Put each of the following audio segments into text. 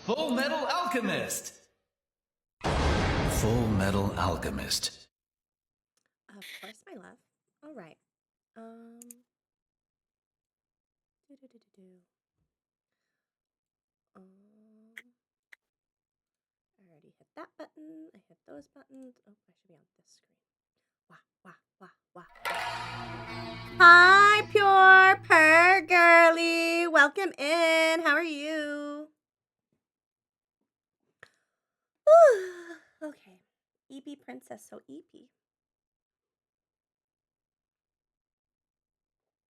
Full Metal Alchemist. Full Metal Alchemist. Of course, my love. All right. Do-do-do-do-do. I already hit that button. I hit those buttons. Oh, I should be on this screen. Wah, wah, wah, wah. Hi, Pure Per Girly. Welcome in. How are you? Okay. EP Princess, so EP.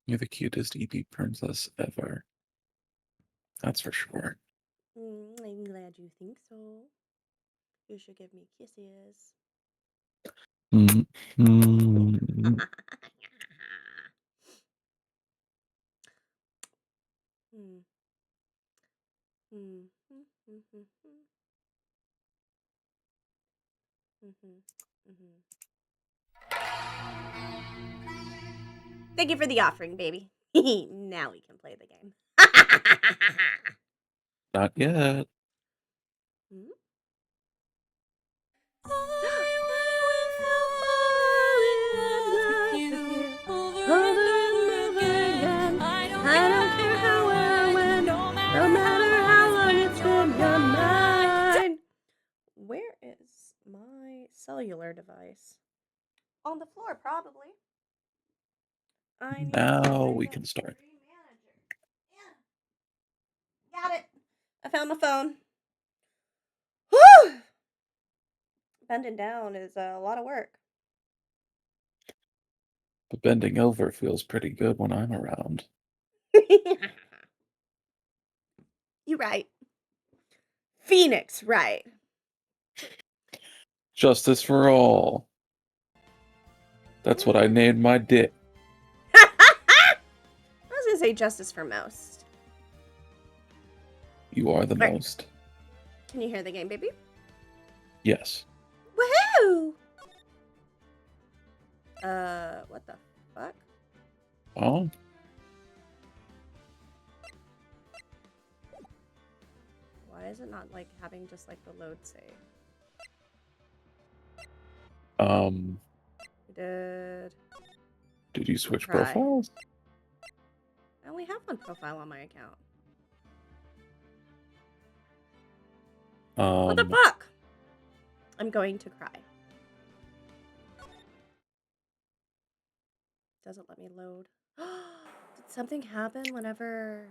You're the cutest EP princess ever. That's for sure. I'm glad you think so. You should give me kisses. Mm-hmm. Thank you for the offering, baby. Now we can play the game. Not yet. I don't care how or when, no matter how long it's been your mind. Where is my cellular device? On the floor, probably. Now we can start. Yeah. Got it. I found my phone. Whew! Bending down is a lot of work. But bending over feels pretty good when I'm around. You right. Phoenix, right. Justice for all. That's what I named my dick. I was gonna say justice for most. You are the Right. most. Can you hear the game, baby? Yes. Woohoo! What the fuck? Oh? Why is it not like having just like the load save? Did you switch Try. profiles? I only have one profile on my account. What the fuck? I'm going to cry. Doesn't let me load. Did something happen whenever...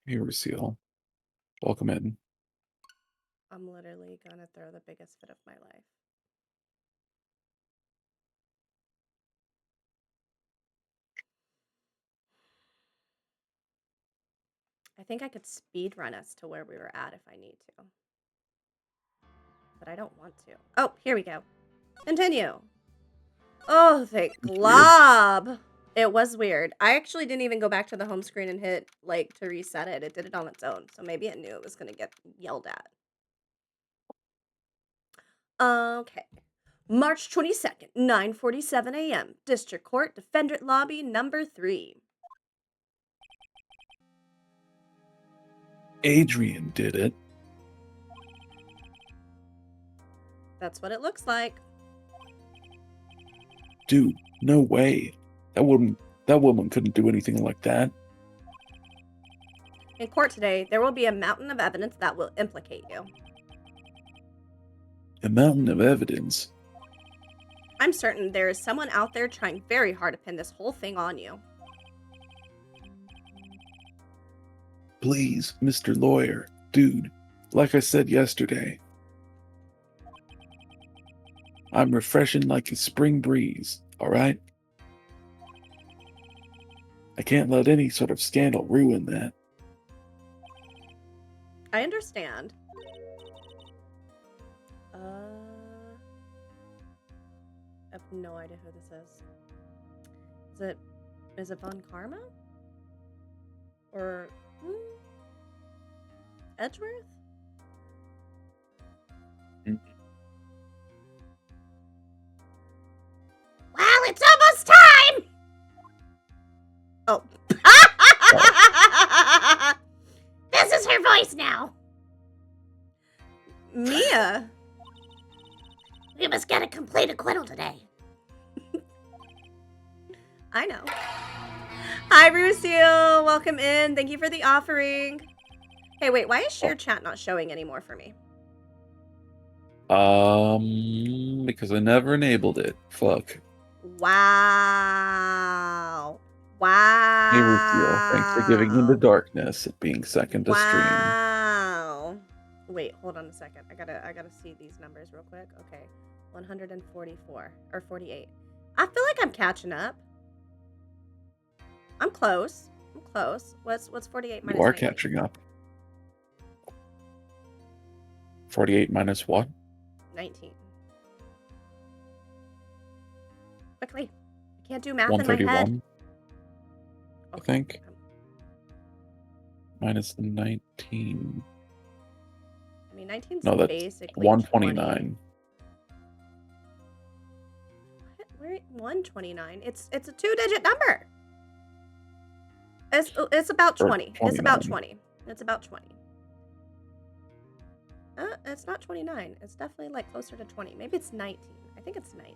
Here, Seal. Welcome in. I'm literally gonna throw the biggest fit of my life. I think I could speed run us to where we were at if I need to. But I don't want to. Oh, here we go. Continue. Oh, thank glob. It was weird. I actually didn't even go back to the home screen and hit, like, to reset it. It did it on its own. So maybe it knew it was going to get yelled at. Okay. March 22nd, 9:47 a.m. District Court, Defendant Lobby, number 3. Adrian did it. That's what it looks like. Dude, no way. That woman couldn't do anything like that. In court today, there will be a mountain of evidence that will implicate you. A mountain of evidence? I'm certain there is someone out there trying very hard to pin this whole thing on you. Please, Mr. Lawyer. Dude, like I said yesterday, I'm refreshing like a spring breeze, alright? I can't let any sort of scandal ruin that. I understand. I have no idea who this is. Is it Von Karma? Or Edgeworth? Well, it's almost time! Oh, Mia. We must get a complete acquittal today. I know. Hi, Brucille. Welcome in. Thank you for the offering. Hey, wait. Why is share chat not showing anymore for me? Because I never enabled it. Fuck. Wow. Wow. Hey, Ruthio, thanks for giving in the darkness at being second to stream. Wow. Wait, hold on a second. I gotta see these numbers real quick. Okay. 144 or 48. I feel like I'm catching up. I'm close. I'm close. What's 48 minus You are 19? catching up. 48 minus what? 19. Quickly. I can't do math in my head. 131, I Okay. think. Minus 19. I mean, 19's No, that's basically 129. What? Where? 129. It's a 2-digit number. It's about Or 20. It's about 29. 20. It's about 20. It's not 29. It's definitely like closer to 20. Maybe it's 19. I think it's 19.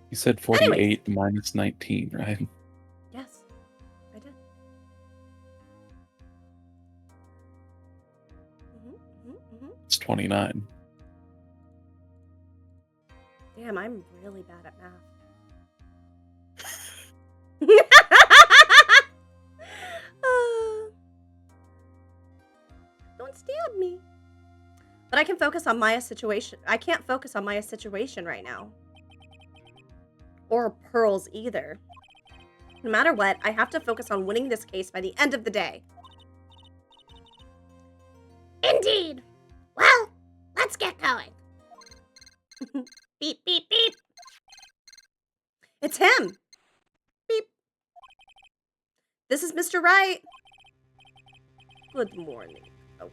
You said 48 minus 19, right? Yes, I did. It's 29. Damn, I'm really bad at math. Don't stab me. But I can focus on Maya's situation. I can't focus on Maya's situation right now. Or Pearl's either. No matter what, I have to focus on winning this case by the end of the day. Indeed. Well, let's get going. Beep, beep, beep. It's him. Beep. This is Mr. Wright. Good morning. Oh,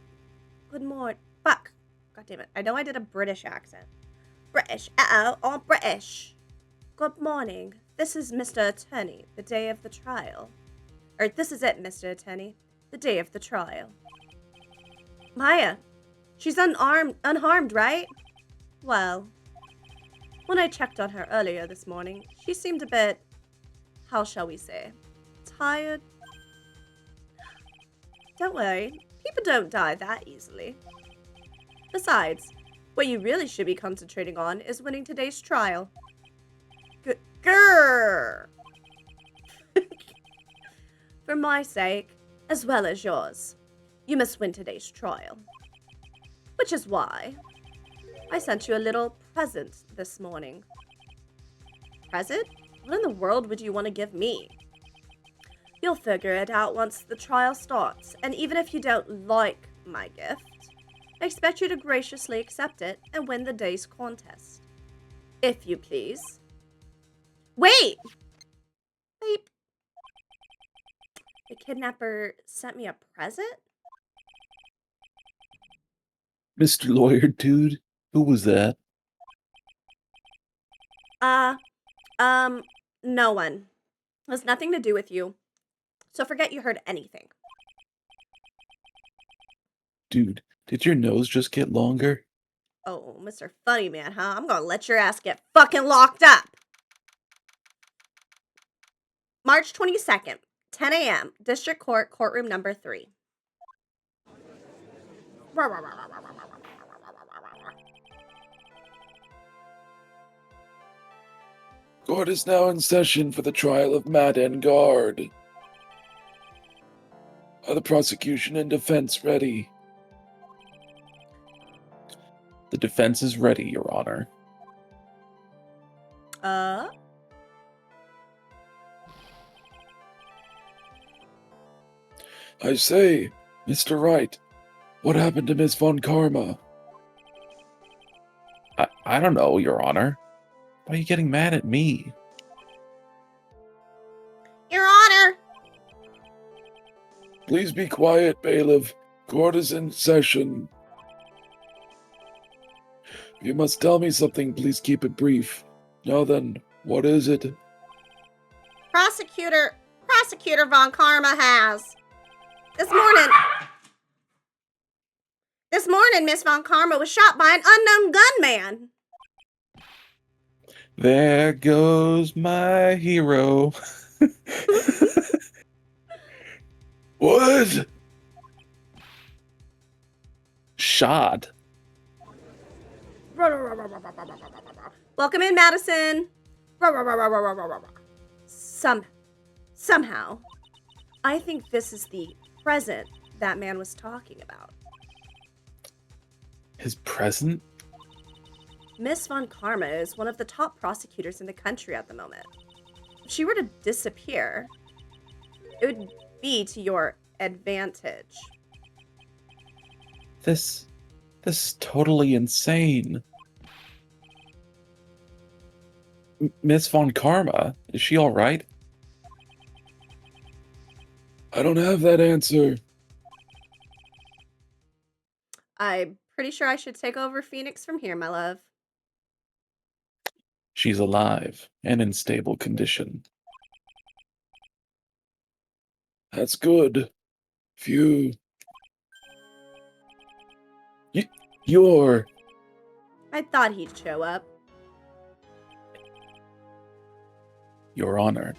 good morning. Fuck. God damn it. I know I did a British accent. British. Uh-oh. All British. Good morning. This is Mr. Attorney, the day of the trial. Or this is it, Mr. Attorney, the day of the trial. Maya, she's unharmed, right? Well, when I checked on her earlier this morning, she seemed a bit, how shall we say, tired. Don't worry, people don't die that easily. Besides, what you really should be concentrating on is winning today's trial. Grrr! For my sake, as well as yours, you must win today's trial. Which is why I sent you a little present this morning. Present? What in the world would you want to give me? You'll figure it out once the trial starts, and even if you don't like my gift, I expect you to graciously accept it and win the day's contest. If you please. Wait! Beep. The kidnapper sent me a present? Mr. Lawyer Dude, who was that? No one. It has nothing to do with you. So forget you heard anything. Dude, did your nose just get longer? Oh, Mr. Funny Man, huh? I'm gonna let your ass get fucking locked up. March 22nd, 10 a.m., District Court, courtroom number 3. Court is now in session for the trial of Madden Guard. Are the prosecution and defense ready? The defense is ready, Your Honor. I say, Mr. Wright, what happened to Miss Von Karma? I don't know, Your Honor. Why are you getting mad at me? Your Honor! Please be quiet, bailiff. Court is in session. If you must tell me something, please keep it brief. Now then, what is it? Prosecutor Von Karma has. This morning... morning, Miss Von Karma was shot by an unknown gunman. There goes my hero. What? Shot. Welcome in, Madison. Somehow, I think this is the present that man was talking about. His present? Miss Von Karma is one of the top prosecutors in the country at the moment. If she were to disappear, it would be to your advantage. This is totally insane. Miss Von Karma, is she all right? I don't have that answer. I'm pretty sure I should take over Phoenix from here, my love. She's alive and in stable condition. That's good. Phew. You're... I thought he'd show up. Your Honor.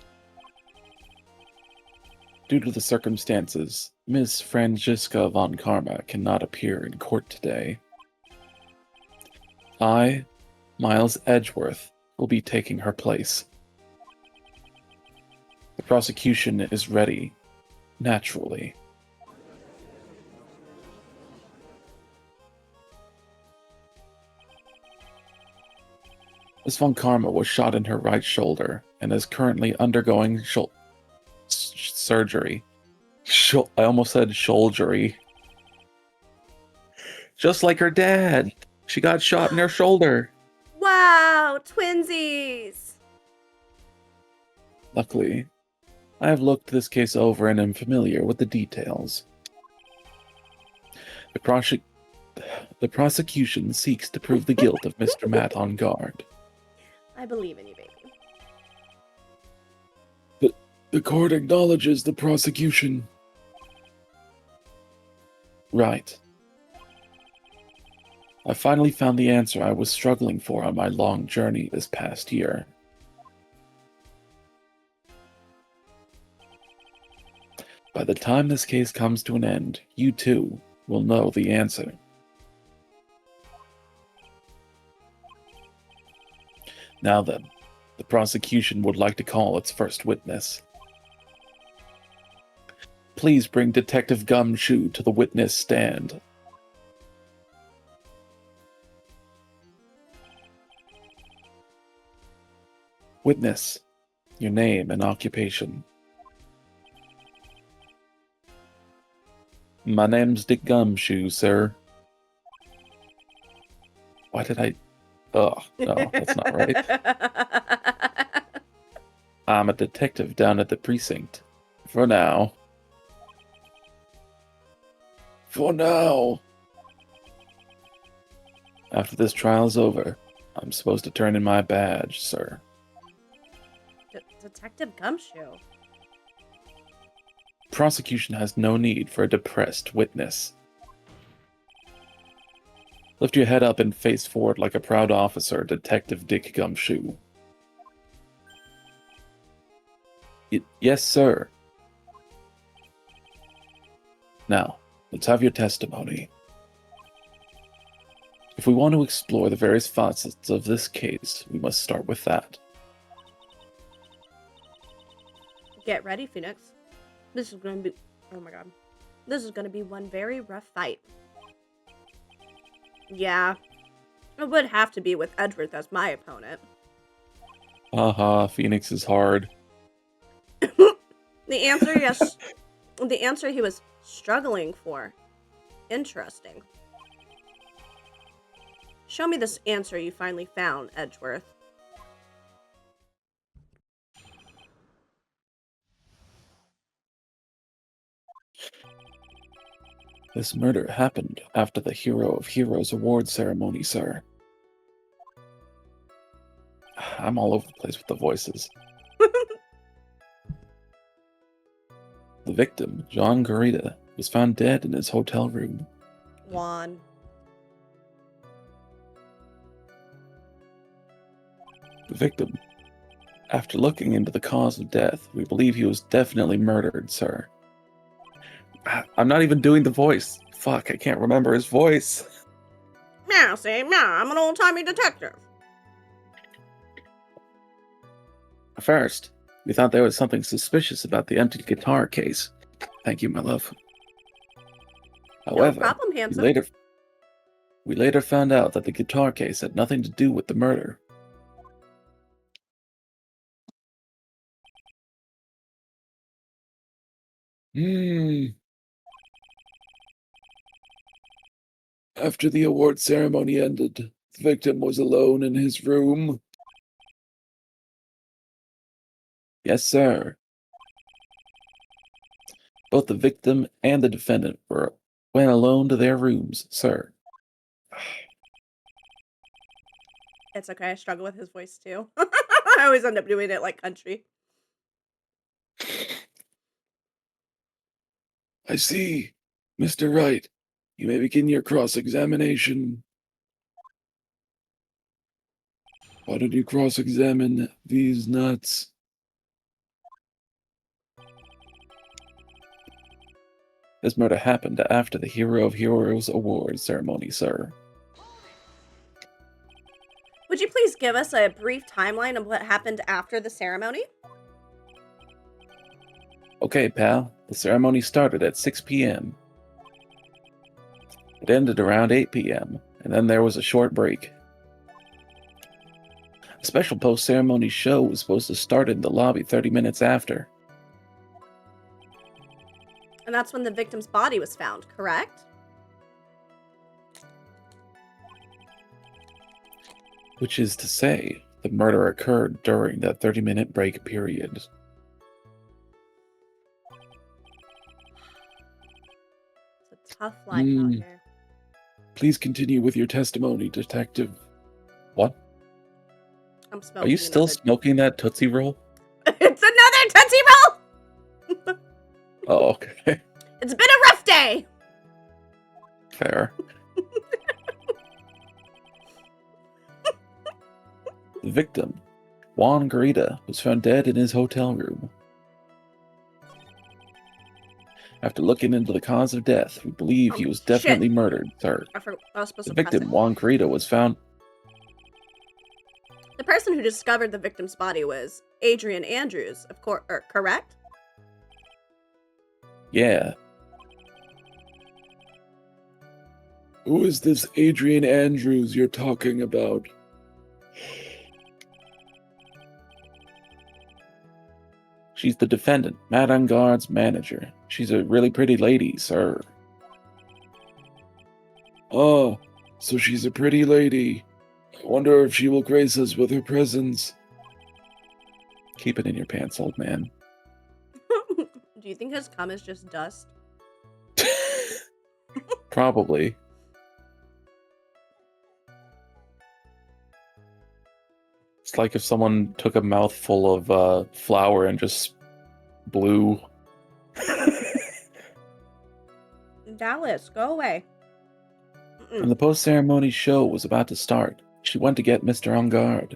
Due to the circumstances, Miss Franziska von Karma cannot appear in court today. I, Miles Edgeworth, will be taking her place. The prosecution is ready, naturally. Miss Von Karma was shot in her right shoulder and is currently undergoing surgery. I almost said shouldery. Just like her dad. She got shot in her shoulder. Wow, twinsies! Luckily, I have looked this case over and am familiar with the details. The prosecution seeks to prove the guilt of Mr. Matt on guard. I believe in you, baby. The court acknowledges the prosecution. Right. I finally found the answer I was struggling for on my long journey this past year. By the time this case comes to an end, you too will know the answer. Now then, the prosecution would like to call its first witness. Please bring Detective Gumshoe to the witness stand. Witness, your name and occupation. My name's Dick Gumshoe, sir. Why did I... Oh, no, that's not right. I'm a detective down at the precinct. For now. For now. After this trial's over, I'm supposed to turn in my badge, sir. Detective Gumshoe. Prosecution has no need for a depressed witness. Lift your head up and face forward like a proud officer, Detective Dick Gumshoe. Yes, sir. Now, let's have your testimony. If we want to explore the various facets of this case, we must start with that. Get ready, Phoenix. This is gonna be... Oh my god. This is gonna be one very rough fight. Yeah. It would have to be with Edgeworth as my opponent. Haha, Phoenix is hard. The answer, yes. The answer he was struggling for. Interesting. Show me this answer you finally found, Edgeworth. This murder happened after the Hero of Heroes award ceremony, sir. I'm all over the place with the voices. The victim, John Garita, was found dead in his hotel room. Juan. The victim. After looking into the cause of death, we believe he was definitely murdered, sir. I'm not even doing the voice. Fuck, I can't remember his voice. Meow, say meow. I'm an old-timey detective. First, we thought there was something suspicious about the empty guitar case. Thank you, my love. However, No problem, handsome. we later found out that the guitar case had nothing to do with the murder. After the award ceremony ended, the victim was alone in his room. Yes, sir. Both the victim and the defendant went alone to their rooms, sir. It's okay. I struggle with his voice too. I always end up doing it like country. I see. Mr. Wright, you may begin your cross-examination. Why did you cross-examine these nuts? This murder happened after the Hero of Heroes Award ceremony, sir. Would you please give us a brief timeline of what happened after the ceremony? Okay, pal. The ceremony started at 6 p.m. It ended around 8 p.m., and then there was a short break. A special post-ceremony show was supposed to start in the lobby 30 minutes after. And that's when the victim's body was found, correct? Which is to say, the murder occurred during that 30-minute break period. It's a tough life out here. Please continue with your testimony, Detective. What? I'm smoking. Are you still smoking that Tootsie Roll? It's another Tootsie Roll! Oh, okay. It's been a rough day! Fair. The victim, Juan Garita, was found dead in his hotel room. After looking into the cause of death, we believe he was definitely murdered, sir. I was supposed The to press victim, it. Juan Garita, was found... The person who discovered the victim's body was Adrian Andrews, of course, correct? Yeah. Who is this Adrian Andrews you're talking about? She's the defendant, Madame Guard's manager. She's a really pretty lady, sir. Oh, so she's a pretty lady. I wonder if she will grace us with her presence. Keep it in your pants, old man. Do you think his cum is just dust? Probably. It's like if someone took a mouthful of flour and just blew. Dallas, go away. When the post-ceremony show was about to start, she went to get Mr. Angard.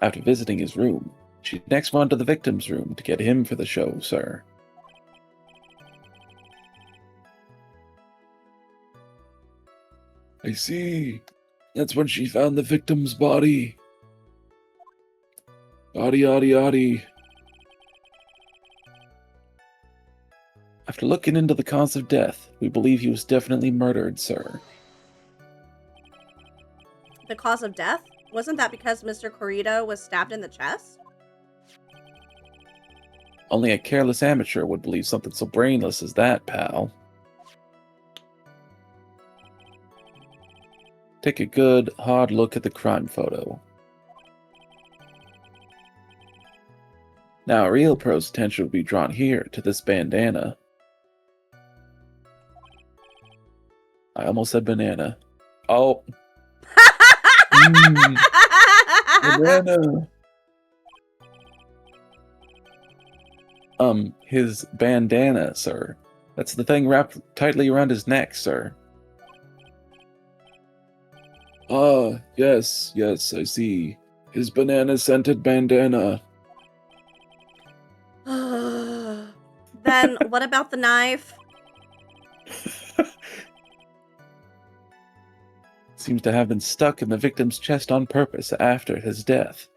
After visiting his room, she next went to the victim's room to get him for the show, sir. I see. That's when she found the victim's body. Adi. After looking into the cause of death, we believe he was definitely murdered, sir. The cause of death? Wasn't that because Mr. Corrida was stabbed in the chest? Only a careless amateur would believe something so brainless as that, pal. Take a good, hard look at the crime photo. Now, real pro's attention will be drawn here to this bandana. I almost said banana. Oh. Banana. His bandana, sir. That's the thing wrapped tightly around his neck, sir. Ah, yes, I see. His banana-scented bandana. Then what about the knife? Seems to have been stuck in the victim's chest on purpose after his death.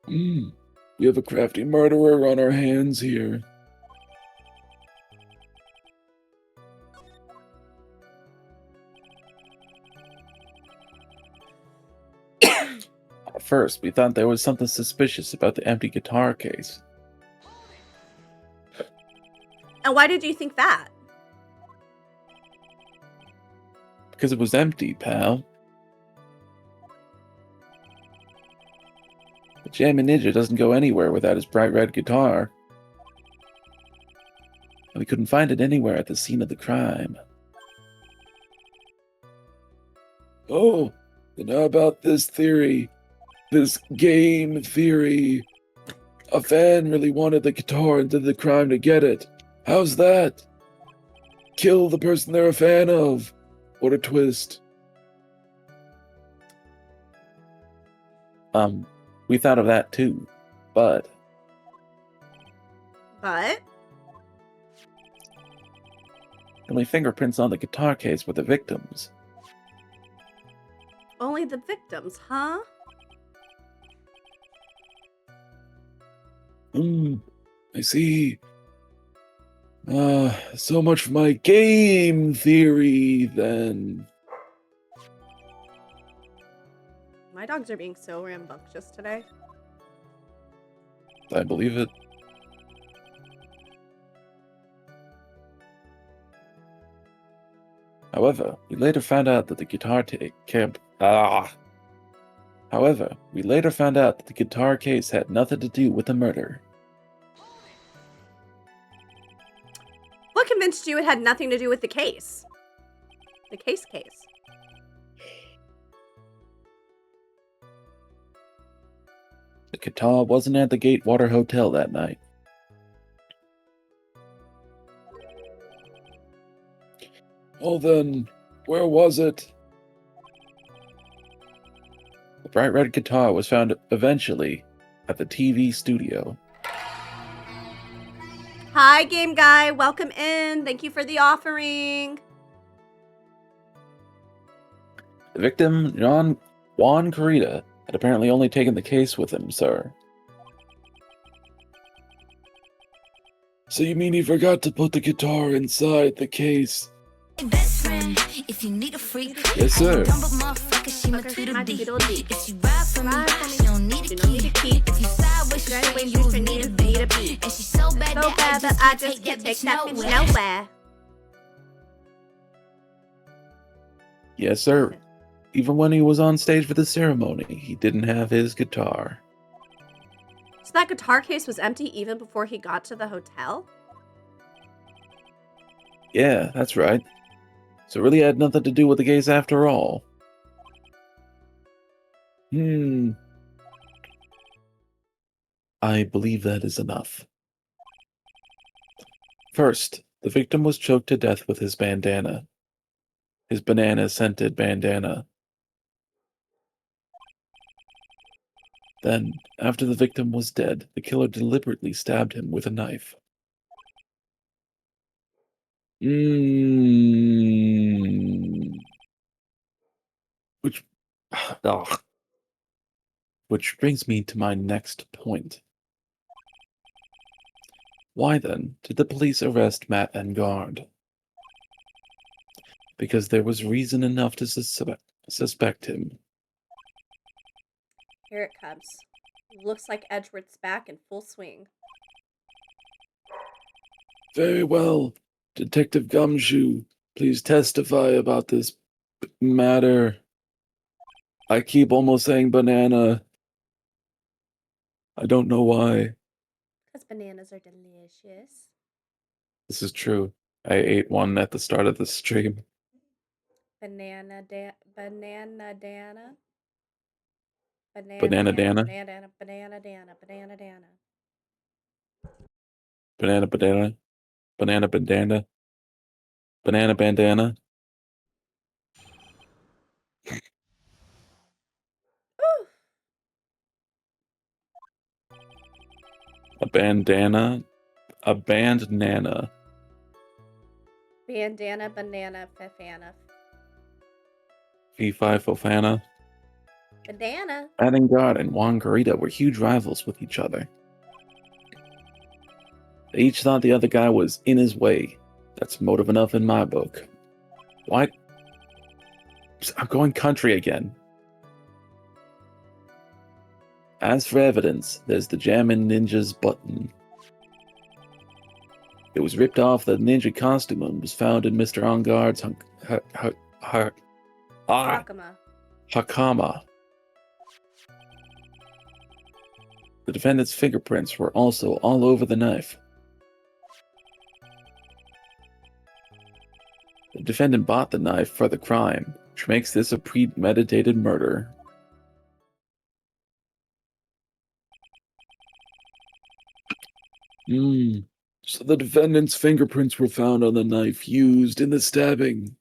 We have a crafty murderer on our hands here. At first, we thought there was something suspicious about the empty guitar case. And why did you think that? Because it was empty, pal. The Jammin' Ninja doesn't go anywhere without his bright red guitar. And we couldn't find it anywhere at the scene of the crime. Oh, and how about this theory? This game theory. A fan really wanted the guitar and did the crime to get it. How's that? Kill the person they're a fan of. What a twist. We thought of that too, but... But? Only fingerprints on the guitar case were the victims. Only the victims, huh? I see. So much for my game theory, then. My dogs are being so rambunctious today. I believe it. However, we later found out that the guitar case had nothing to do with the murder. What convinced you it had nothing to do with the case? The case. The guitar wasn't at the Gatewater Hotel that night. Well then, where was it? The bright red guitar was found eventually at the TV studio. Hi, game guy. Welcome in. Thank you for the offering. The victim, Juan Carita, had apparently only taken the case with him, sir. So you mean he forgot to put the guitar inside the case? Best friend, if you need a freak, Yes, sir. She my Tweedledee. Tweedledee. If she ride for me, Ride for me, she don't need she a don't need a key. key. If you sideways, she Sideways, saying you you need a need a beat. beat. And she's so bad So bad that I just can't take that bitch nowhere. Yes, sir. Even when he was on stage for the ceremony, he didn't have his guitar. So that guitar case was empty even before he got to the hotel? Yeah, that's right. So it really had nothing to do with the case after all. I believe that is enough. First, the victim was choked to death with his bandana. His banana-scented bandana. Then, after the victim was dead, the killer deliberately stabbed him with a knife. Which... Ugh. Which brings me to my next point. Why then did the police arrest Matt Engard? Because there was reason enough to suspect him. Here it comes. Looks like Edgeworth's back in full swing. Very well. Detective Gumshoe, please testify about this matter. I keep almost saying banana. I don't know why. Because bananas are delicious. This is true. I ate one at the start of the stream. Banana Dana. Banana Dana? Banana Dana. Banana bandana. Banana bandana. Banana bandana. A bandana. A bandana. Bandana, banana, fafana. Fee Fi Fofana. Banana. Vanguard and Wangarita were huge rivals with each other. They each thought the other guy was in his way. That's motive enough in my book. Why? I'm going country again. As for evidence, there's the Jammin' Ninja's button. It was ripped off the ninja costume and was found in Mr. Onguard's Hakama. Hakama. The defendant's fingerprints were also all over the knife. The defendant bought the knife for the crime, which makes this a premeditated murder. So the defendant's fingerprints were found on the knife used in the stabbing.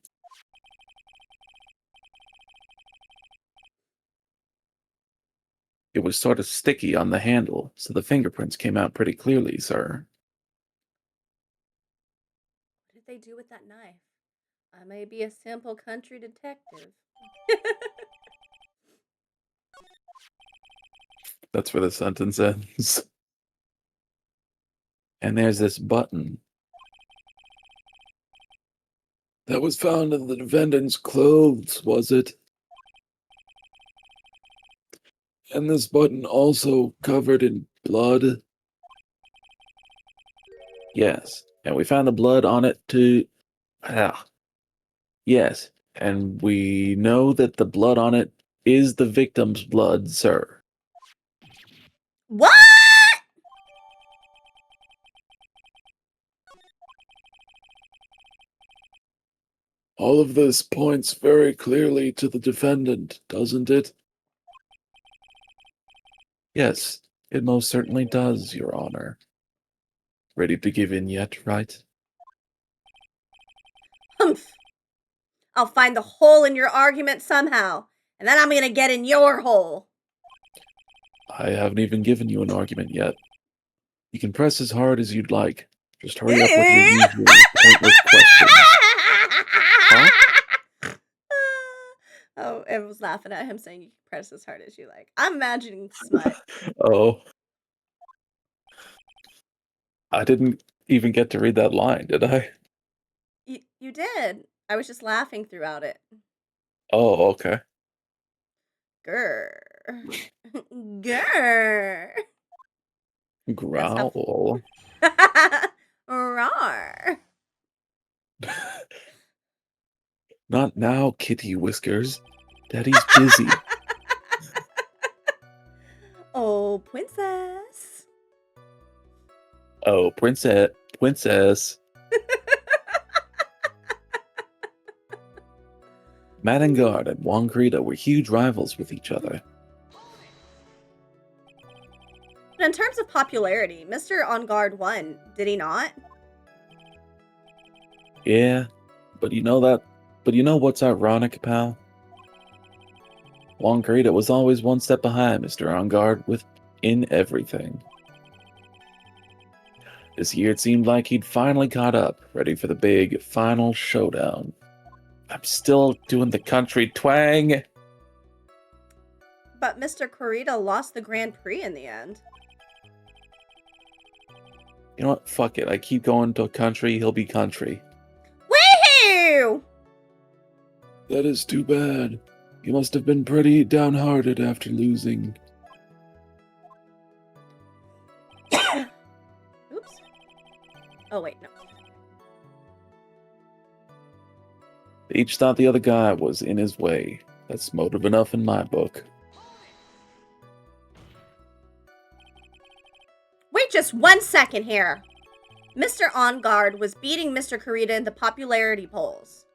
It was sort of sticky on the handle, so the fingerprints came out pretty clearly, sir. What did they do with that knife? I may be a simple country detective. That's where the sentence ends. And there's this button. That was found in the defendant's clothes, was it? And this button also covered in blood? Yes, and we found the blood on it too. Yes, and we know that the blood on it is the victim's blood, sir. What? All of this points very clearly to the defendant, doesn't it? Yes, it most certainly does, Your Honor. Ready to give in yet, right? Humph. I'll find the hole in your argument somehow, and then I'm gonna get in your hole. I haven't even given you an argument yet. You can press as hard as you'd like. Just hurry up with your usual pointless questions. Huh? Oh, I was laughing at him saying you can press as hard as you like. I'm imagining smut. Oh. I didn't even get to read that line, did I? You did. I was just laughing throughout it. Oh, okay. Grr. Grr. Growl. Roar. Not now, Kitty Whiskers. Daddy's busy. Oh, princess. Oh, princess. Madangard and Wangarita were huge rivals with each other. But in terms of popularity, Mr. On Guard won, did he not? Yeah, but you know what's ironic, pal? Wangarita was always one step behind Mr. On Guard in everything. This year it seemed like he'd finally caught up, ready for the big final showdown. I'm still doing the country twang. But Mr. Kurita lost the Grand Prix in the end. You know what? Fuck it. I keep going to country, he'll be country. Woohoo! That is too bad. You must have been pretty downhearted after losing. Oops. Oh, wait, no. They each thought the other guy was in his way. That's motive enough in my book. Wait just 1 second here. Mr. On Guard was beating Mr. Kurita in the popularity polls.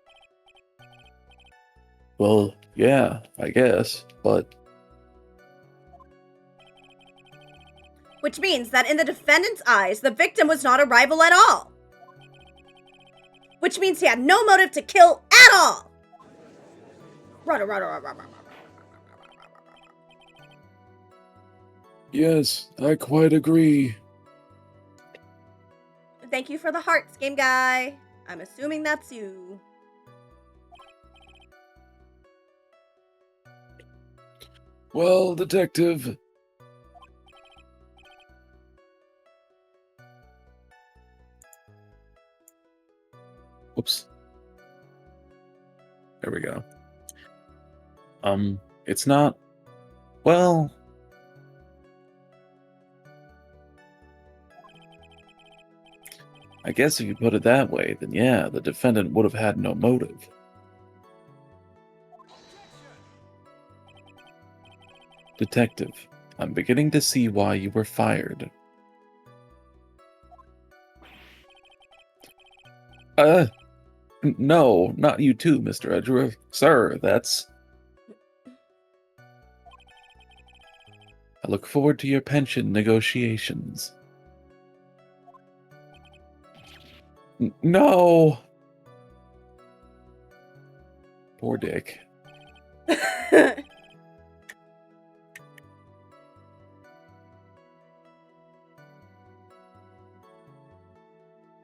Well, yeah, I guess, but... Which means that in the defendant's eyes, the victim was not a rival at all. Which means he had no motive to kill at all. Yes, I quite agree. Thank you for the hearts, game guy. I'm assuming that's you. Well, detective. Whoops. There we go. It's not. Well. I guess if you put it that way, then yeah, the defendant would have had no motive. Detective, I'm beginning to see why you were fired. No, not you too, Mr. Edgeworth. Sir, that's... I look forward to your pension negotiations. No! Poor Dick. The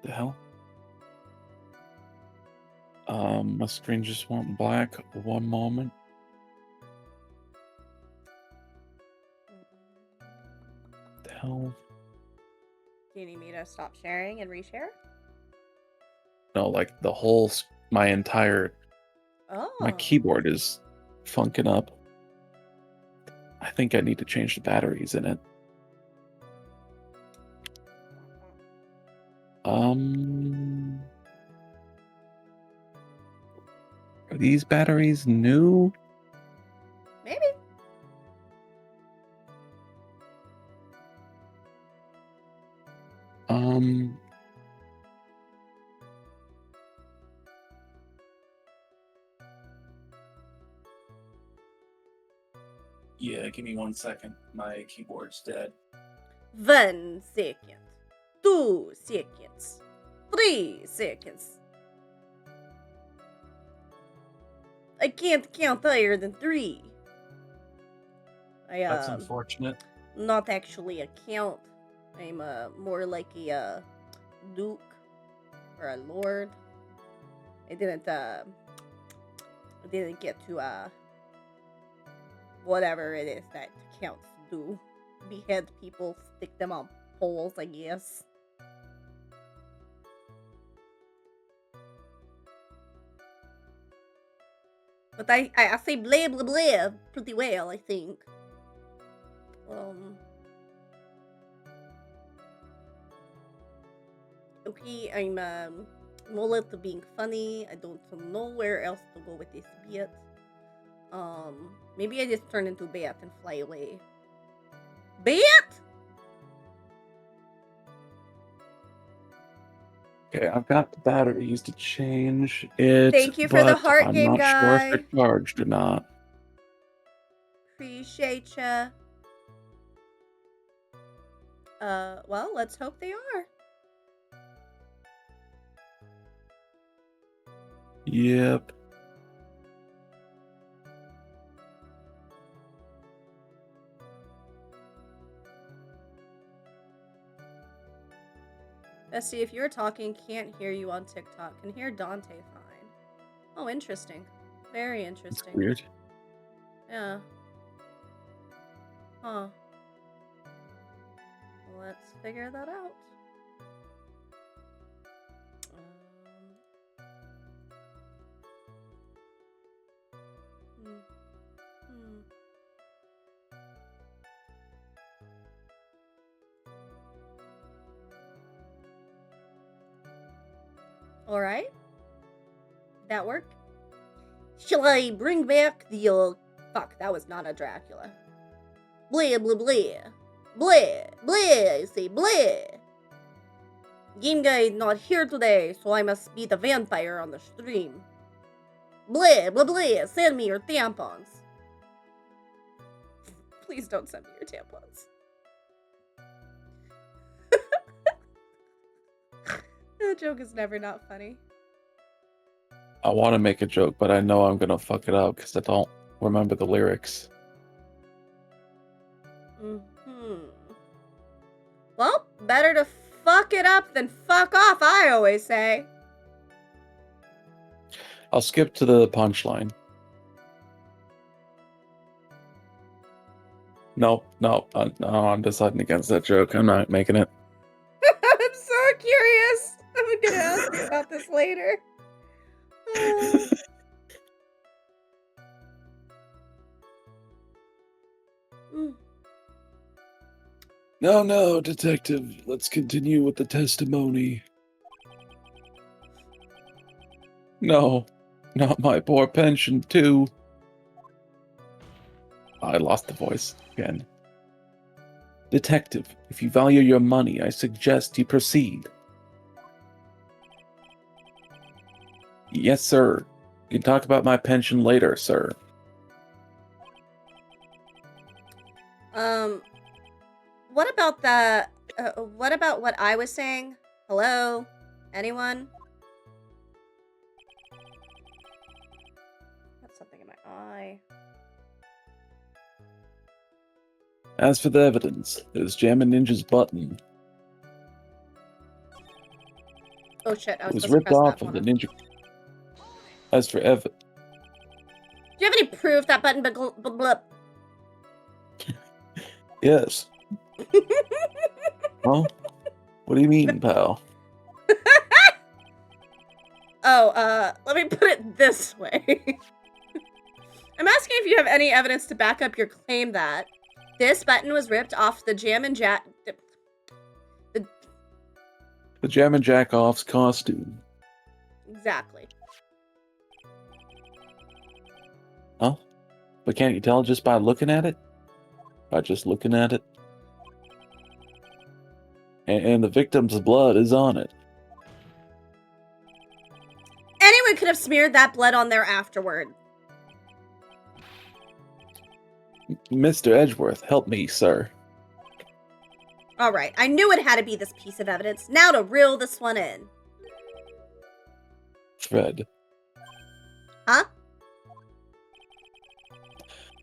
hell? My screen just went black. One moment. The hell? Do you need me to stop sharing and reshare? No, like the whole, my entire, Oh. my keyboard is funking up. I think I need to change the batteries in it. Are these batteries new? Maybe. Yeah, give me 1 second. My keyboard's dead. 1 second. 2 seconds. 3 seconds. I can't count higher than 3. That's unfortunate. Not actually a count. I'm more like a duke or a lord. I didn't get to whatever it is that counts do. Behead people, stick them on poles, I guess. But I say blah blah blah pretty well, I think. Okay, I'm mullet to being funny. I don't know where else to go with this bit. Maybe I just turn into Bat and fly away. Bat? Okay, I've got the batteries to change it. Thank you for the heart I'm game not guy. sure if they're charged or not. Appreciate ya. Well, let's hope they are. Yep. Bessie, if you're talking, can't hear you on TikTok. Can hear Dante fine. Oh, interesting. Very It's interesting. weird. Yeah. Huh. Let's figure that out. Alright. That work? Shall I bring back the, fuck, that was not a Dracula. Blah, blah, blah. Blah, blah, I say blah. Game guy not here today, so I must be the vampire on the stream. Blah, blah, blah, send me your tampons. Please don't send me your tampons. That joke is never not funny. I want to make a joke, but I know I'm gonna fuck it up because I don't remember the lyrics. Well, better to fuck fuck it up, then fuck off, I always say. I'll skip to the punchline. No, I'm deciding against that joke. I'm not making it. I'm so curious. I'm gonna ask you about this later. Mm. No, detective. Let's continue with the testimony. No, not my poor pension, too. I lost the voice again. Detective, if you value your money, I suggest you proceed. Yes, sir. You can talk about my pension later, sir. What about the, what about what I was saying? Hello? Anyone? Got something in my eye. As for the evidence, there's Jammin' Ninja's button. Oh shit, I It was was supposed to ripped press off that of the one. ninja. As for Do you have any proof that button blip? yes. Well, what do you mean, pal? Oh, let me put it this way. I'm asking if you have any evidence to back up your claim that this button was ripped off the Jammin' Jack. The Jammin' Jack-Off's costume. Exactly. Huh? But can't you tell just by looking at it? By just looking at it? And the victim's blood is on it. Anyone could have smeared that blood on there afterward. Mr. Edgeworth, help me, sir. All right, I knew it had to be this piece of evidence. Now to reel this one in. Thread. Huh?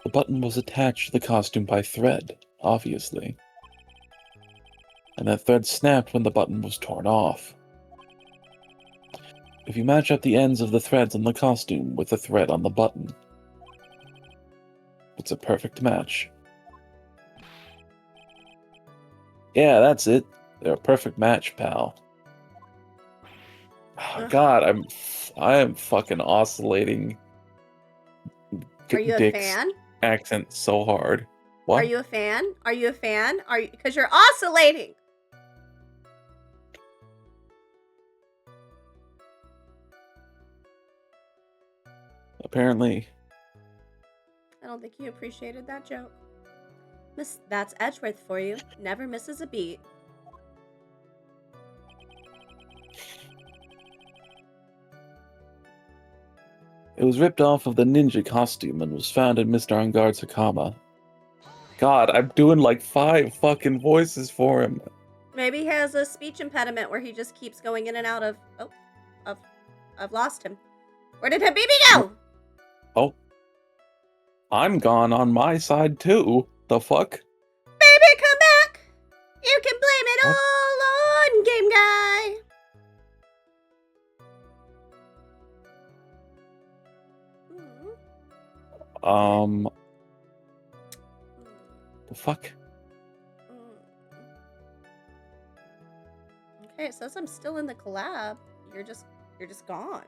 The button was attached to the costume by thread, obviously. And that thread snapped when the button was torn off. If you match up the ends of the threads on the costume with the thread on the button, it's a perfect match. Yeah, that's it. They're a perfect match, pal. Oh, God, I am fucking oscillating. Are you a Dick's fan? accent so hard. What? Are you a fan? Are you a fan? Are you? Because you're oscillating. Apparently. I don't think you appreciated that joke. That's Edgeworth for you. Never misses a beat. It was ripped off of the ninja costume and was found in Mr. Angard's Hakama. God, I'm doing like 5 fucking voices for him. Maybe he has a speech impediment where he just keeps going in and out of... Oh, I've lost him. Where did Habibi go? Oh. I'm gone on my side too. The fuck? Baby, come back! You can blame it What? all on Game Guy. The fuck? Okay, it says I'm still in the collab. You're just gone.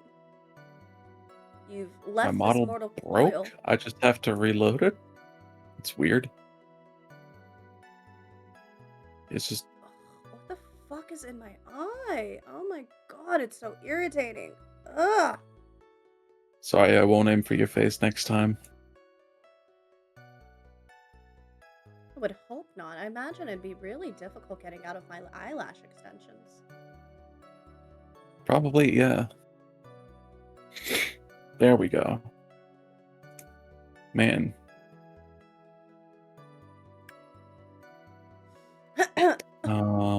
You've left My this model mortal broke? coil. I just have to reload it? It's weird. It's just... What the fuck is in my eye? Oh my god, it's so irritating. Ugh. Sorry, I won't aim for your face next time. I would hope not. I imagine it'd be really difficult getting out of my eyelash extensions. Probably, yeah. There we go. Man.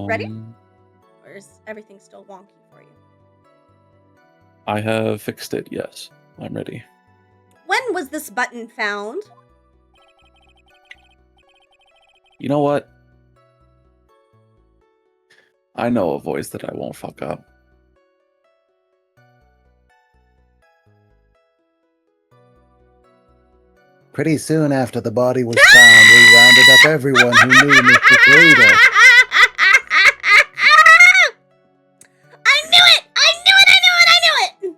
Ready? Or is everything still wonky for you? I have fixed it, yes. I'm ready. When was this button found? You know what? I know a voice that I won't fuck up. Pretty soon after the body was found, we rounded up everyone who knew Mr. Toledo. I knew it! I knew it! I knew it! I knew it!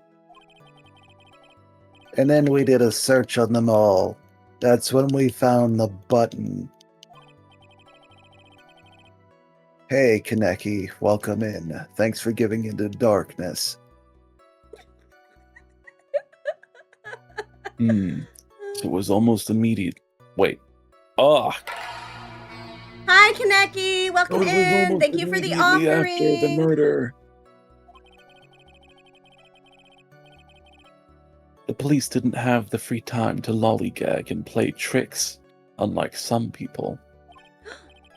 And then we did a search on them all. That's when we found the button. Hey, Kaneki, welcome in. Thanks for giving into darkness. So it was almost immediate. Wait. Ah! Hi, Kaneki! Welcome It was in! almost Thank you for the immediately offering! after the murder. The police didn't have the free time to lollygag and play tricks, unlike some people.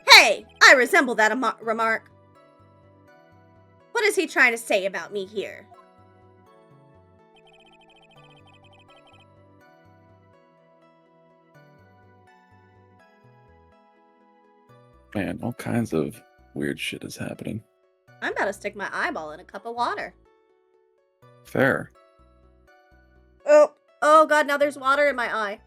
Hey! I resemble that remark. What is he trying to say about me here? Man, all kinds of weird shit is happening. I'm about to stick my eyeball in a cup of water. Fair. Oh god, now there's water in my eye.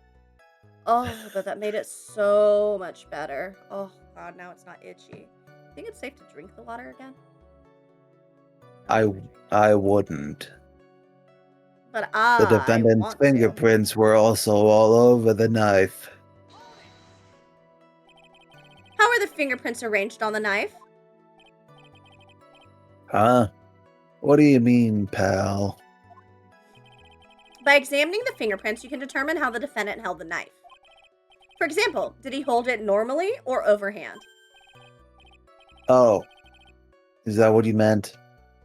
Oh, but that made it so much better. Oh god, now it's not itchy. Think it's safe to drink the water again? I wouldn't. But The defendant's want to. fingerprints were also all over the knife. How are the fingerprints arranged on the knife? Huh? What do you mean, pal? By examining the fingerprints, you can determine how the defendant held the knife. For example, did he hold it normally or overhand? Oh. Is that what you meant?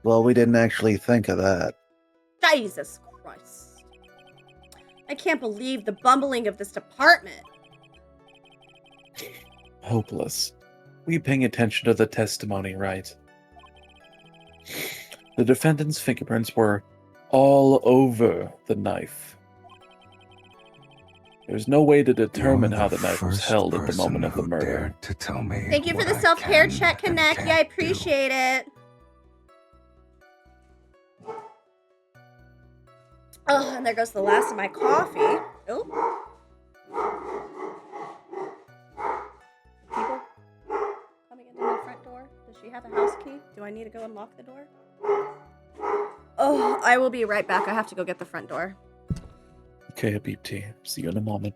Well, we didn't actually think of that. Jesus Christ. I can't believe the bumbling of this department. Hopeless. Were you paying attention to the testimony, right? The defendant's fingerprints were all over the knife. There's no way to determine how the knife was held at the moment of the murder. To tell me Thank you for what the I self-care can check, and Kaneki. can't I do. appreciate it. Oh, and there goes the last of my coffee. Oh. People coming into my front door. Does she have a house key? Do I need to go unlock the door? Oh, I will be right back. I have to go get the front door. Okay, Abibti. See you in a moment.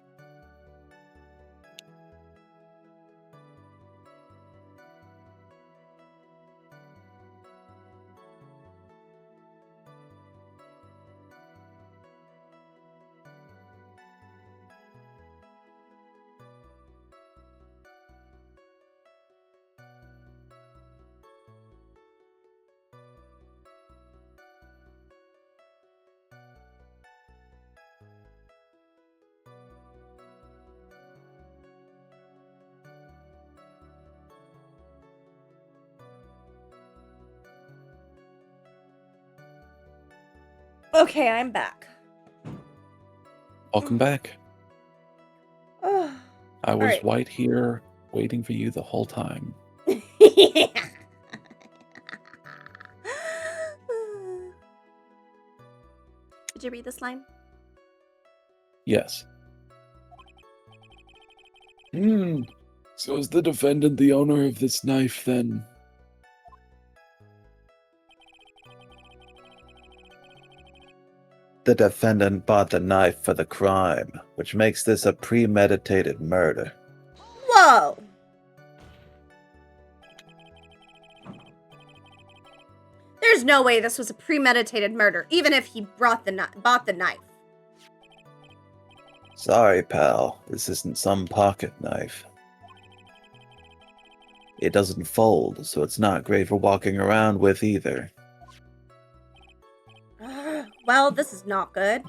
Okay, I'm back. Welcome back. Oh. I was right. right here waiting for you the whole time. Did you read this line? Yes. So is the defendant the owner of this knife then? The defendant bought the knife for the crime, which makes this a premeditated murder. Whoa! There's no way this was a premeditated murder, even if he bought the knife. Sorry, pal. This isn't some pocket knife. It doesn't fold, so it's not great for walking around with either. Well, this is not good.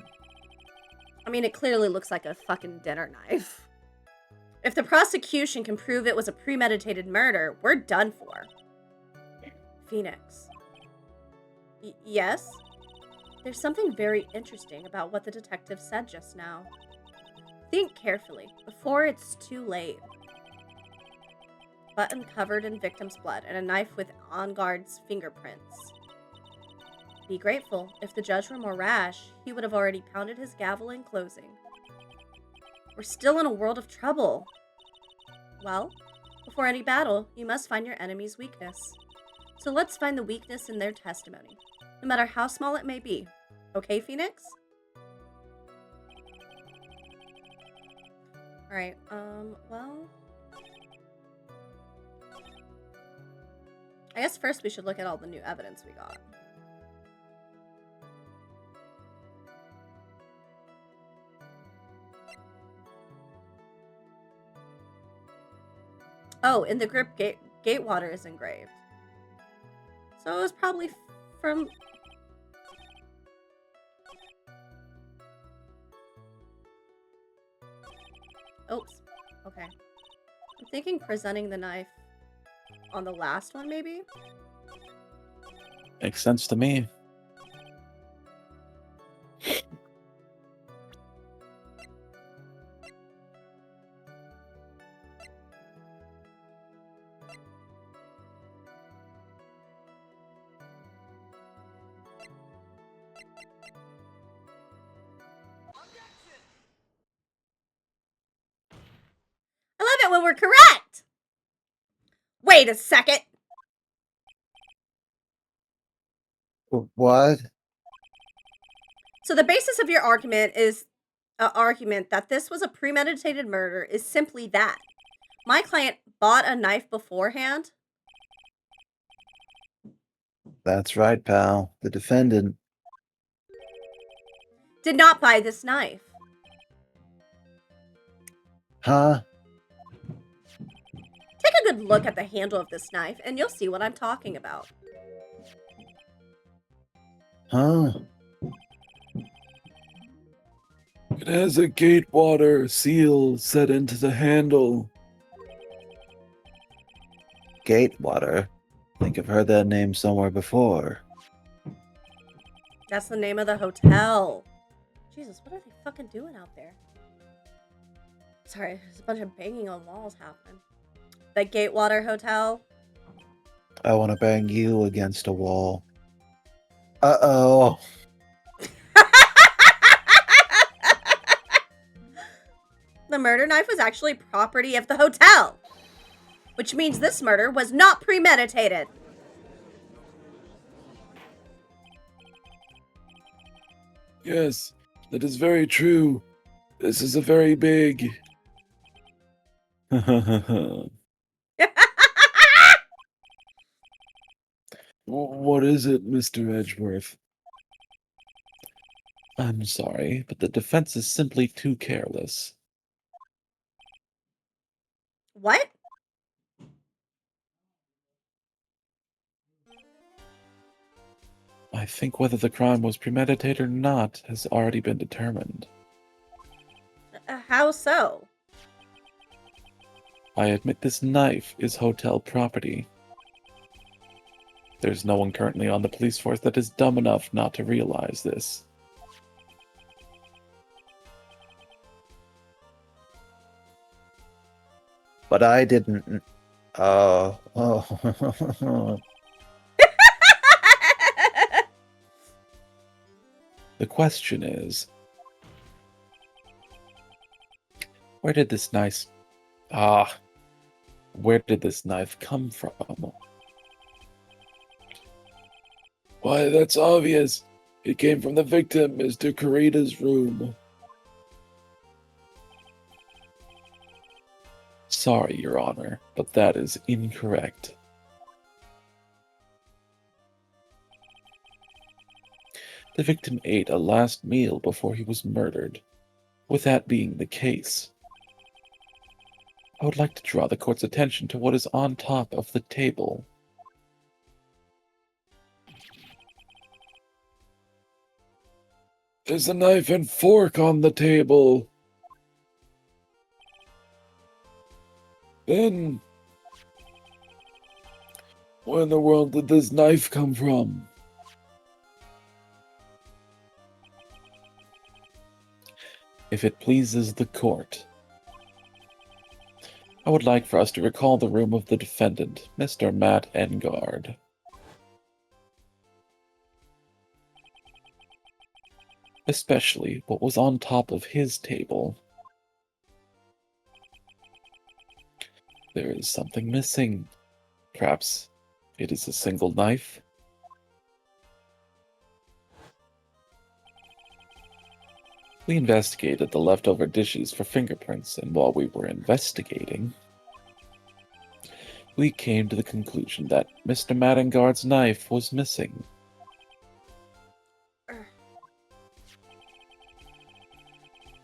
I mean, it clearly looks like a fucking dinner knife. If the prosecution can prove it was a premeditated murder, we're done for. Phoenix. Yes? There's something very interesting about what the detective said just now. Think carefully, before it's too late. button covered in victim's blood and a knife with on guard's fingerprints. Be grateful. If the judge were more rash, he would have already pounded his gavel in closing. We're still in a world of trouble. Well, before any battle, you must find your enemy's weakness. So let's find the weakness in their testimony, no matter how small it may be. Okay, Phoenix? Alright, well... I guess first we should look at all the new evidence we got. Oh, in the grip, Gatewater is engraved. So it was probably from... Oops. Okay. I'm thinking presenting the knife on the last one, maybe? Makes sense to me. I love it when we're correct! Wait a second! What? So the basis of your argument is argument that this was a premeditated murder is simply that. My client bought a knife beforehand. That's right, pal. The defendant. Did not buy this knife. Huh? Take a good look at the handle of this knife and you'll see what I'm talking about. Huh? It has a Gatewater seal set into the handle. Gatewater? Think I've heard that name somewhere before. That's the name of the hotel. Jesus, what are they fucking doing out there? Sorry, there's a bunch of banging on walls happening. The Gatewater Hotel. I want to bang you against a wall. Uh-oh. The murder knife was actually property of the hotel, which means this murder was not premeditated. Yes, that is very true. This is a very big... What is it, Mr. Edgeworth? I'm sorry, but the defense is simply too careless. What? I think whether the crime was premeditated or not has already been determined. How so? I admit this knife is hotel property. There's no one currently on the police force that is dumb enough not to realize this. But I didn't... Oh. The question is, where did this knife come from? Why, that's obvious. It came from the victim, Mr. Kurita's room. Sorry, Your Honor, but that is incorrect. The victim ate a last meal before he was murdered. With that being the case, I would like to draw the court's attention to what is on top of the table. There's a knife and fork on the table. Then, where in the world did this knife come from? If it pleases the court, I would like for us to recall the room of the defendant, Mr. Matt Engard. Especially what was on top of his table. There is something missing. Perhaps it is a single knife? We investigated the leftover dishes for fingerprints, and while we were investigating, we came to the conclusion that Mr. Mattengard's knife was missing.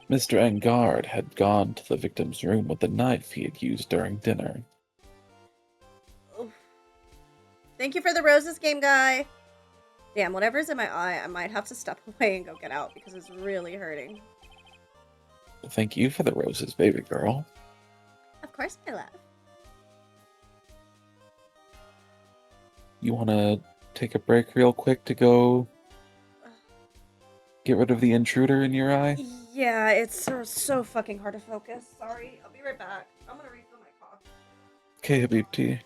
Mr. Engard had gone to the victim's room with the knife he had used during dinner. Oof. Thank you for the roses, game guy. Damn, whatever's in my eye, I might have to step away and go get out because it's really hurting. Thank you for the roses, baby girl. Of course, my love. You want to take a break real quick to go get rid of the intruder in your eye? Yeah, it's so fucking hard to focus. Sorry, I'll be right back. I'm gonna refill my coffee. Okay, Habibti.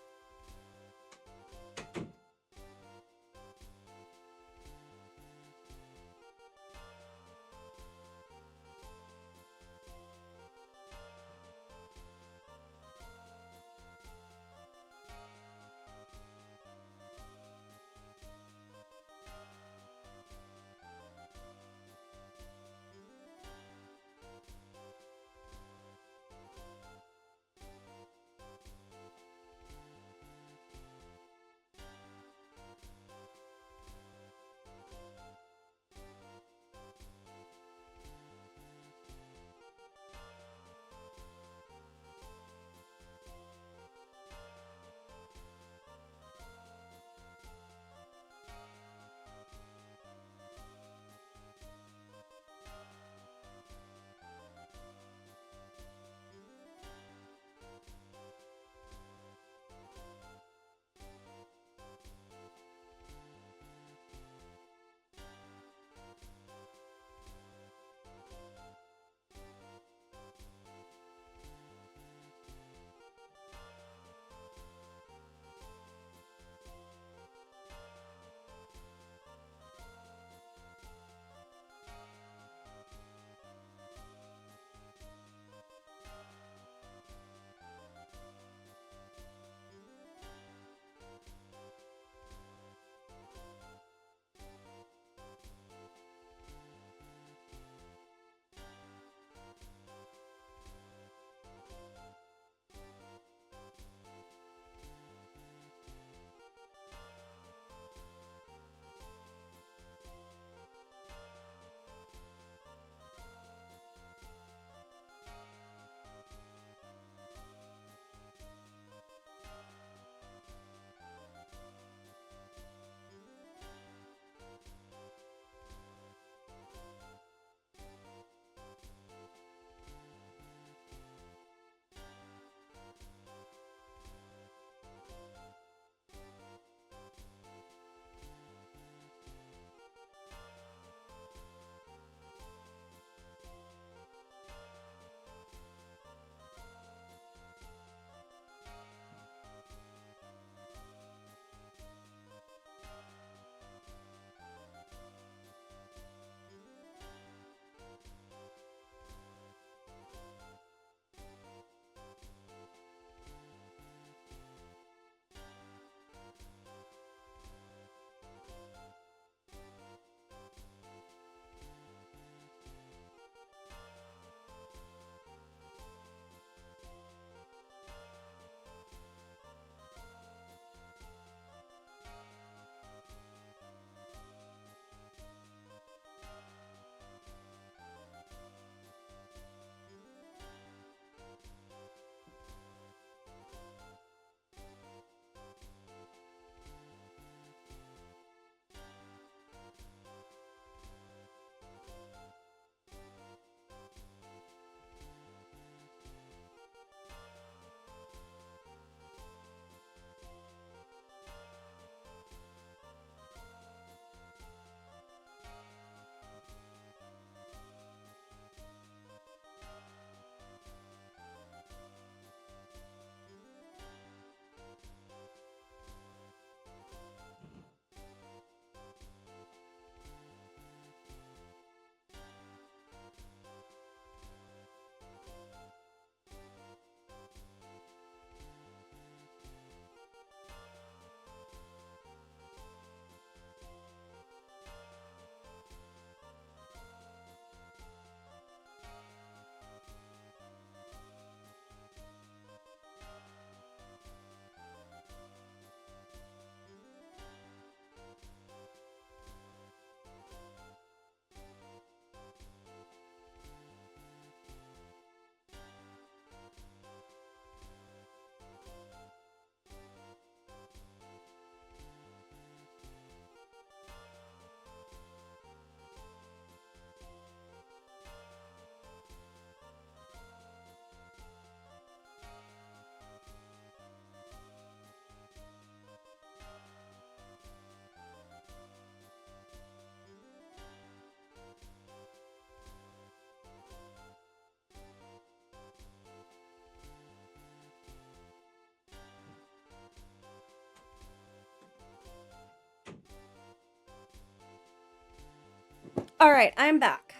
All right, I'm back.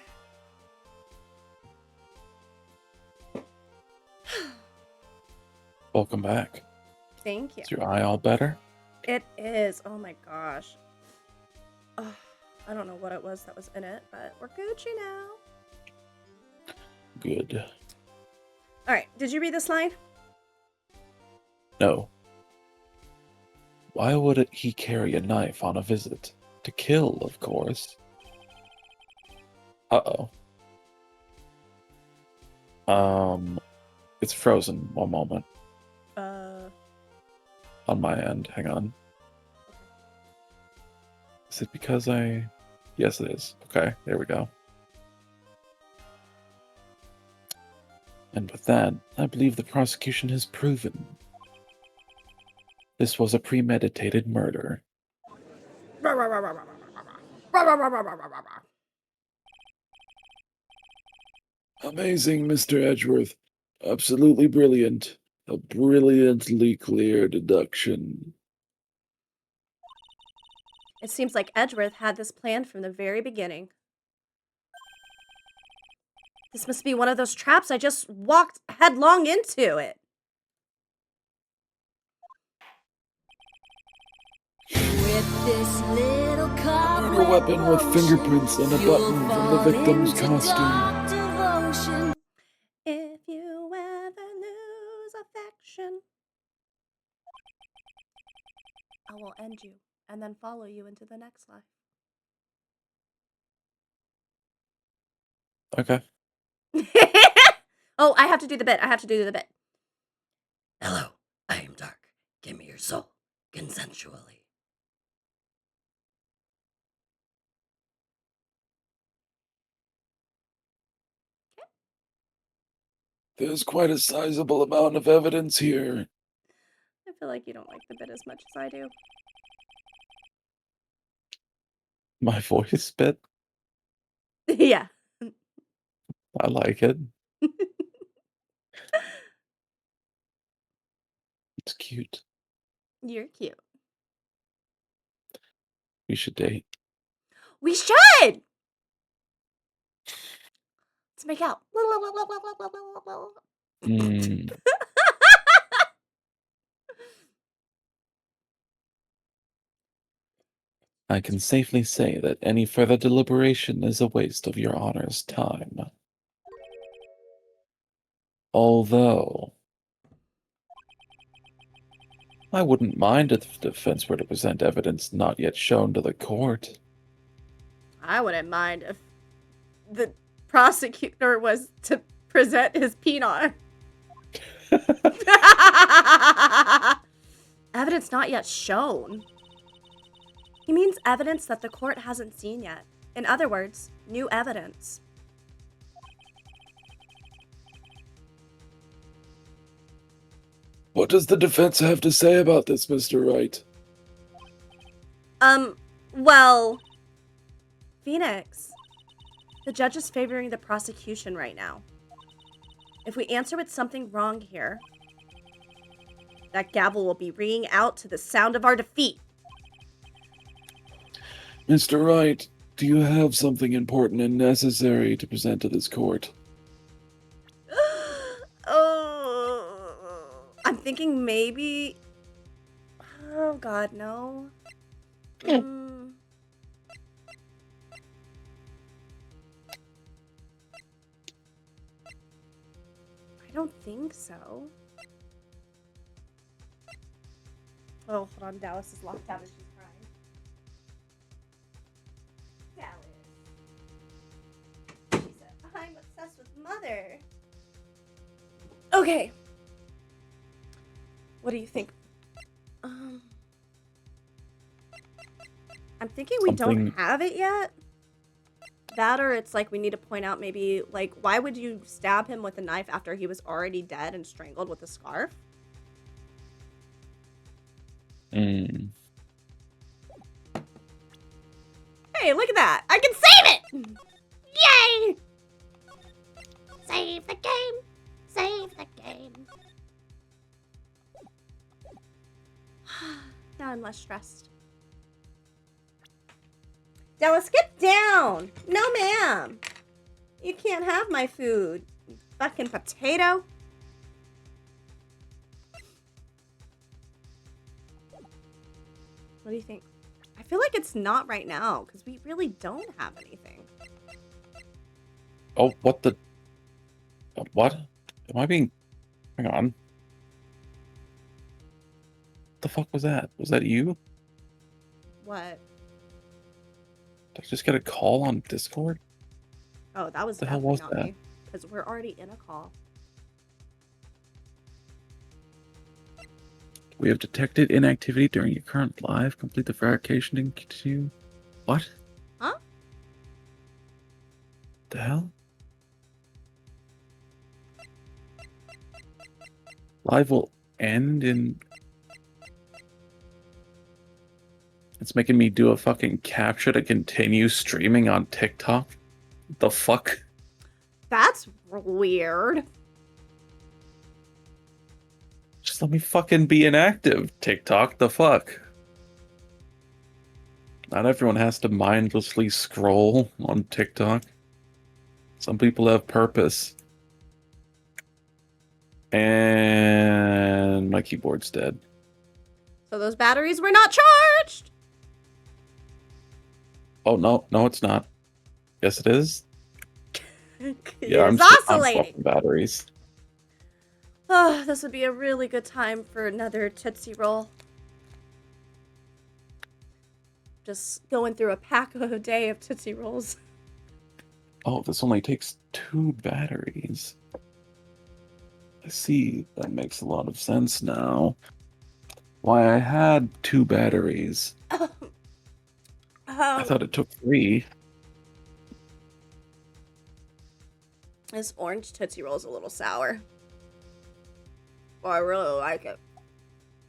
Welcome back. Thank you. Is your eye all better? It is. Oh my gosh. Ugh, I don't know what it was that was in it, but we're Gucci now. Good. All right, did you read this line? No. Why would he carry a knife on a visit? To kill, of course. Uh-oh. It's frozen. One moment. On my end. Hang on. Is it because I... Yes, it is. Okay, there we go. And with that, I believe the prosecution has proven this was a premeditated murder. Amazing, Mr. Edgeworth. Absolutely brilliant. A brilliantly clear deduction. It seems like Edgeworth had this planned from the very beginning. This must be one of those traps I just walked headlong into it. With this little car Murder weapon with fingerprints and a button from the victim's costume. devotion. If you ever lose affection, I will end you and then follow you into the next life. Okay. Oh, I have to do the bit. Hello, I am Dark. Give me your soul, consensually. There's quite a sizable amount of evidence here. I feel like you don't like the bit as much as I do. My voice bit? Yeah. I like it. It's cute. You're cute. We should date. We should! Let's make out. Mm. I can safely say that any further deliberation is a waste of your honor's time. Although, I wouldn't mind if the defense were to present evidence not yet shown to the court. I wouldn't mind if the prosecutor was to present his peanut. Evidence not yet shown. He means evidence that the court hasn't seen yet. In other words, new evidence. What does the defense have to say about this, Mr. Wright? Well, Phoenix, the judge is favoring the prosecution right now. If we answer with something wrong here, that gavel will be ringing out to the sound of our defeat. Mr. Wright, do you have something important and necessary to present to this court? Oh, I'm thinking maybe. Oh God, no. I don't think so. Oh, hold on. Dallas is locked out and she's crying. Dallas. She said, I'm obsessed with Mother. Okay. What do you think? I'm thinking we don't have it yet. That or it's like we need to point out maybe, like, why would you stab him with a knife after he was already dead and strangled with a scarf? Hey, look at that! I can save it! Yay! Save the game! Save the game! Now I'm less stressed. Dallas, get down! No, ma'am! You can't have my food, you fucking potato. What do you think? I feel like it's not right now, because we really don't have anything. Oh, what the? What? Am I being? Hang on. What the fuck was that? Was that you? What? Did I just get a call on Discord? Oh, that was The hell definitely was not that? me. Because we're already in a call. We have detected inactivity during your current live. Complete the verification to continue. What? Huh? The hell? Live will end in. It's making me do a fucking captcha to continue streaming on TikTok. The fuck? That's weird. Just let me fucking be inactive, TikTok. The fuck? Not everyone has to mindlessly scroll on TikTok. Some people have purpose. And my keyboard's dead. So those batteries were not charged! Oh, no, it's not. Yes, it is. It Yeah, is I'm oscillating. swapping batteries. Oh, this would be a really good time for another Tootsie Roll. Just going through a pack a day of Tootsie Rolls. Oh, this only takes 2 batteries. I see. That makes a lot of sense now. Why I had 2 batteries. I thought it took 3. This orange Tootsie Roll is a little sour. But I really like it.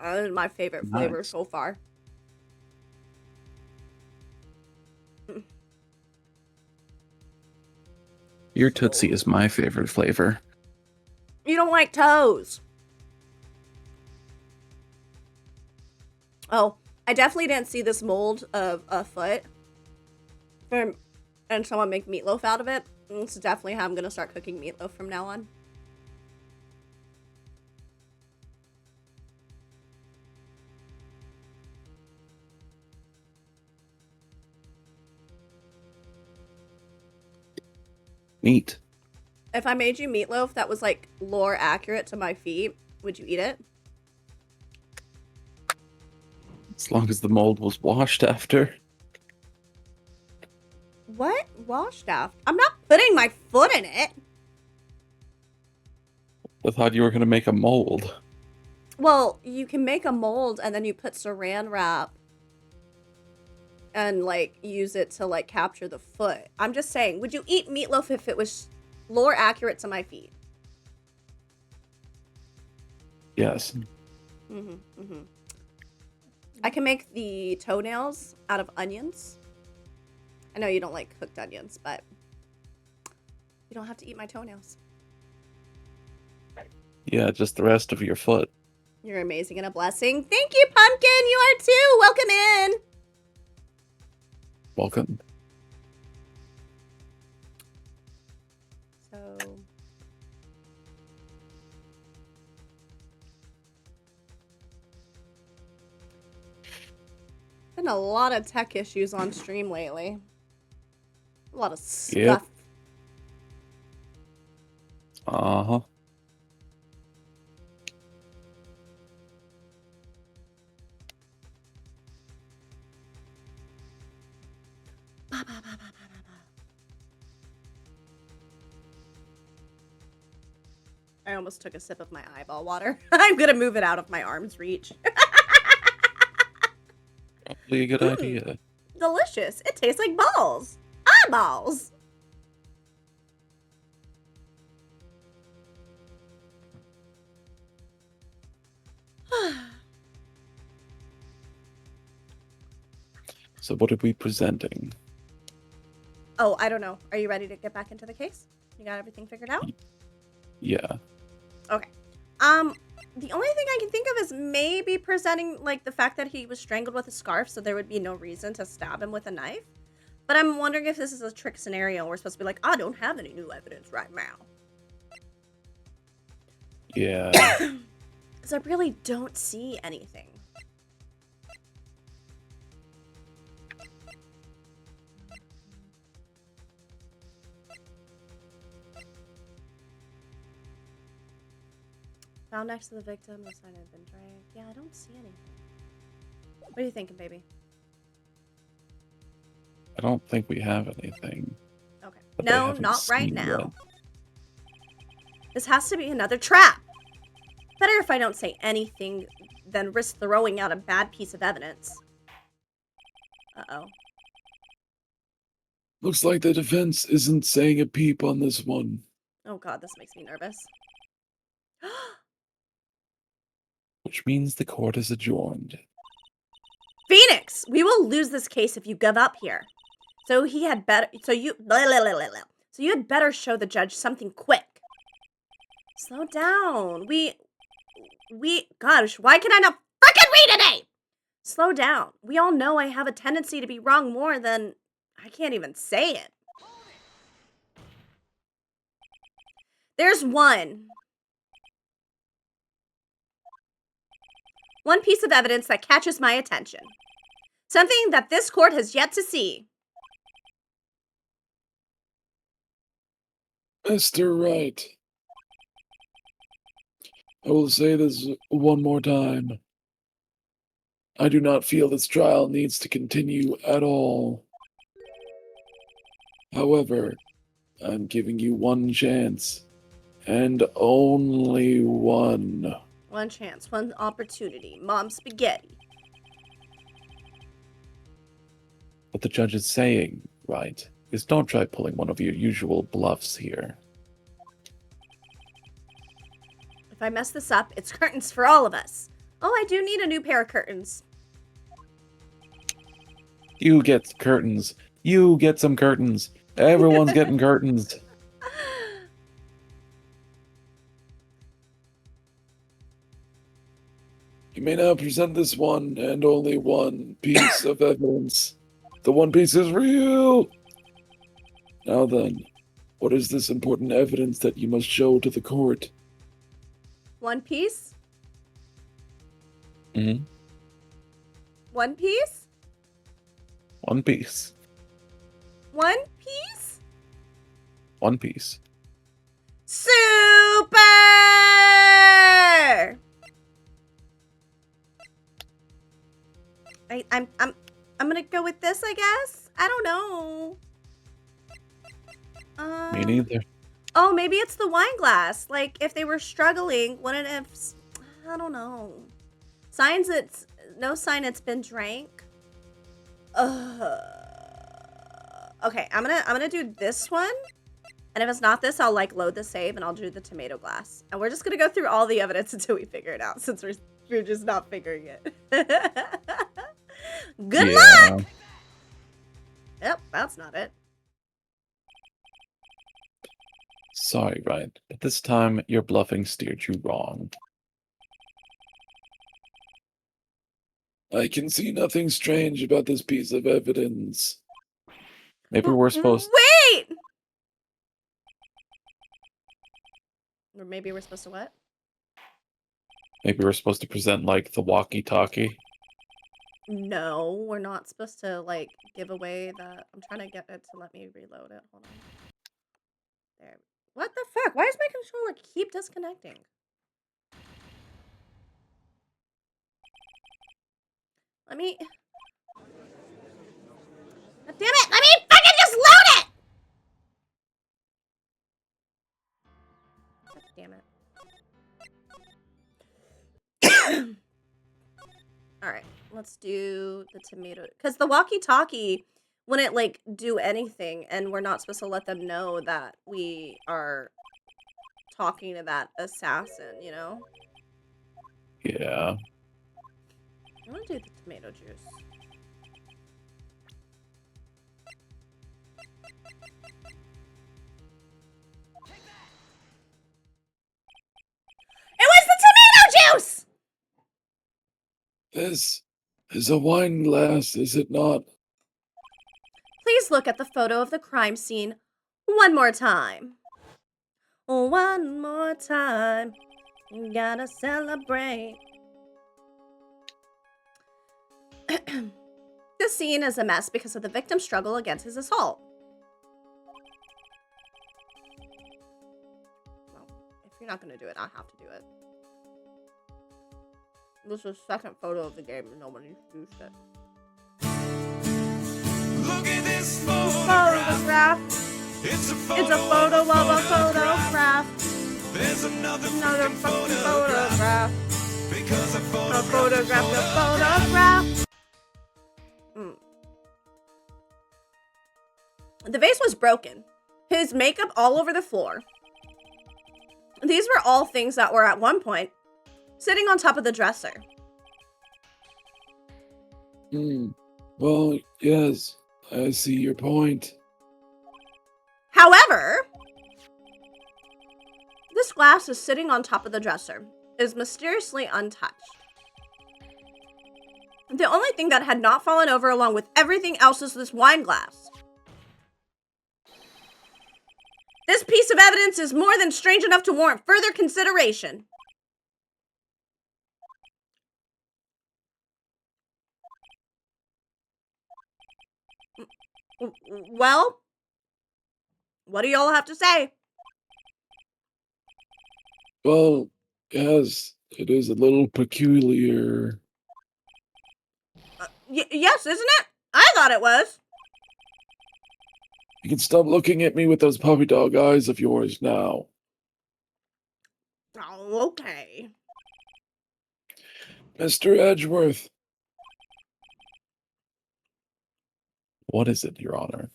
That is my favorite flavor Nice. so far. Your Tootsie is my favorite flavor. You don't like toes. Oh, I definitely didn't see this mold of a foot. And someone make meatloaf out of it. It's definitely how I'm going to start cooking meatloaf from now on. Neat. If I made you meatloaf that was like lore accurate to my feet, would you eat it? As long as the mold was washed after. What? Washed after? I'm not putting my foot in it. I thought you were going to make a mold. Well, you can make a mold and then you put saran wrap and like use it to like capture the foot. I'm just saying, would you eat meatloaf if it was lore accurate to my feet? Yes. I can make the toenails out of onions. I know you don't like cooked onions, but you don't have to eat my toenails. Yeah, just the rest of your foot. You're amazing and a blessing. Thank you, Pumpkin. You are too. Welcome in. Welcome. So, been a lot of tech issues on stream lately. A lot of stuff. Yep. Uh-huh. I almost took a sip of my eyeball water. I'm gonna move it out of my arm's reach. Probably a good idea. Delicious. It tastes like balls. Eyeballs. So what are we presenting? Oh, I don't know. Are you ready to get back into the case? You got everything figured out? Yeah. Okay. The only thing I can think of is maybe presenting like the fact that he was strangled with a scarf, so there would be no reason to stab him with a knife. But I'm wondering if this is a trick scenario. We're supposed to be like, I don't have any new evidence right now. Yeah. Because I really don't see anything. Found next to the victim, the sign had been drank. Yeah, I don't see anything. What are you thinking, baby? I don't think we have anything. Okay. But they No, haven't not right seen now. yet. This has to be another trap. Better if I don't say anything than risk throwing out a bad piece of evidence. Uh-oh. Looks like the defense isn't saying a peep on this one. Oh god, this makes me nervous. Which means the court is adjourned. Phoenix! We will lose this case if you give up here. So he had better... So you had better show the judge something quick. Slow down. Gosh, why can I not frickin' read today? Slow down. We all know I have a tendency to be wrong more than... I can't even say it. There's one piece of evidence that catches my attention. Something that this court has yet to see. Mr. Wright. I will say this one more time. I do not feel this trial needs to continue at all. However, I'm giving you one chance. And only one. One chance, one opportunity. Mom spaghetti. What the judge is saying, right, is don't try pulling one of your usual bluffs here. If I mess this up, it's curtains for all of us. Oh, I do need a new pair of curtains. You get curtains. You get some curtains. Everyone's getting curtains. You may now present this one and only one piece of evidence. The one piece is real! Now then, what is this important evidence that you must show to the court? One Piece? Mm-hmm. One Piece? One piece. One Piece? One piece. Super! I'm gonna go with this, I guess. I don't know. Me neither. Oh, maybe it's the wine glass. Like, if they were struggling, wouldn't have... I don't know. No sign it's been drank. Okay, I'm gonna do this one. And if it's not this, I'll, like, load the save, and I'll do the tomato glass. And we're just gonna go through all the evidence until we figure it out, since we're just not figuring it. Good luck! Yep, that's not it. Sorry, Ryan, but this time your bluffing steered you wrong. I can see nothing strange about this piece of evidence. Maybe we're supposed... Wait! Or maybe we're supposed to what? Maybe we're supposed to present, like, the walkie-talkie. No, we're not supposed to, like, give away the... I'm trying to get it to let me reload it. Hold on. There. What the fuck? Why does my controller keep disconnecting? Let me... God damn it! Let me fucking just load it! God damn it. Alright, let's do the tomato. Because the walkie-talkie wouldn't, like, do anything, and we're not supposed to let them know that we are talking to that assassin, you know? Yeah. I want to do the tomato juice. It was the tomato juice! This is a wine glass, is it not? Please look at the photo of the crime scene one more time. One more time. You gotta celebrate. This scene is a mess because of the victim's struggle against his assault. Well, if you're not gonna do it, I have to do it. This is the second photo of the game and nobody introduced it. Look at this photograph. Photograph. It's a It's a photo of a photograph. There's another Another fucking fucking photograph. photograph. Because a A photograph. photograph, a photograph. The vase was broken. His makeup all over the floor. These were all things that were at one point sitting on top of the dresser. Well, yes, I see your point. However, this glass is sitting on top of the dresser, is mysteriously untouched. The only thing that had not fallen over along with everything else is this wine glass. This piece of evidence is more than strange enough to warrant further consideration. Well, what do y'all have to say? Well, yes, it is a little peculiar. Yes, isn't it? I thought it was. You can stop looking at me with those puppy dog eyes of yours now. Oh, okay. Mr. Edgeworth. What is it, Your Honor?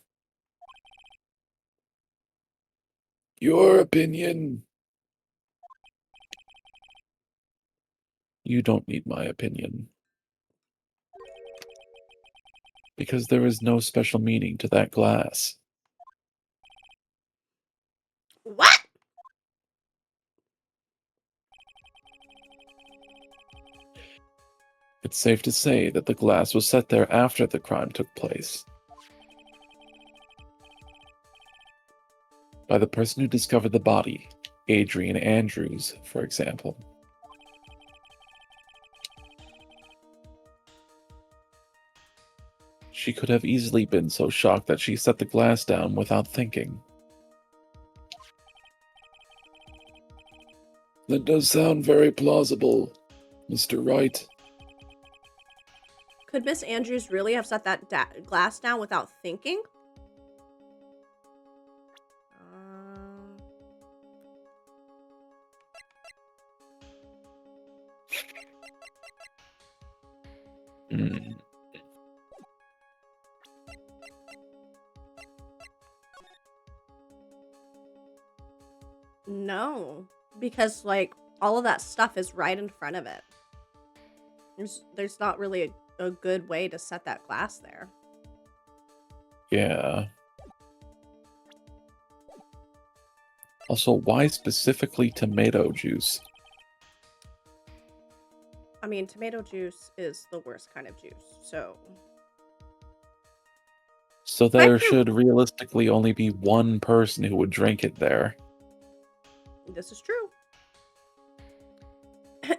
Your opinion. You don't need my opinion. Because there is no special meaning to that glass. What? It's safe to say that the glass was set there after the crime took place. By the person who discovered the body, Adrian Andrews, for example. She could have easily been so shocked that she set the glass down without thinking. That does sound very plausible, Mr. Wright. Could Miss Andrews really have set that glass down without thinking? Hmm. No, because like all of that stuff is right in front of it. There's not really a good way to set that glass there. Yeah. Also, why specifically tomato juice? I mean, tomato juice is the worst kind of juice, so... So there should realistically only be one person who would drink it there. This is true.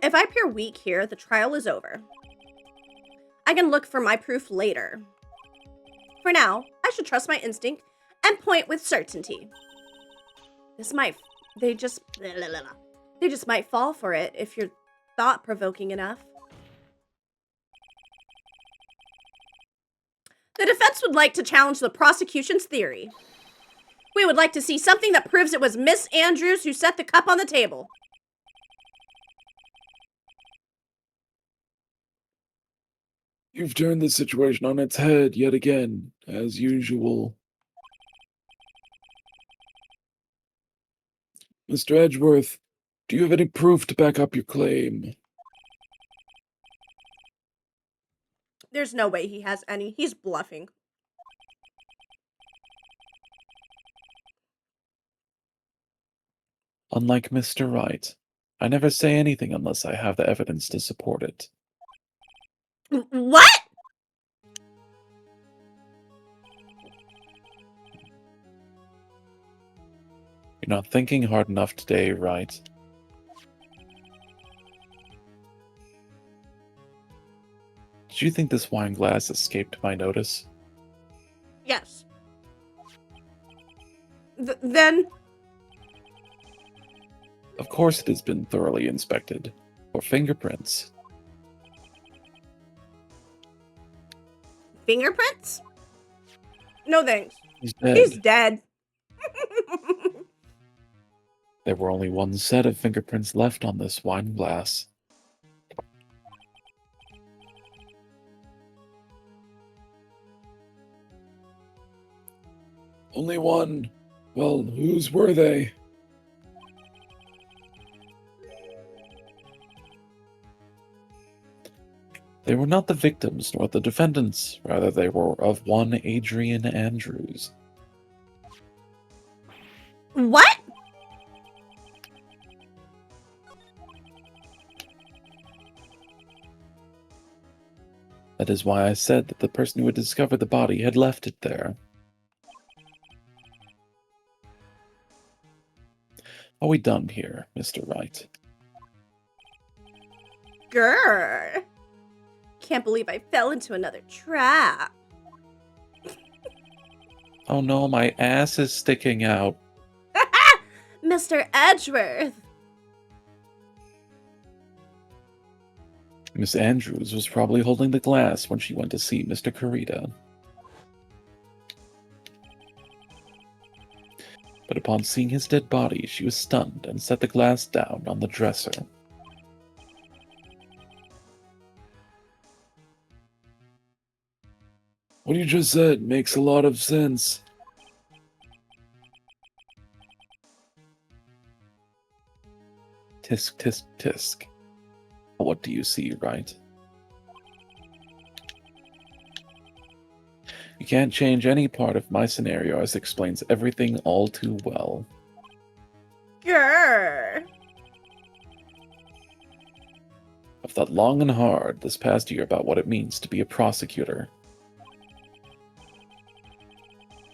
If I appear weak here, the trial is over. I can look for my proof later. For now, I should trust my instinct and point with certainty. They just might fall for it if you're thought-provoking enough. The defense would like to challenge the prosecution's theory. We would like to see something that proves it was Miss Andrews who set the cup on the table. You've turned the situation on its head yet again, as usual. Mr. Edgeworth, do you have any proof to back up your claim? There's no way he has any. He's bluffing. Unlike Mr. Wright, I never say anything unless I have the evidence to support it. What? You're not thinking hard enough today, right? Did you think this wine glass escaped my notice? Yes. Then Of course it has been thoroughly inspected. For fingerprints. fingerprints? No thanks. He's dead. He's dead. There were only one set of fingerprints left on this wine glass. Only one. Well, whose were they? They were not the victims nor the defendants. Rather, they were of one Adrian Andrews. What? That is why I said that the person who had discovered the body had left it there. Are we done here, Mr. Wright? Grr. Can't believe I fell into another trap. Oh no, my ass is sticking out. Mr. Edgeworth. Miss Andrews was probably holding the glass when she went to see Mr. Kurita. But upon seeing his dead body, she was stunned and set the glass down on the dresser. What you just said makes a lot of sense. Tisk, tisk, tisk. What do you see, right? You can't change any part of my scenario, as it explains everything all too well. Grr. I've thought long and hard this past year about what it means to be a prosecutor.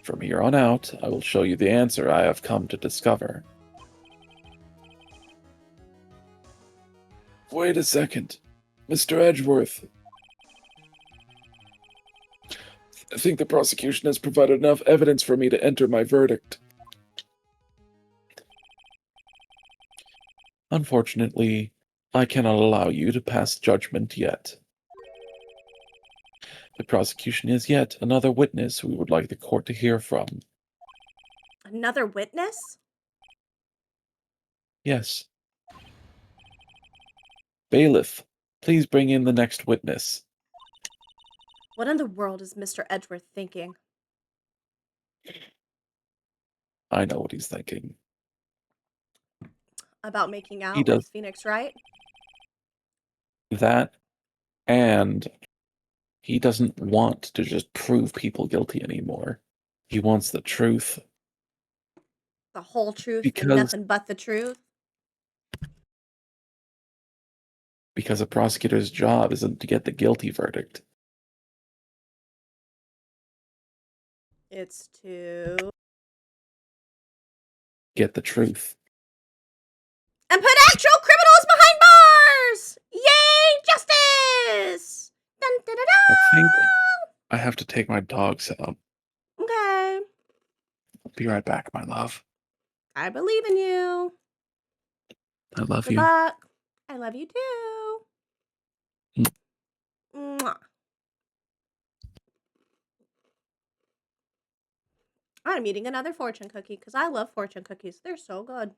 From here on out, I will show you the answer I have come to discover. Wait a second. Mr. Edgeworth. I think the prosecution has provided enough evidence for me to enter my verdict. Unfortunately, I cannot allow you to pass judgment yet. The prosecution has yet another witness we would like the court to hear from. Another witness? Yes. Bailiff, please bring in the next witness. What in the world is Mr. Edgeworth thinking? I know what he's thinking. About making out He does. with Phoenix Wright? That, and he doesn't want to just prove people guilty anymore. He wants the truth. The whole truth Because- and nothing but the truth? Because a prosecutor's job isn't to get the guilty verdict. It's to... Get the truth. And put actual criminals behind bars! Yay, justice! Dun, dun, dun, I think dun. I have to take my dogs out. Okay. I'll be right back, my love. I believe in you. I love Good you. luck. I love you too. Mwah. I'm eating another fortune cookie because I love fortune cookies. They're so good.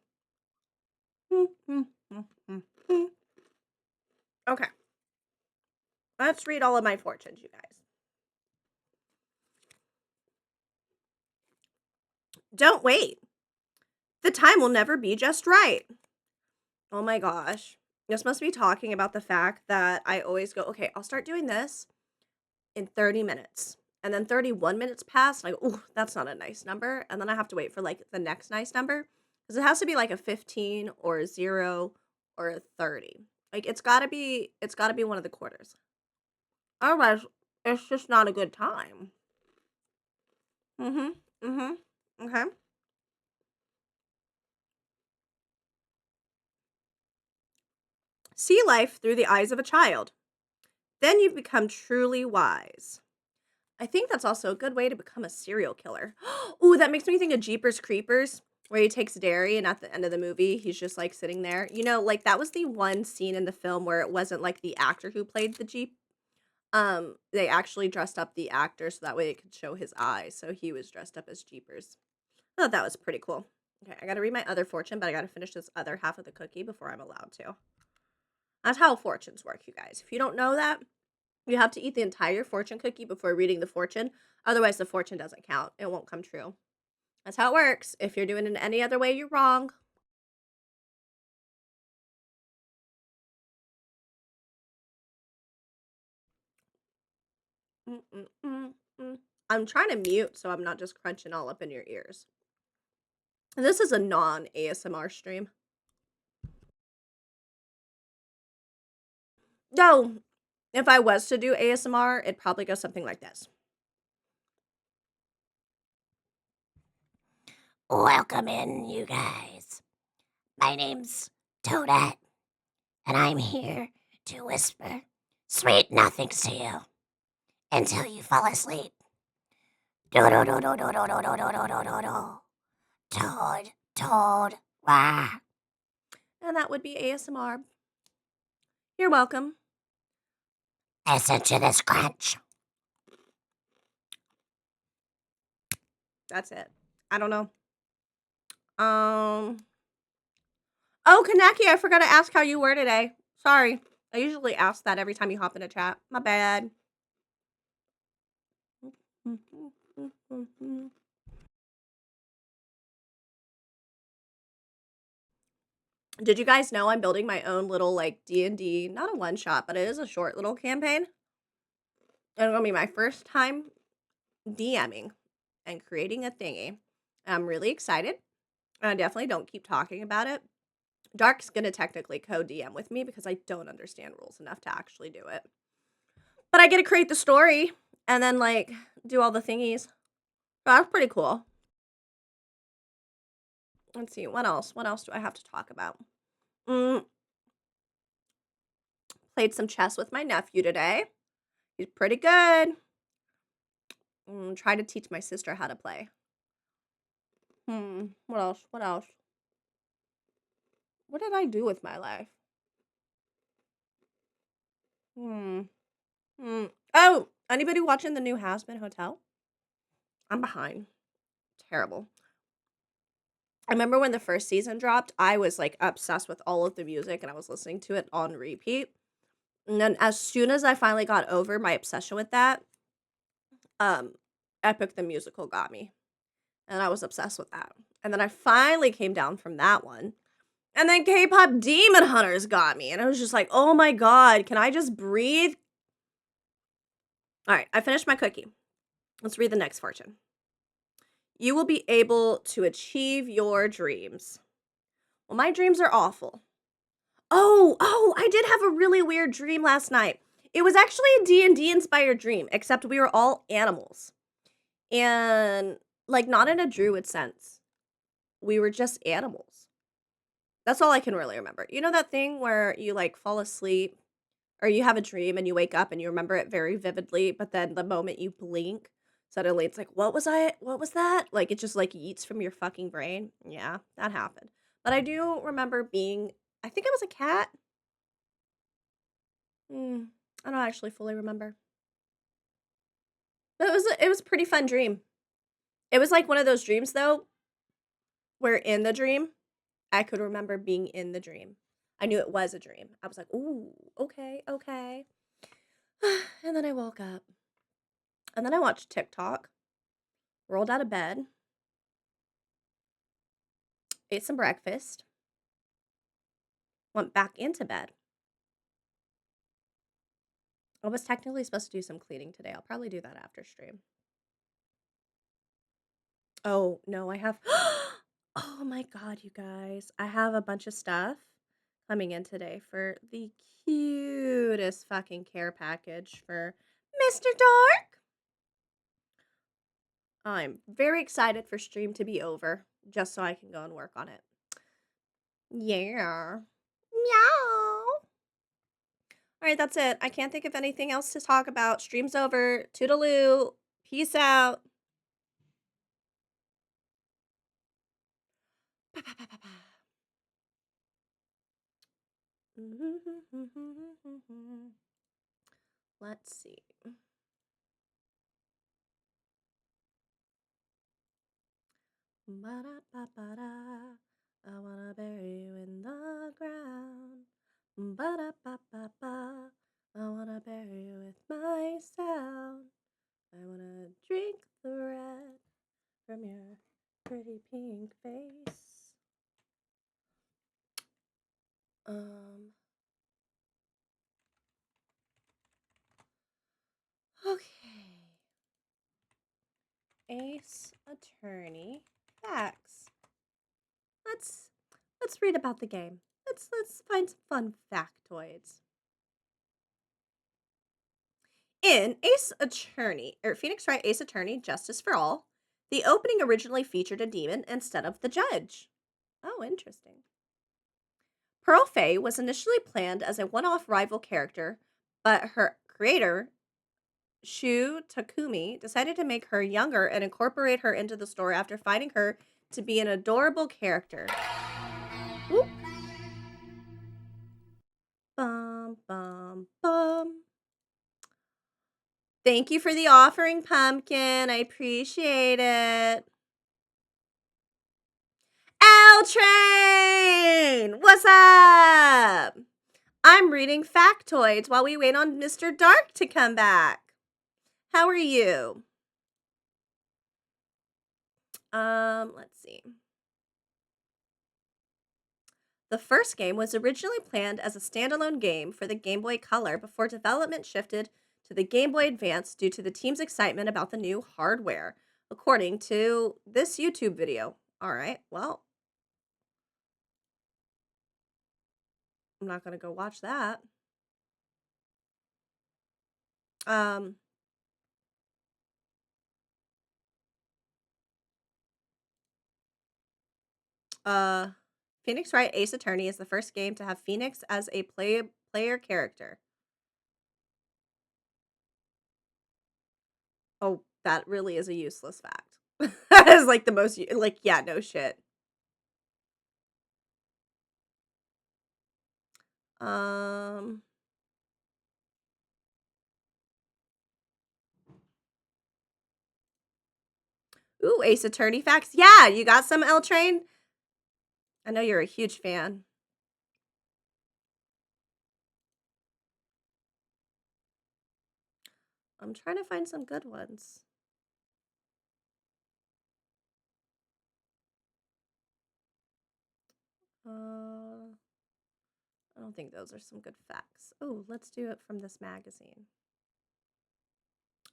Okay. Let's read all of my fortunes, you guys. Don't wait. The time will never be just right. Oh my gosh. This must be talking about the fact that I always go, okay, I'll start doing this in 30 minutes. And then 31 minutes pass, and I go, ooh, that's not a nice number. And then I have to wait for like the next nice number. Because it has to be like a 15 or a 0 or a 30. Like it's gotta be one of the quarters. Otherwise, it's just not a good time. Okay. See life through the eyes of a child. Then you become truly wise. I think that's also a good way to become a serial killer. Ooh, that makes me think of Jeepers Creepers, where he takes Derry, and at the end of the movie, he's just like sitting there. You know, like that was the one scene in the film where it wasn't like the actor who played the Jeep. They actually dressed up the actor so that way it could show his eyes. So he was dressed up as Jeepers. I thought that was pretty cool. Okay, I gotta read my other fortune, but I gotta finish this other half of the cookie before I'm allowed to. That's how fortunes work, you guys. If you don't know that, you have to eat the entire fortune cookie before reading the fortune. Otherwise, the fortune doesn't count. It won't come true. That's how it works. If you're doing it any other way, you're wrong. Mm-mm-mm-mm. I'm trying to mute so I'm not just crunching all up in your ears. And this is a non-ASMR stream. No, if I was to do ASMR, it'd probably go something like this. Welcome in, you guys. My name's Toadette, and I'm here to whisper sweet nothings to you until you fall asleep. Do-do-do-do-do-do-do-do-do-do-do-do. Toad, Toad, wah. And that would be ASMR. You're welcome. Listen to this crunch. That's it. I don't know. Oh, Kaneki, I forgot to ask how you were today. Sorry. I usually ask that every time you hop in a chat. My bad. Did you guys know I'm building my own little like D&D, not a one shot, but it is a short little campaign. And it's gonna be my first time DMing and creating a thingy. And I'm really excited. And I definitely don't keep talking about it. Dark's gonna technically co-DM with me because I don't understand rules enough to actually do it. But I get to create the story and then like do all the thingies. So that's pretty cool. Let's see, what else? What else do I have to talk about? Played some chess with my nephew today. He's pretty good. Try to teach my sister how to play. What else? What else? What did I do with my life? Oh, anybody watching the new Hazbin Hotel? I'm behind. Terrible. I remember when the first season dropped, I was like obsessed with all of the music and I was listening to it on repeat. And then as soon as I finally got over my obsession with that, Epic the Musical got me. And I was obsessed with that. And then I finally came down from that one. And then K-pop Demon Hunters got me. And I was just like, oh my god, can I just breathe? Alright, I finished my cookie. Let's read the next fortune. You will be able to achieve your dreams. Well, my dreams are awful. Oh, I did have a really weird dream last night. It was actually a D&D inspired dream, except we were all animals. And, like, not in a druid sense. We were just animals. That's all I can really remember. You know that thing where you, like, fall asleep, or you have a dream and you wake up and you remember it very vividly, but then the moment you blink, suddenly it's like, what was that? Like, it just, like, yeets from your fucking brain. Yeah, that happened. But I do remember being, I think I was a cat. I don't actually fully remember. But it was a pretty fun dream. It was like one of those dreams, though, where in the dream, I could remember being in the dream. I knew it was a dream. I was like, ooh, okay. And then I woke up. And then I watched TikTok, rolled out of bed, ate some breakfast, went back into bed. I was technically supposed to do some cleaning today. I'll probably do that after stream. Oh, no, I have... Oh my god, you guys. I have a bunch of stuff coming in today for the cutest fucking care package for Mr. Dark. I'm very excited for stream to be over, just so I can go and work on it. Yeah. Meow. Alright, that's it. I can't think of anything else to talk about. Stream's over. Toodaloo. Peace out. Ba, ba, ba, ba, ba. Let's see. Ba-da-ba-ba-da. I wanna bury you in the ground. Ba-da-ba-ba-ba. I wanna bury you with my sound. I wanna drink the red from your pretty pink face. Okay. Ace Attorney facts. Let's read about the game. Let's find some fun factoids. In Ace Attorney, or Phoenix Wright Ace Attorney Justice for All, the opening originally featured a demon instead of the judge. Oh, interesting. Pearl Fay was initially planned as a one-off rival character, but her creator, Shu Takumi, decided to make her younger and incorporate her into the story after finding her to be an adorable character. Whoop. Bum, bum, bum. Thank you for the offering, Pumpkin. I appreciate it. L Train! What's up? I'm reading factoids while we wait on Mr. Dark to come back. How are you? Let's see. The first game was originally planned as a standalone game for the Game Boy Color before development shifted to the Game Boy Advance due to the team's excitement about the new hardware, according to this YouTube video. All right, well, I'm not going to go watch that. Phoenix Wright Ace Attorney is the first game to have Phoenix as a player character. Oh, that really is a useless fact. That is like the most, like, yeah, no shit. Ooh, Ace Attorney facts. Yeah, you got some, L Train? I know you're a huge fan. I'm trying to find some good ones. I don't think those are some good facts. Oh, let's do it from this magazine.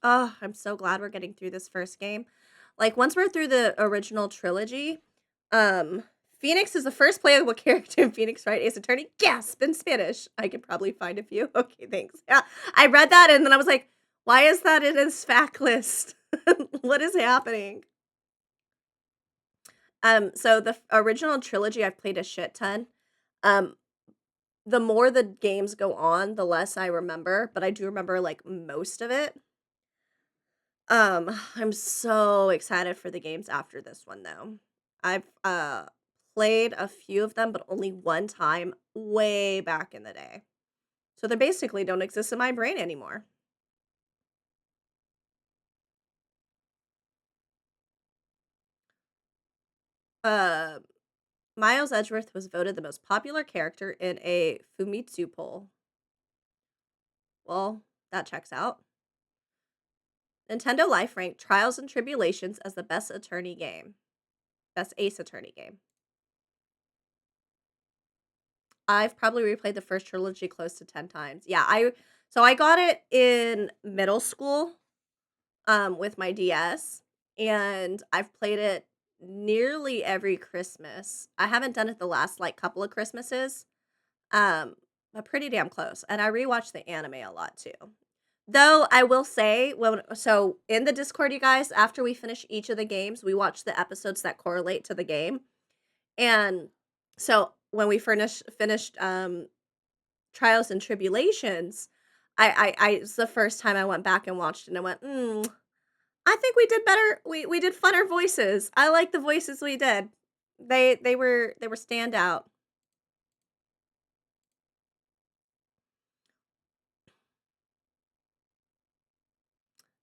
Oh, I'm so glad we're getting through this first game. Like, once we're through the original trilogy, Phoenix is the first playable character in Phoenix Wright Ace Attorney. Gasp in Spanish. I could probably find a few. Okay, thanks. Yeah, I read that and then I was like, why is that in his fact list? What is happening? So the original trilogy I've played a shit ton. The more the games go on, the less I remember, but I do remember like most of it. I'm so excited for the games after this one though. I've played a few of them, but only one time way back in the day. So they basically don't exist in my brain anymore. Uh Miles Edgeworth was voted the most popular character in a Fumitsu poll. Well, that checks out. Nintendo Life ranked Trials and Tribulations as the best attorney game. Best Ace Attorney game. I've probably replayed the first trilogy close to 10 times. Yeah, I got it in middle school with my DS and I've played it nearly every Christmas. I haven't done it the last like couple of Christmases. But pretty damn close. And I rewatch the anime a lot too. Though I will say, so in the Discord, you guys, after we finish each of the games, we watch the episodes that correlate to the game. And so when we finished Trials and Tribulations, I it's the first time I went back and watched it and I went, I think we did better. We did funner voices. I like the voices we did. They were standout.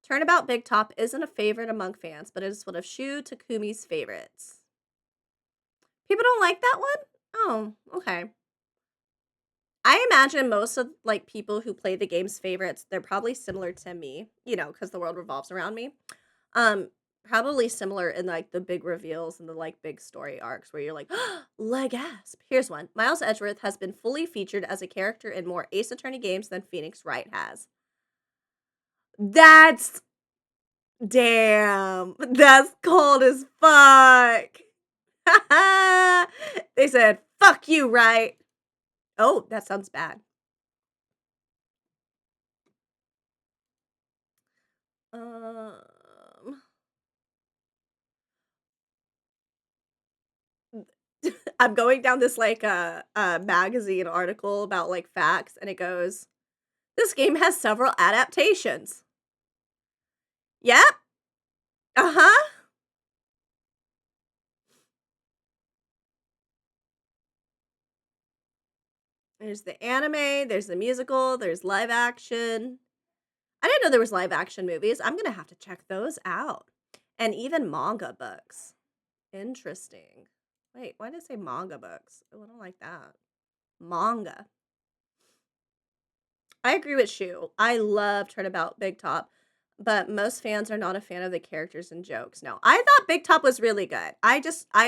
Turnabout Big Top isn't a favorite among fans, but it is one of Shu Takumi's favorites. People don't like that one? Oh, okay. I imagine most of like people who play the game's favorites, they're probably similar to me, because the world revolves around me. Um, Probably similar in like the big reveals and the like big story arcs where you're like, Legasp. Here's one. Miles Edgeworth has been fully featured as a character in more Ace Attorney games than Phoenix Wright has. That's damn. That's cold as fuck. They said, fuck you, right? Oh, that sounds bad. I'm going down this like magazine article about like facts, and it goes, this game has several adaptations. Yep. Uh-huh. There's the anime, there's the musical, there's live action. I didn't know there was live action movies. I'm gonna have to check those out. And even manga books. Interesting. Wait, why did it say manga books? Oh, I don't like that. Manga. I agree with Shu. I love Turnabout Big Top, but most fans are not a fan of the characters and jokes. No, I thought Big Top was really good. I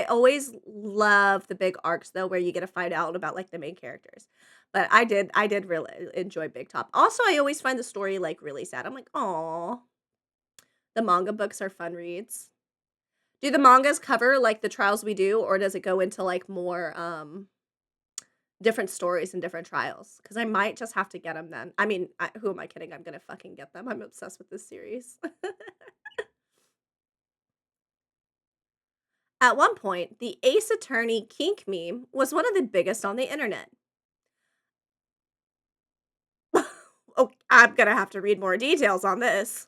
always love the big arcs though, where you get to find out about like the main characters. But I did really enjoy Big Top. Also, I always find the story like really sad. I'm like, oh, the manga books are fun reads. Do the mangas cover like the trials we do, or does it go into like more different stories and different trials? Because I might just have to get them then. I mean, who am I kidding? I'm gonna fucking get them. I'm obsessed with this series. At one point, the Ace Attorney kink meme was one of the biggest on the internet. Oh, I'm gonna have to read more details on this.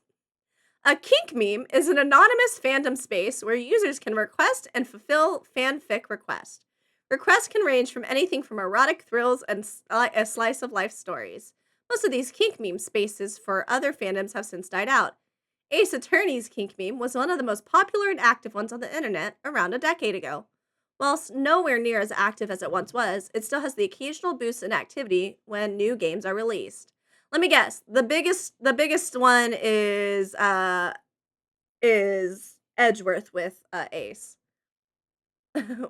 A kink meme is an anonymous fandom space where users can request and fulfill fanfic requests. Requests can range from anything from erotic thrills and a slice of life stories. Most of these kink meme spaces for other fandoms have since died out. Ace Attorney's kink meme was one of the most popular and active ones on the internet around a decade ago. Whilst nowhere near as active as it once was, it still has the occasional boost in activity when new games are released. Let me guess. The biggest one is Edgeworth with Ace.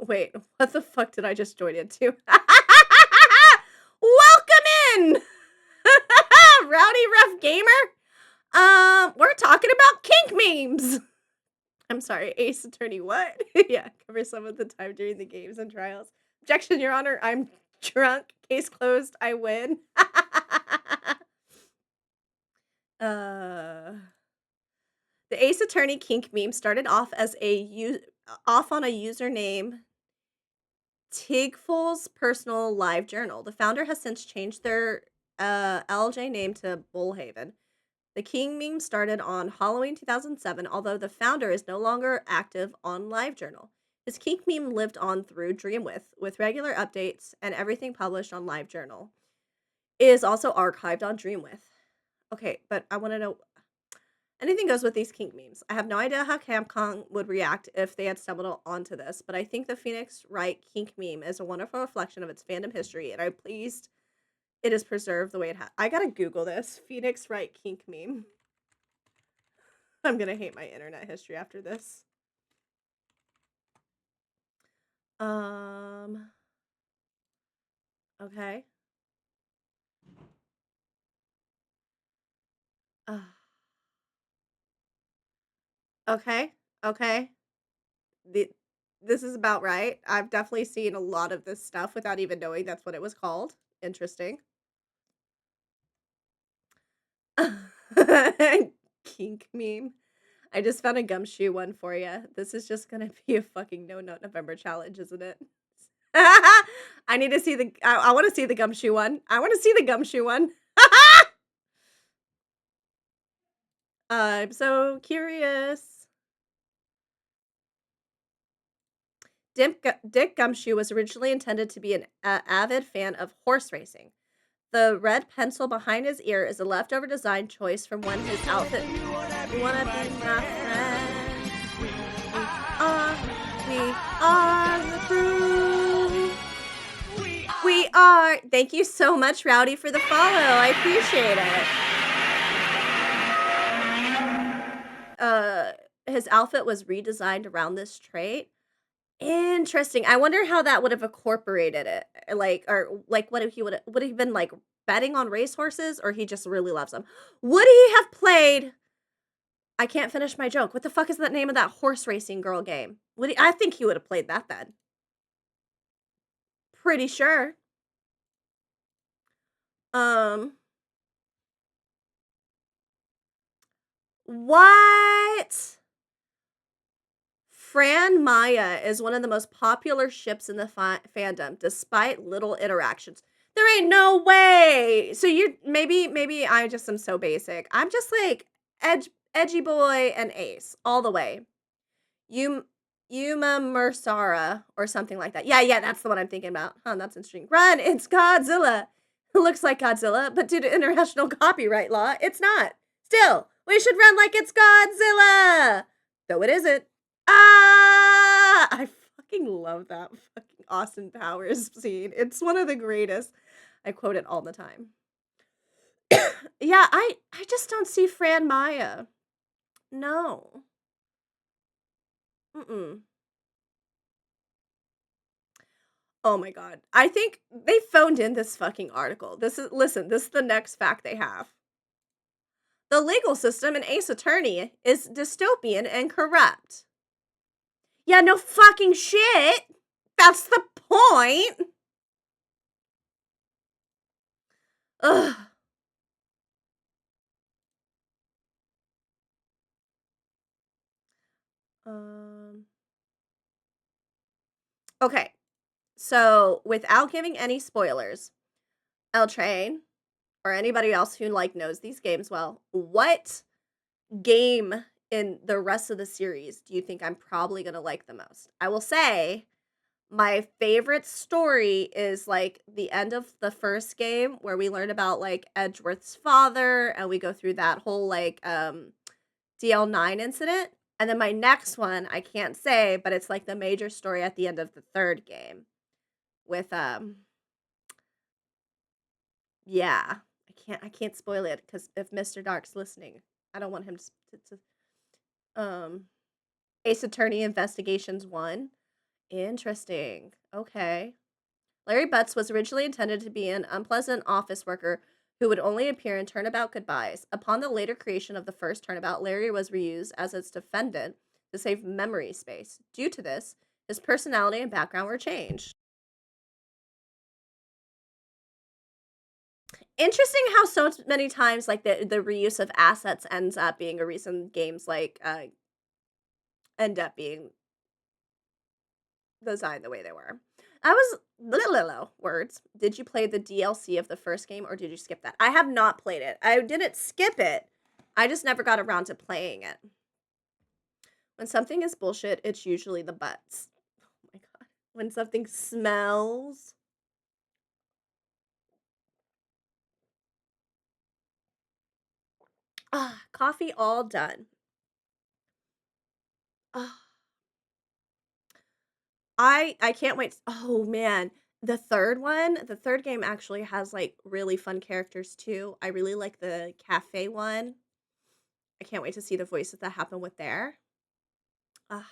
Wait, what the fuck did I just join into? Welcome in, Rowdy Rough Gamer. We're talking about kink memes. I'm sorry, Ace Attorney. What? Yeah, cover some of the time during the games and trials. Objection, Your Honor. I'm drunk. Case closed. I win. The Ace Attorney kink meme started off as off on a username Tigful's personal live journal. The founder has since changed their LJ name to Bullhaven. The king meme started on Halloween 2007, although the founder is no longer active on LiveJournal. His kink meme lived on through Dreamwith, with regular updates and everything published on LiveJournal. It is also archived on Dreamwith. Okay, but I want to know. Anything goes with these kink memes. I have no idea how Capcom would react if they had stumbled onto this, but I think the Phoenix Wright kink meme is a wonderful reflection of its fandom history, and I'm pleased it is preserved the way it has. I gotta Google this. Phoenix Wright kink meme. I'm gonna hate my internet history after this. Okay. Okay. Okay. This is about right. I've definitely seen a lot of this stuff without even knowing that's what it was called. Interesting. Kink meme. I just found a gumshoe one for you. This is just gonna be a fucking no nut November challenge, isn't it? I need to see the. I want to see the gumshoe one. I want to see the gumshoe one. I'm so curious. Dick Gumshoe was originally intended to be an avid fan of horse racing. The red pencil behind his ear is a leftover design choice from when his outfit. You wanna be my friend? We are the crew. We are. Thank you so much, Rowdy, for the follow. I appreciate it. His outfit was redesigned around this trait. Interesting. I wonder how that would have incorporated it. Like what if he would he been like betting on racehorses, or he just really loves them? Would he have played? I can't finish my joke. What the fuck is the name of that horse racing girl game? I think he would have played that then. Pretty sure. What? Fran Maya is one of the most popular ships in the fandom, despite little interactions. There ain't no way. So you maybe I just am so basic. I'm just like edgy boy and Ace all the way. Yuma Mursara or something like that. Yeah, that's the one I'm thinking about. Huh, that's interesting. Run, it's Godzilla. It looks like Godzilla, but due to international copyright law, it's not. Still, we should run like it's Godzilla. Though it isn't. Ah! I fucking love that fucking Austin Powers scene. It's one of the greatest. I quote it all the time. Yeah, I just don't see Fran Maya. No. Oh my god. I think they phoned in this fucking article. This is the next fact they have. The legal system in Ace Attorney is dystopian and corrupt. Yeah, no fucking shit. That's the point. Ugh. Okay. So, without giving any spoilers, L Train or anybody else who like knows these games well, what game in the rest of the series do you think I'm probably going to like the most? I will say my favorite story is like the end of the first game where we learn about like Edgeworth's father and we go through that whole like DL9 incident. And then my next one, I can't say, but it's like the major story at the end of the third game with yeah, I can't spoil it because if Mr. Dark's listening, I don't want him to Ace Attorney Investigations 1. Interesting. Okay. Larry Butts was originally intended to be an unpleasant office worker who would only appear in Turnabout Goodbyes. Upon the later creation of the first Turnabout, Larry was reused as its defendant to save memory space. Due to this, his personality and background were changed. Interesting how so many times like the reuse of assets ends up being a reason games like end up being designed the way they were. I was little words. Did you play the DLC of the first game or did you skip that? I have not played it. I didn't skip it. I just never got around to playing it. When something is bullshit, it's usually the butts. Oh my god. When something smells. Ah, coffee all done. Ah. I can't wait. Oh man, the third game actually has like really fun characters too. I really like the cafe one. I can't wait to see the voices that happen with there. Ah.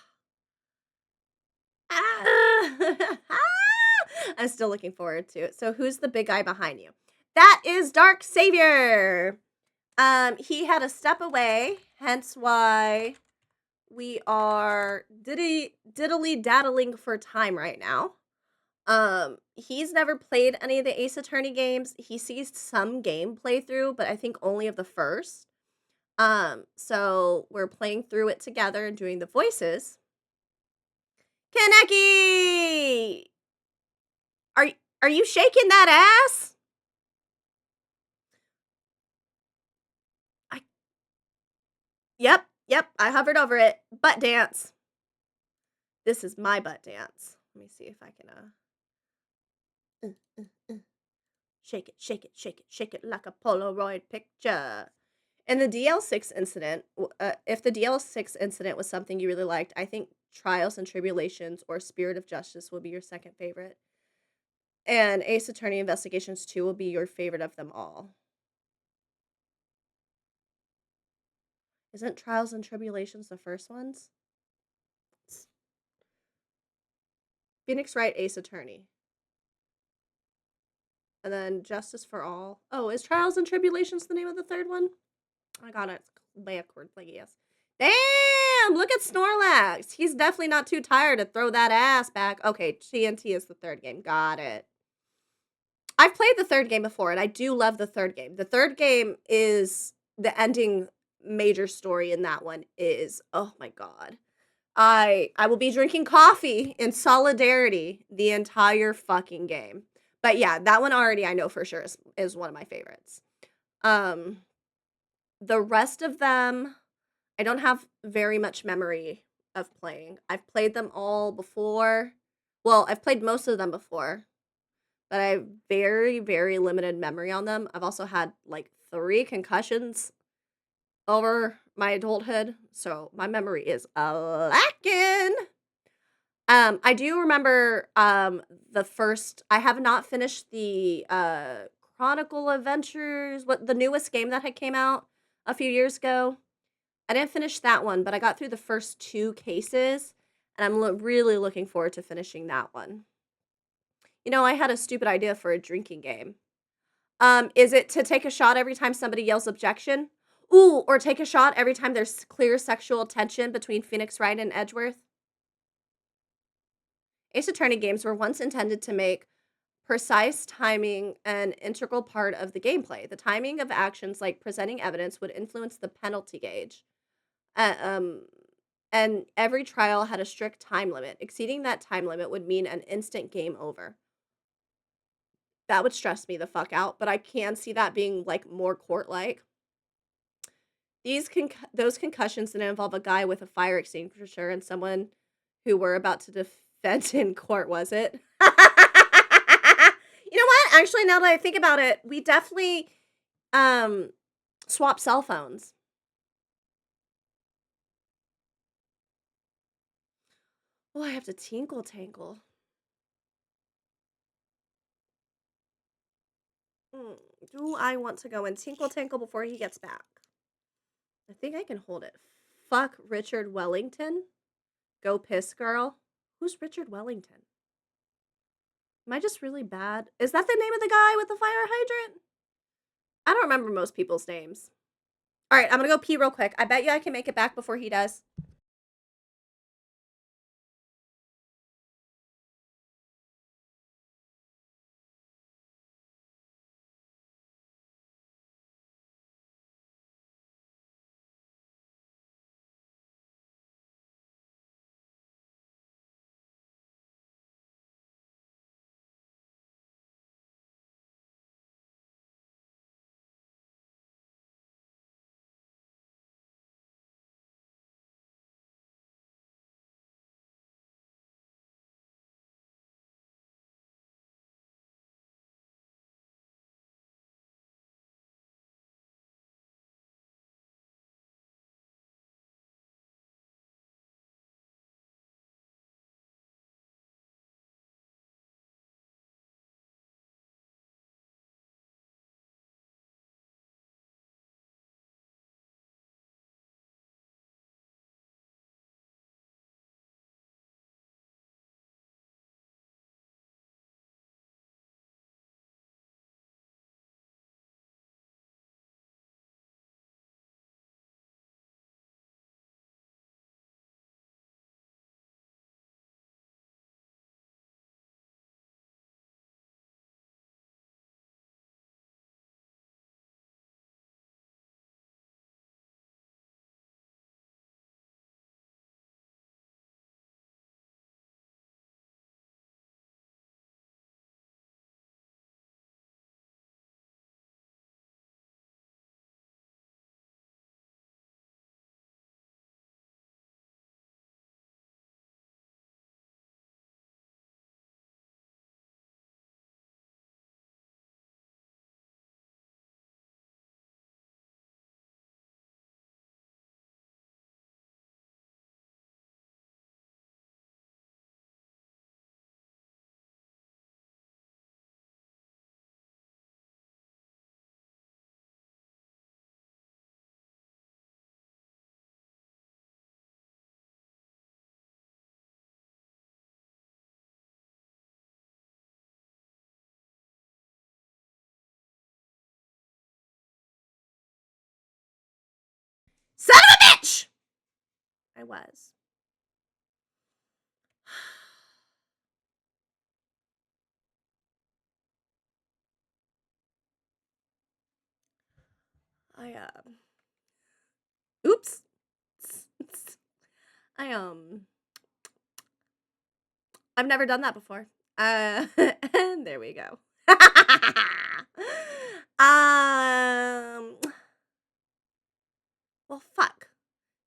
Ah! I'm still looking forward to it. So who's the big guy behind you? That is Dark Savior. He had to step away, hence why we are diddly daddling for time right now. He's never played any of the Ace Attorney games. He sees some game playthrough, but I think only of the first. So we're playing through it together and doing the voices. Kaneki! Are you shaking that ass? Yep, I hovered over it. Butt dance. This is my butt dance. Let me see if I can, shake it, shake it, shake it, shake it like a Polaroid picture. And the DL6 incident, if the DL6 incident was something you really liked, I think Trials and Tribulations or Spirit of Justice will be your second favorite. And Ace Attorney Investigations 2 will be your favorite of them all. Isn't Trials and Tribulations the first ones? Phoenix Wright, Ace Attorney. And then Justice for All. Oh, is Trials and Tribulations the name of the third one? I got it backward, like yes. Damn! Look at Snorlax. He's definitely not too tired to throw that ass back. Okay, TNT is the third game. Got it. I've played the third game before, and I do love the third game. The third game is the ending major story in that one is, oh my god. I will be drinking coffee in solidarity the entire fucking game. But yeah, that one already I know for sure is one of my favorites. The rest of them, I don't have very much memory of playing. I've played them all before. Well, I've played most of them before, but I have very, very limited memory on them. I've also had like 3 concussions over my adulthood, so my memory is lacking. I do remember the first. I have not finished the Chronicle Adventures, what the newest game that had came out a few years ago. I didn't finish that one, but I got through the first 2 cases, and I'm really looking forward to finishing that one. You know, I had a stupid idea for a drinking game. Is it to take a shot every time somebody yells objection? Ooh, or take a shot every time there's clear sexual tension between Phoenix Wright and Edgeworth? Ace Attorney games were once intended to make precise timing an integral part of the gameplay. The timing of actions like presenting evidence would influence the penalty gauge. Uh, um, and every trial had a strict time limit. Exceeding that time limit would mean an instant game over. That would stress me the fuck out, but I can see that being like more court-like. Those concussions didn't involve a guy with a fire extinguisher and someone who were about to defend in court, was it? You know what? Actually, now that I think about it, we definitely swap cell phones. Oh, I have to tinkle tankle. Do I want to go and tinkle tankle before he gets back? I think I can hold it. Fuck Richard Wellington. Go piss girl. Who's Richard Wellington? Am I just really bad? Is that the name of the guy with the fire hydrant? I don't remember most people's names. All right, I'm gonna go pee real quick. I bet you I can make it back before he does. Son of a bitch! I was. Oops. I've never done that before. And there we go. Well, fuck.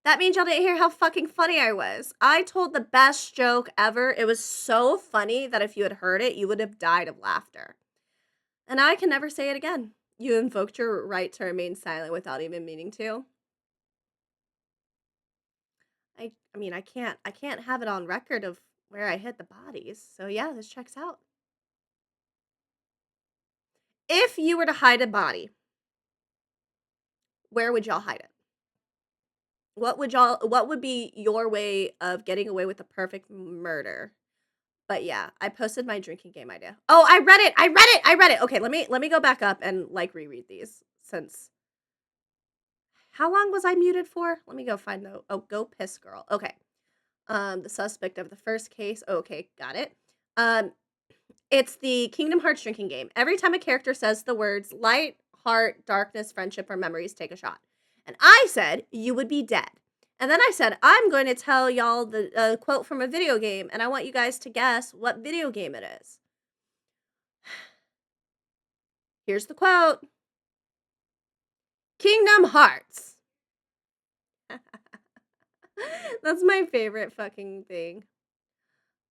That means y'all didn't hear how fucking funny I was. I told the best joke ever. It was so funny that if you had heard it, you would have died of laughter. And I can never say it again. You invoked your right to remain silent without even meaning to. I mean, I can't have it on record of where I hit the bodies. So yeah, this checks out. If you were to hide a body, where would y'all hide it? What would be your way of getting away with a perfect murder? But yeah, I posted my drinking game idea. Oh, I read it. Okay, let me go back up and like reread these since how long was I muted for? Let me go find the go piss girl. Okay. The suspect of the first case. Okay, got it. It's the Kingdom Hearts drinking game. Every time a character says the words light, heart, darkness, friendship, or memories, take a shot. And I said, you would be dead. And then I said, I'm going to tell y'all the quote from a video game, and I want you guys to guess what video game it is. Here's the quote. Kingdom Hearts. That's my favorite fucking thing.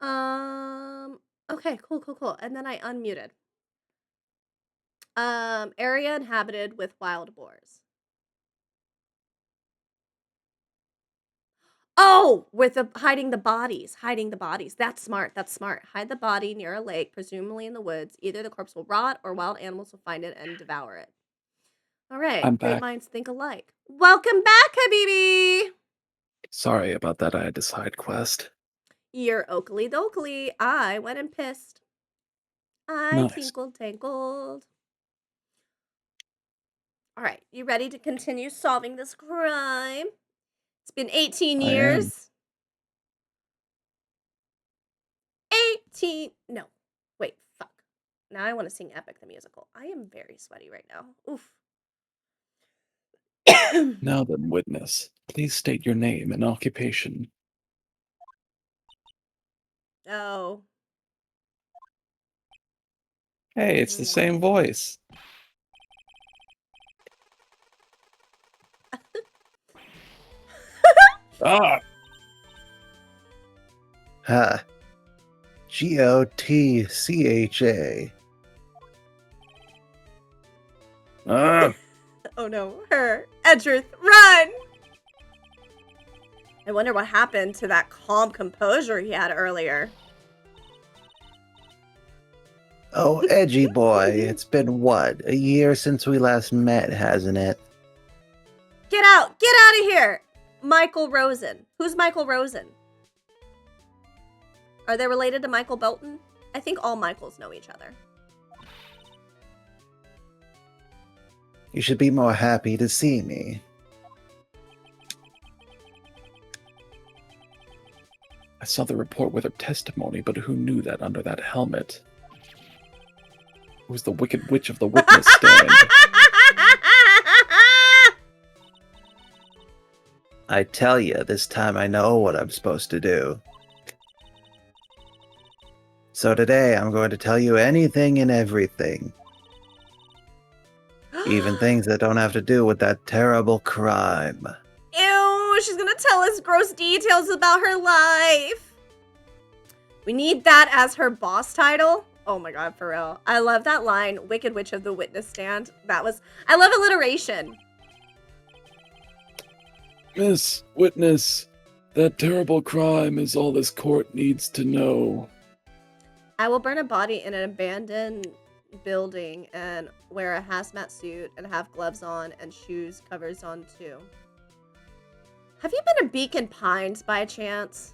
Okay, cool. And then I unmuted. Area inhabited with wild boars. Oh, with hiding the bodies. That's smart. Hide the body near a lake, presumably in the woods. Either the corpse will rot or wild animals will find it and devour it. All right, I'm great back. minds think alike. Welcome back, Habibi. Sorry about that. I had a side quest. You're oakley dokley. I went and pissed. I Nice. tinkled. All right, you ready to continue solving this crime? It's been 18 I am. years. 18. No. Wait, fuck. Now I want to sing Epic the Musical. I am very sweaty right now. Oof. Now then, witness, please state your name and occupation. Oh. Hey, it's the same voice. Ah! Ha. Gotcha. Ah! Oh no, her. Edgeworth, run! I wonder what happened to that calm composure he had earlier. Oh, edgy boy, it's been what, a year since we last met, hasn't it? Get out of here! Michael Rosen. Who's Michael Rosen? Are they related to Michael Bolton? I think all Michaels know each other. You should be more happy to see me. I saw the report with her testimony, but who knew that under that helmet? It was the Wicked Witch of the witness stand. I tell you, this time I know what I'm supposed to do. So today I'm going to tell you anything and everything. Even things that don't have to do with that terrible crime. Ew, she's gonna tell us gross details about her life. We need that as her boss title. Oh my god, for real. I love that line, Wicked Witch of the Witness Stand. I love alliteration. Miss Witness, that terrible crime is all this court needs to know. I will burn a body in an abandoned building and wear a hazmat suit and have gloves on and shoes covers on too. Have you been to Beacon Pines by chance?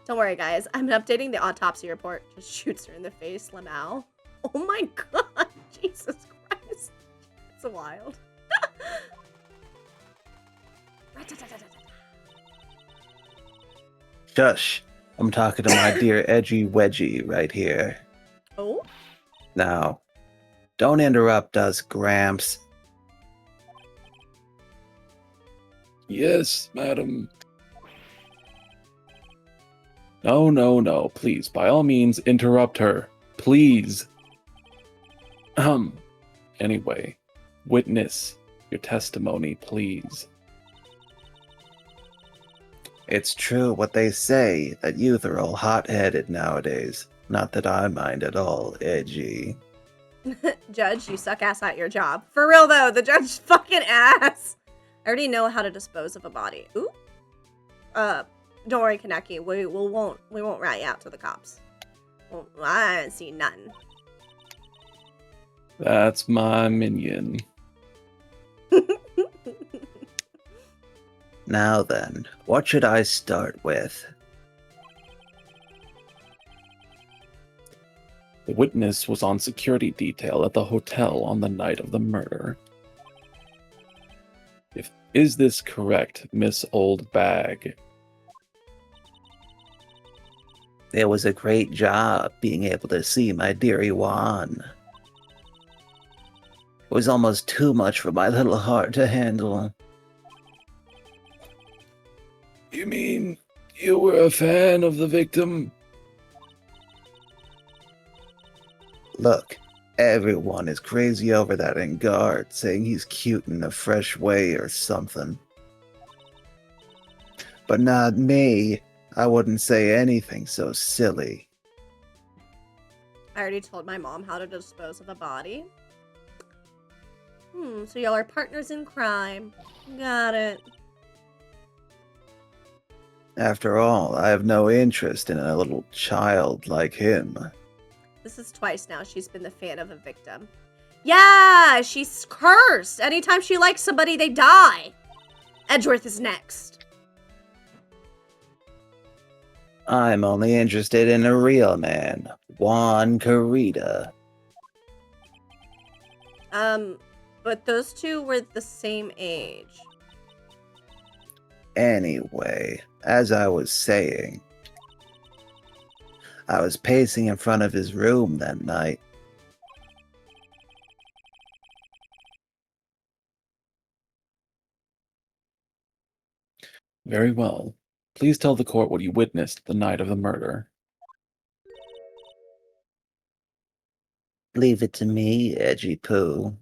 Don't worry, guys. I'm updating the autopsy report. Just shoots her in the face, Lamau. Oh my god. Jesus Christ. It's wild. Shush. I'm talking to my dear Edgy Wedgie right here. Oh, Now, don't interrupt us, Gramps. Yes, madam. No, no, no. Please, by all means, interrupt her. Please. Anyway, witness your testimony, please. It's true what they say, that youth are all hot-headed nowadays. Not that I mind at all, Edgy. Judge, you suck ass at your job. For real though, the judge fucking ass. I already know how to dispose of a body. Ooh. Don't worry, Kaneki. We won't rat you out to the cops. Well, I haven't seen nothing. That's my minion. Now then, what should I start with? The witness was on security detail at the hotel on the night of the murder. Is this correct, Miss Old Bag? It was a great job being able to see my dearie Juan. It was almost too much for my little heart to handle. You mean you were a fan of the victim? Look, everyone is crazy over that Engard, saying he's cute in a fresh way or something. But not me. I wouldn't say anything so silly. I already told my mom how to dispose of a body. So y'all are partners in crime. Got it. After all, I have no interest in a little child like him. This is twice now she's been the fan of a victim. Yeah, she's cursed. Anytime she likes somebody, they die. Edgeworth is next. I'm only interested in a real man, Juan Carita. But those two were the same age. Anyway, as I was saying, I was pacing in front of his room that night. Very well. Please tell the court what you witnessed the night of the murder. Leave it to me, Edgy Poo.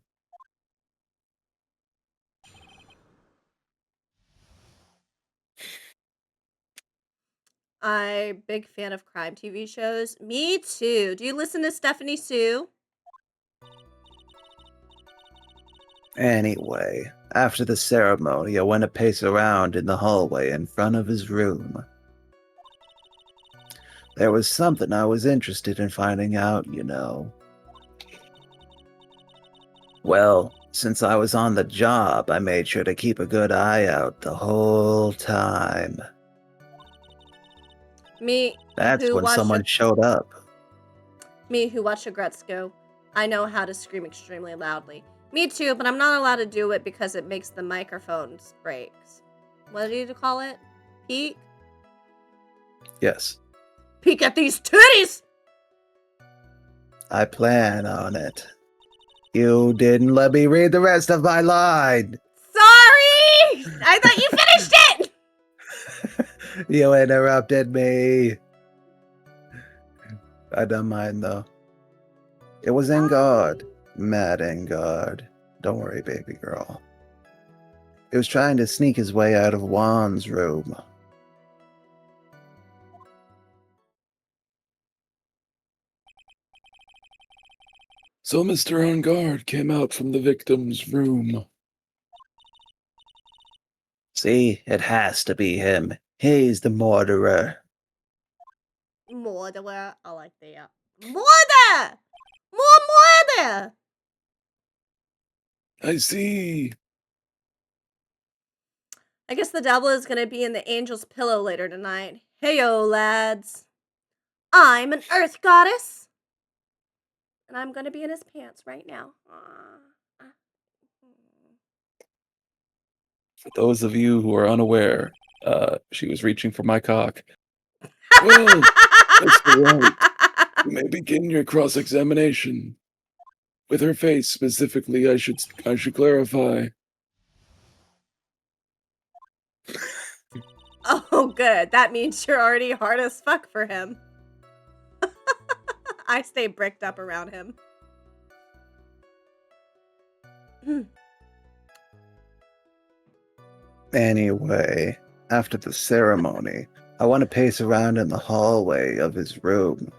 I'm big fan of crime TV shows. Me too. Do you listen to Stephanie Sue? Anyway, after the ceremony, I went to pace around in the hallway in front of his room. There was something I was interested in finding out, you know. Well, since I was on the job, I made sure to keep a good eye out the whole time. Me, That's who when watched someone showed up. Me who watched Agretzko, I know how to scream extremely loudly. Me too, but I'm not allowed to do it because it makes the microphones break. What did you call it? Peek? Yes, Peek at these titties! I plan on it. You didn't let me read the rest of my line. Sorry! I thought you finished it! You interrupted me. I don't mind, though. It was Engard. Mad Engard. Don't worry, baby girl. He was trying to sneak his way out of Juan's room. So Mr. Engard came out from the victim's room. See, it has to be him. He's the murderer. Murderer. I like that. Murder! More murder! I see. I guess the devil is gonna be in the angel's pillow later tonight. Heyo, lads. I'm an earth goddess. And I'm gonna be in his pants right now. For those of you who are unaware, she was reaching for my cock. Well, Mr. White, you may begin your cross-examination. With her face specifically, I should clarify. Oh, good. That means you're already hard as fuck for him. I stay bricked up around him. Anyway, after the ceremony, I want to pace around in the hallway of his room.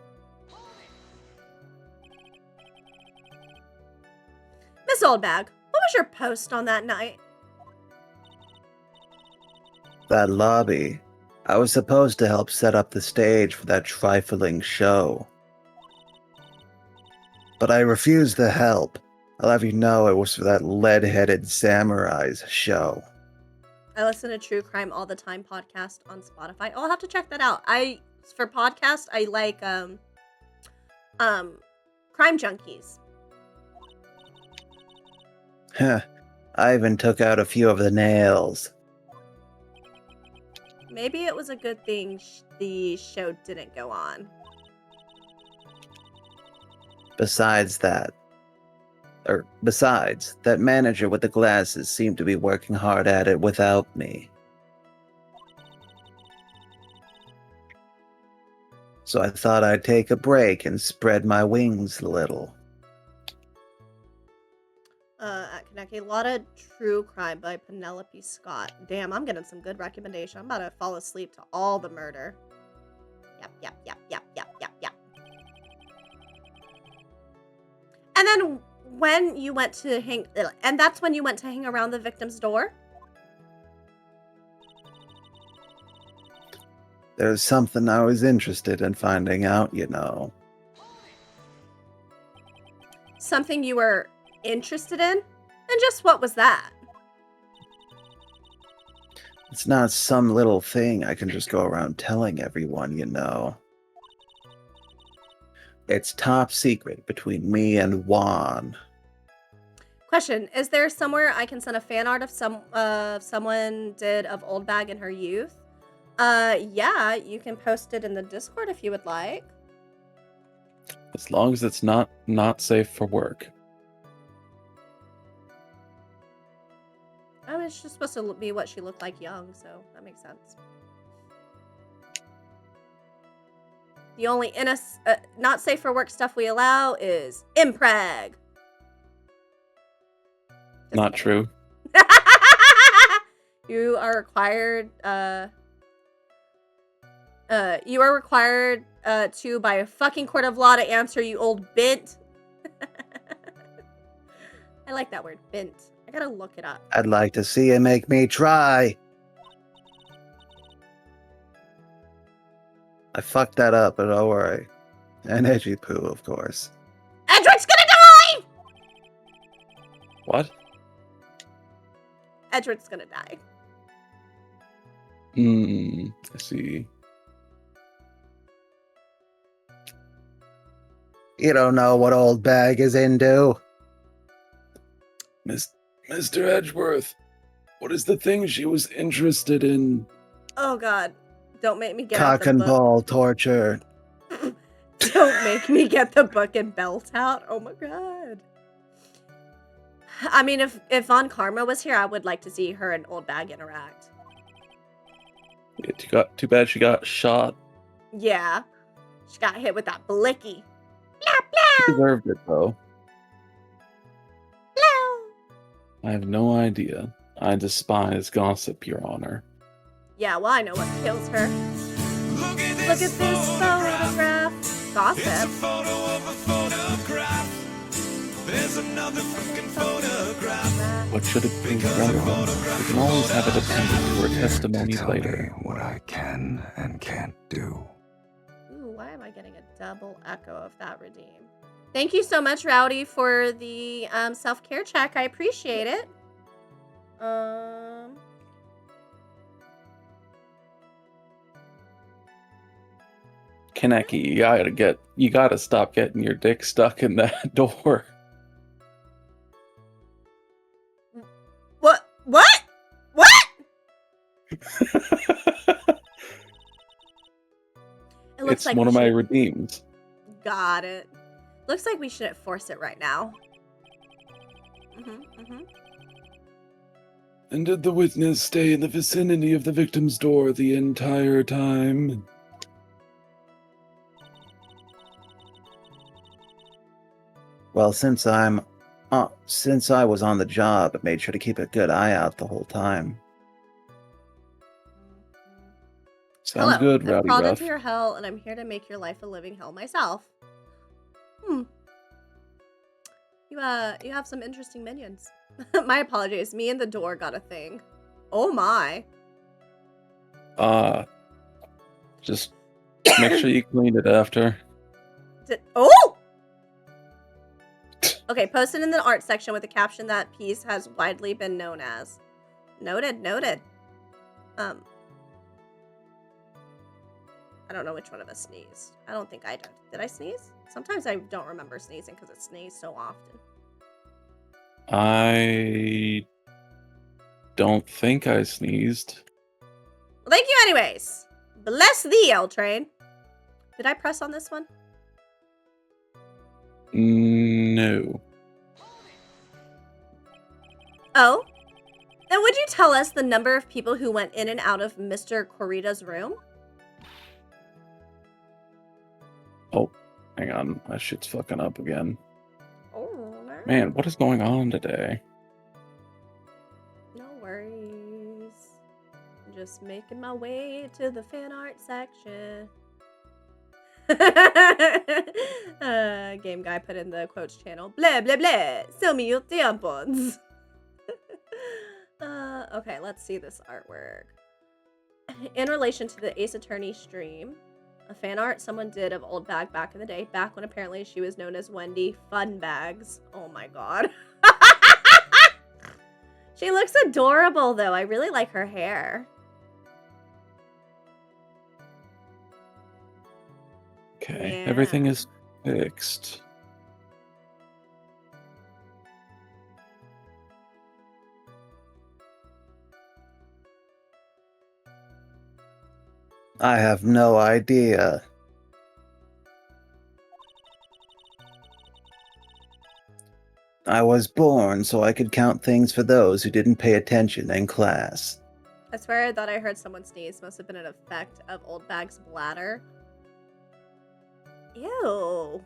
Miss Oldbag, what was your post on that night? That lobby. I was supposed to help set up the stage for that trifling show. But I refused the help. I'll have you know it was for that lead-headed samurai's show. I listen to True Crime All the Time podcast on Spotify. I'll have to check that out. For podcast, I like Crime Junkies. Heh. I even took out a few of the nails. Maybe it was a good thing the show didn't go on. Besides, that manager with the glasses seemed to be working hard at it without me. So I thought I'd take a break and spread my wings a little. At Kaneki, a lot of True Crime by Penelope Scott. Damn, I'm getting some good recommendation. I'm about to fall asleep to all the murder. Yep. And then when you went to that's when you went to hang around the victim's door? There's something I was interested in finding out, you know. Something you were interested in? And just what was that? It's not some little thing I can just go around telling everyone, you know. It's top secret between me and Juan. Question, is there somewhere I can send a fan art of someone did of Oldbag in her youth? Yeah, you can post it in the Discord if you would like. As long as it's not safe for work. I mean, it's just supposed to be what she looked like young, so that makes sense. The only not safe for work stuff we allow is impreg. Not true. You are required to by a fucking court of law to answer, you old bint. I like that word, bint. I gotta look it up. I'd like to see you make me try. I fucked that up, but don't worry. And Edgy Poo, of course. Edward's gonna die! What? Edward's gonna die. I see. You don't know what old bag is into. Mr. Edgeworth, what is the thing she was interested in? Oh god. Don't make me get Cock out the and book. ball torture. Don't make me get the book and belt out. Oh my god. I mean, if Von Karma was here, I would like to see her and Old Bag interact. Too bad she got shot. Yeah. She got hit with that blicky. She deserved it, though. I have no idea. I despise gossip, Your Honor. Yeah, well, I know what kills her. Look at Look at this photograph. It's a Gossip. photo of a photograph. There's another fucking photograph. What should it be? Relevant? We can always have it appended to her testimony Tell later. me what I can and can't do. Ooh, why am I getting a double echo of that redeem? Thank you so much, Rowdy, for the self-care check. I appreciate it. Kaneki, you gotta stop getting your dick stuck in that door. What? What? What? looks it's like one we of my should- redeems. Got it. Looks like we shouldn't force it right now. And did the witness stay in the vicinity of the victim's door the entire time? Well, since I was on the job, I made sure to keep a good eye out the whole time. Sounds Hello, good, I've Rowdy crawled Ruff. into your hell, and I'm here to make your life a living hell myself. You have some interesting minions. My apologies. Me and the door got a thing. Oh my. Just make sure you clean it after. Oh! Okay, post it in the art section with the caption that piece has widely been known as. Noted, noted. I don't know which one of us sneezed. I don't think I did. Did I sneeze? Sometimes I don't remember sneezing because it sneezed so often. I don't think I sneezed. Well, thank you anyways. Bless thee, L-Train. Did I press on this one? No. Oh? Then would you tell us the number of people who went in and out of Mr. Corrida's room? Oh, hang on. My shit's fucking up again. Oh, no. Man, what is going on today? No worries. Just making my way to the fan art section. Game guy put in the quotes channel. Blah, blah, blah. Sell me your tampons. Okay, let's see this artwork. In relation to the Ace Attorney stream, a fan art someone did of Old Bag back in the day, back when apparently she was known as Wendy Funbags. Oh my god. She looks adorable though. I really like her hair. Okay, Yeah. everything is fixed. I have no idea. I was born so I could count things for those who didn't pay attention in class. I swear I thought I heard someone sneeze. Must have been an effect of Old Bag's bladder. Ew.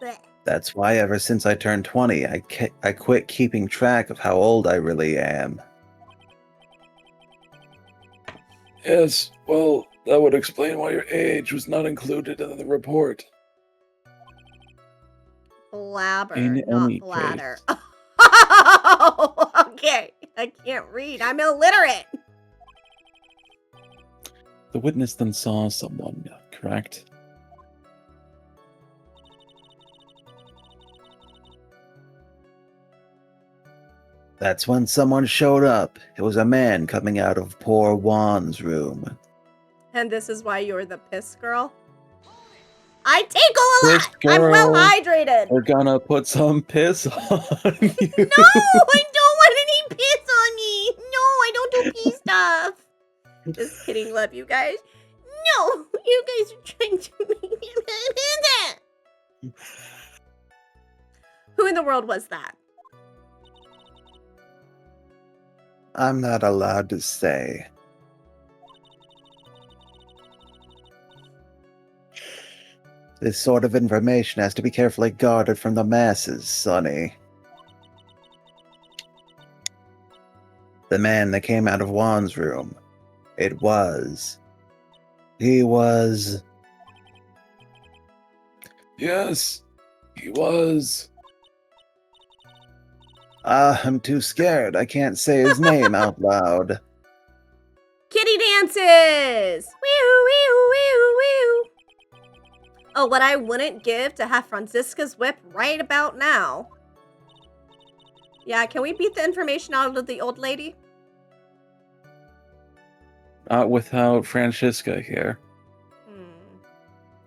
Blech. That's why ever since I turned 20, I quit keeping track of how old I really am. Yes, well, that would explain why your age was not included in the report. Blabber, In not any bladder. case. Oh, okay. I can't read. I'm illiterate. The witness then saw someone, correct? That's when someone showed up. It was a man coming out of poor Juan's room. And this is why you're the piss girl? I tinkle a Piss lot. I'm well girl. hydrated. We're gonna put some piss on you. No, I don't want any piss on me. No, I don't do pee stuff. Just kidding, love you guys. No, you guys are trying to make me do that. Who in the world was that? I'm not allowed to say. This sort of information has to be carefully guarded from the masses, Sonny. The man that came out of Juan's room. He was... Yes, he was. I'm too scared. I can't say his name out loud. Kitty dances! Wee wee wee wee. Oh, what I wouldn't give to have Franziska's whip right about now. Yeah, can we beat the information out of the old lady? Without Francisca here.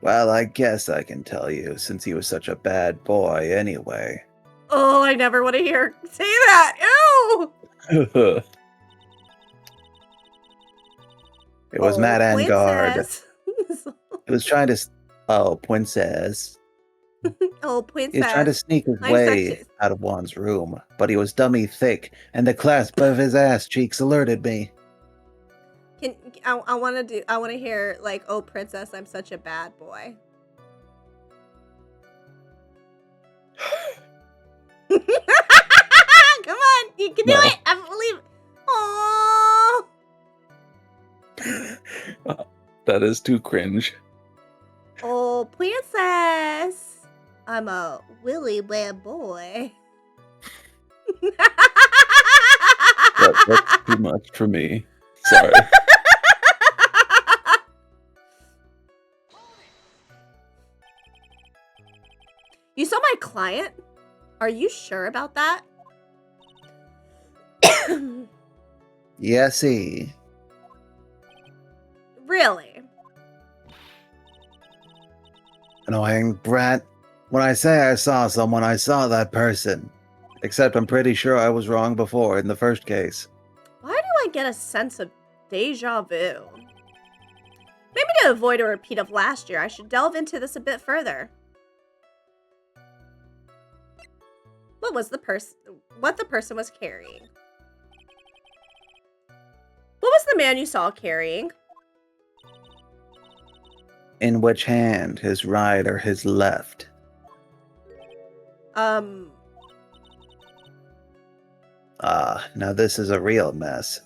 Well, I guess I can tell you, since he was such a bad boy anyway. Oh, I never want to hear say that. Ew! It was Mad Angard. Princess. He was trying to. Oh, princess. Oh, He was trying to princess. sneak his I'm way sexy. out of Juan's room, but he was dummy thick, and the clasp of his ass cheeks alerted me. I want to hear like, oh, princess, I'm such a bad boy. Come on, you can do No. it. I believe. Oh, That is too cringe. oh, princess. I'm a willy bad boy. That's too much for me. Sorry. You saw my client? Are you sure about that? Yesy. Really? Annoying brat. When I say I saw someone, I saw that person. Except I'm pretty sure I was wrong before in the first case. Why do I get a sense of deja vu? Maybe to avoid a repeat of last year, I should delve into this a bit further. What the person was carrying? What was the man you saw carrying? In which hand, his right or his left? Now this is a real mess.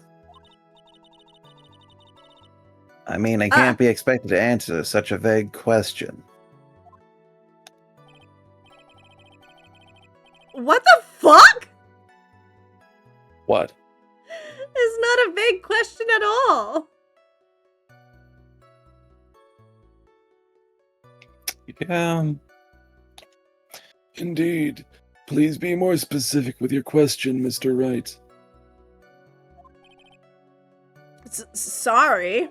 I mean, I can't be expected to answer such a vague question. What the fuck? What? It's not a vague question at all. Yeah. Indeed. Please be more specific with your question, Mr. Wright. Sorry.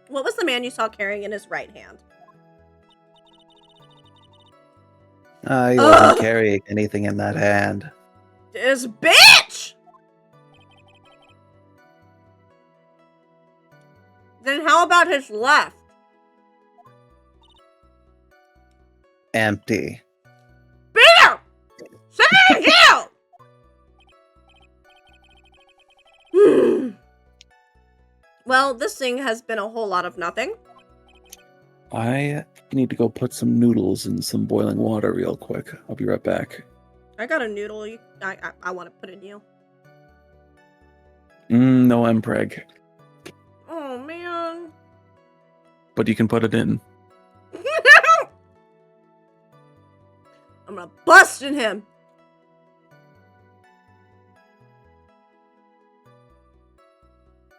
What was the man you saw carrying in his right hand? He wasn't carrying anything in that hand. This bitch! Then how about his left? Empty. Beer! Same you! Well, this thing has been a whole lot of nothing. I need to go put some noodles in some boiling water real quick. I'll be right back. I got a noodle. I want to put in you. No Mpreg. Oh, man. But you can put it in. I'm gonna bust in him.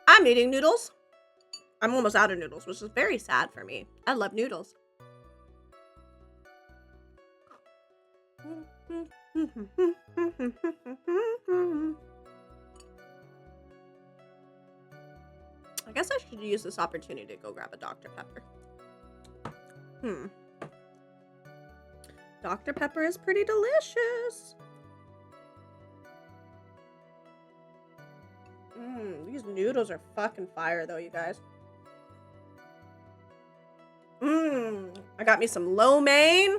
I'm eating noodles. I'm almost out of noodles, which is very sad for me. I love noodles. I guess I should use this opportunity to go grab a Dr. Pepper. Dr. Pepper is pretty delicious. These noodles are fucking fire though, you guys. I got me some lo mein.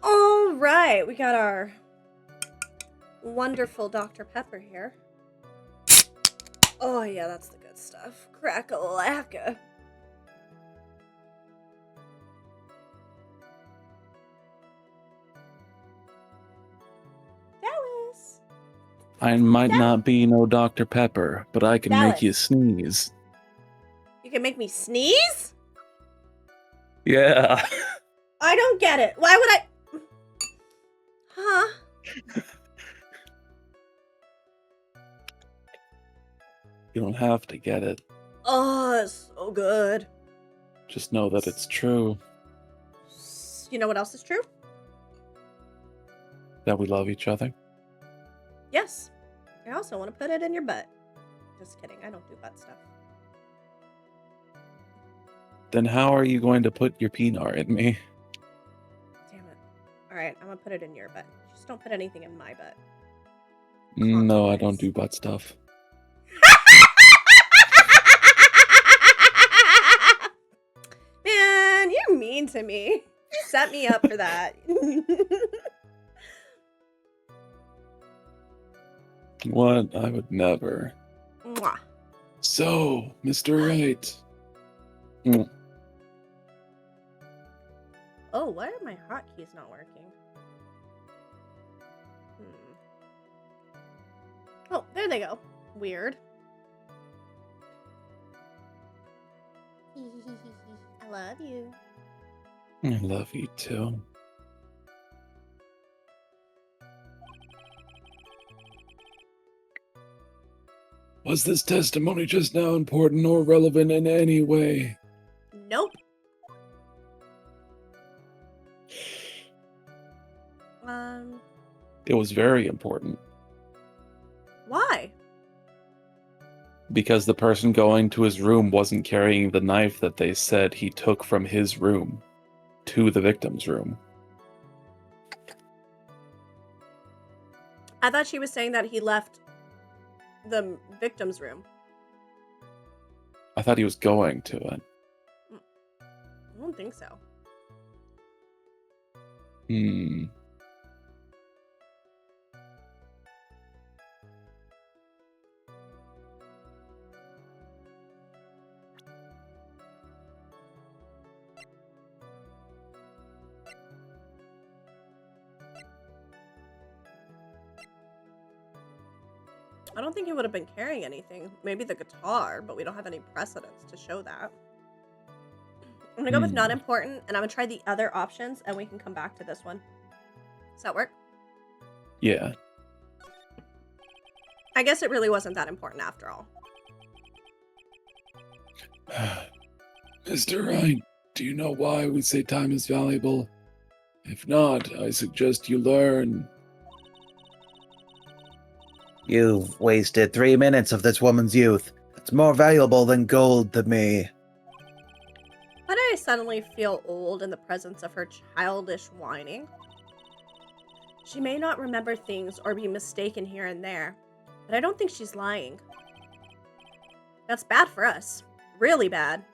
All right, we got our wonderful Dr. Pepper here. Oh yeah, that's the good stuff. Crack-a-lacka. I might Yeah. not be no Dr. Pepper, but I can make you Dallas. sneeze. You can make me sneeze? Yeah. I don't get it. Why would I? Huh? You don't have to get it. Oh, it's so good. Just know that it's true. You know what else is true? That we love each other. Yes. I also want to put it in your butt. Just kidding. I don't do butt stuff. Then how are you going to put your peanut in me? Damn it. Alright, I'm gonna put it in your butt. Just don't put anything in my butt. No, I Compromise. don't do butt stuff. Man, you're mean to me. You set me up for that. What? I would never. Mwah. So, Mr. Right. Oh, why are my hotkeys not working? Oh, there they go. Weird. I love you. I love you too. Was this testimony just now important or relevant in any way? Nope. It was very important. Why? Because the person going to his room wasn't carrying the knife that they said he took from his room to the victim's room. I thought she was saying that he left the victim's room. I thought he was going to it. I don't think so. I don't think he would have been carrying anything. Maybe the guitar, but we don't have any precedents to show that. I'm gonna go with not important, and I'm gonna try the other options, and we can come back to this one. Does that work? Yeah. I guess it really wasn't that important after all. Mr. Wright, do you know why we say time is valuable? If not, I suggest you learn. You've wasted 3 minutes of this woman's youth. It's more valuable than gold to me. Why do I suddenly feel old in the presence of her childish whining? She may not remember things or be mistaken here and there, but I don't think she's lying. That's bad for us. Really bad.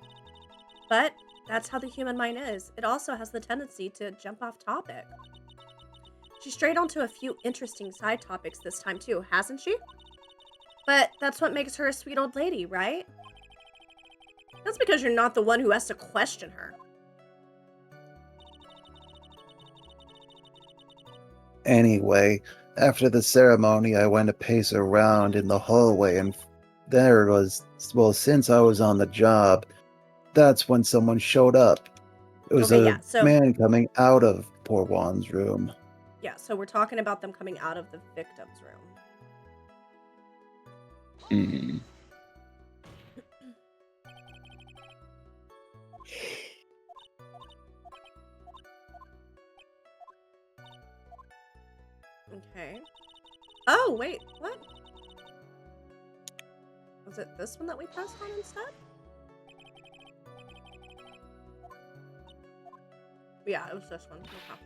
But that's how the human mind is. It also has the tendency to jump off topic. She strayed onto a few interesting side topics this time too, hasn't she? But that's what makes her a sweet old lady, right? That's because you're not the one who has to question her. Anyway, after the ceremony, I went to pace around in the hallway, and there was, well, since I was on the job, that's when someone showed up. It was Okay, a yeah, so- man coming out of poor Juan's room. Yeah, so we're talking about them coming out of the victim's room. Okay. Oh, wait, what? Was it this one that we passed on instead? Yeah, it was this one. Okay.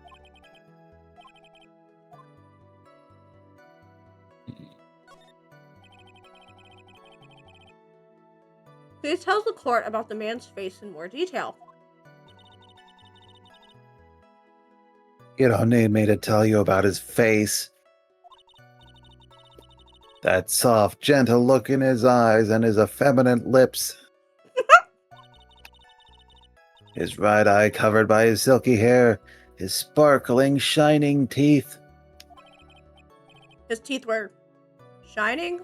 He tells the court about the man's face in more detail. You don't need me to tell you about his face. That soft, gentle look in his eyes and his effeminate lips. His right eye covered by his silky hair, his sparkling, shining teeth. His teeth were Shining?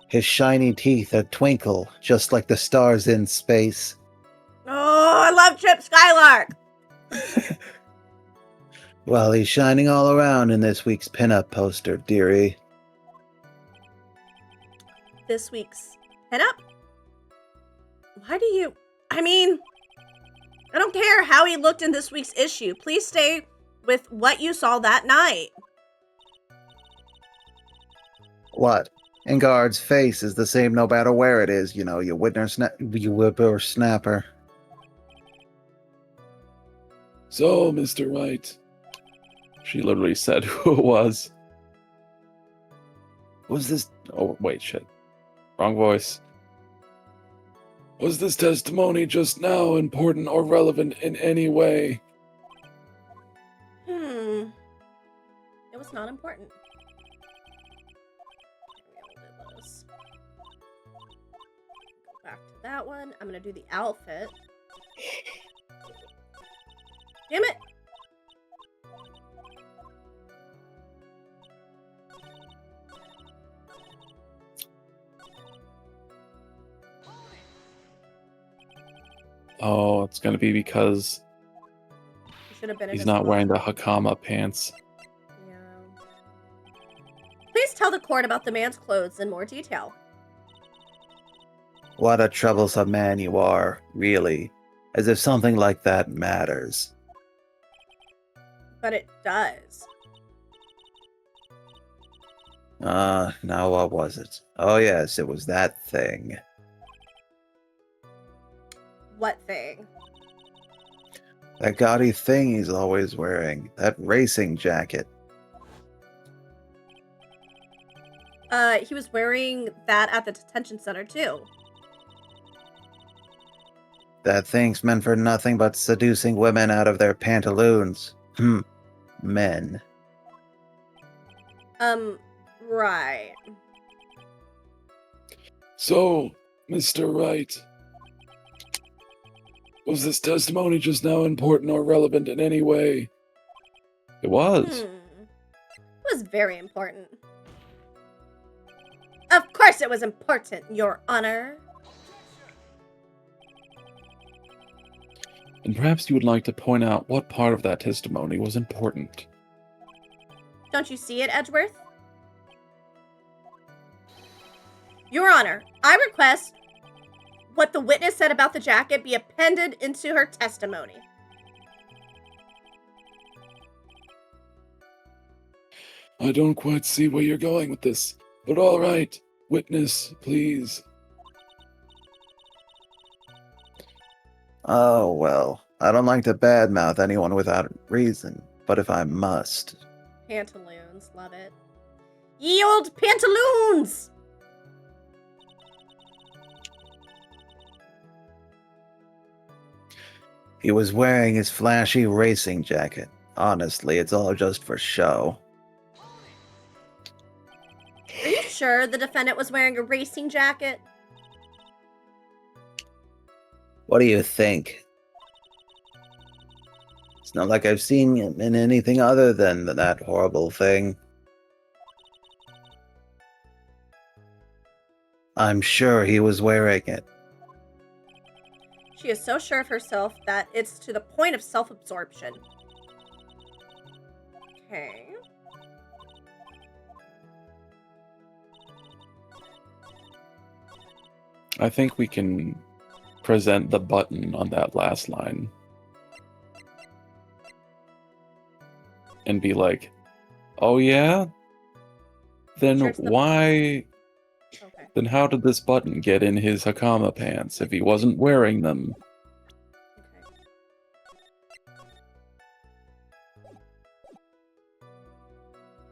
His shiny teeth that twinkle just like the stars in space. Oh, I love Chip Skylark! Well, he's shining all around in this week's pinup poster, dearie. This week's pinup? Why do you... I mean, I don't care how he looked in this week's issue. Please stay with what you saw that night. What? Engard's face is the same no matter where it is, you know, you whippersnapper. So, Mr. Wright. She literally said who it was. Was this... Oh, wait, shit. Wrong voice. Was this testimony just now important or relevant in any way? It was not important. We'll do this. Go back to that one. I'm gonna do the outfit. Damn it! Oh, it's gonna be because Should have been in he's his not book. wearing the Hakama pants. Yeah. Please tell the court about the man's clothes in more detail. What a troublesome man you are, really. As if something like that matters. But it does. Now what was it? Oh yes, it was that thing. What thing? That gaudy thing he's always wearing. That racing jacket. He was wearing that at the detention center too. That thing's meant for nothing but seducing women out of their pantaloons. Men. Right. So, Mr. Wright. Was this testimony just now important or relevant in any way? It was. It was very important. Of course it was important, Your Honor. And perhaps you would like to point out what part of that testimony was important. Don't you see it, Edgeworth? Your Honor, I request what the witness said about the jacket be appended into her testimony. I don't quite see where you're going with this, but all right. Witness, please. Oh, well, I don't like to badmouth anyone without reason, but if I must. Pantaloons, love it. Ye old pantaloons! He was wearing his flashy racing jacket. Honestly, it's all just for show. Are you sure the defendant was wearing a racing jacket? What do you think? It's not like I've seen him in anything other than that horrible thing. I'm sure he was wearing it. She is so sure of herself that it's to the point of self-absorption. Okay. I think we can present the button on that last line. And be like, oh yeah? Then Sure, it's the- why... Okay. Then how did this button get in his Hakama pants if he wasn't wearing them?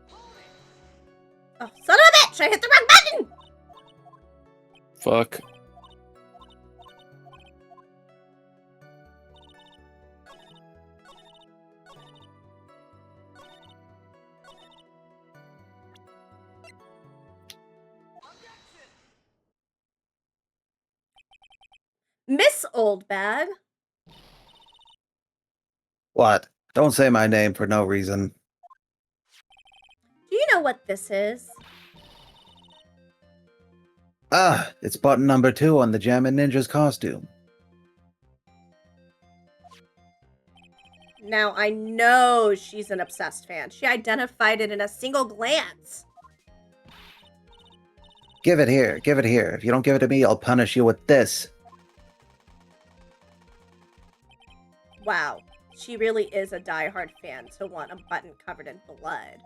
Okay. Oh, son of a bitch! I hit the wrong button! Fuck. Miss Oldbag. What? Don't say my name for no reason. Do you know what this is? Ah, it's button number 2 on the Jammin' Ninja's costume. Now, I know she's an obsessed fan. She identified it in a single glance. Give it here, give it here. If you don't give it to me, I'll punish you with this. Wow, she really is a diehard fan to want a button covered in blood.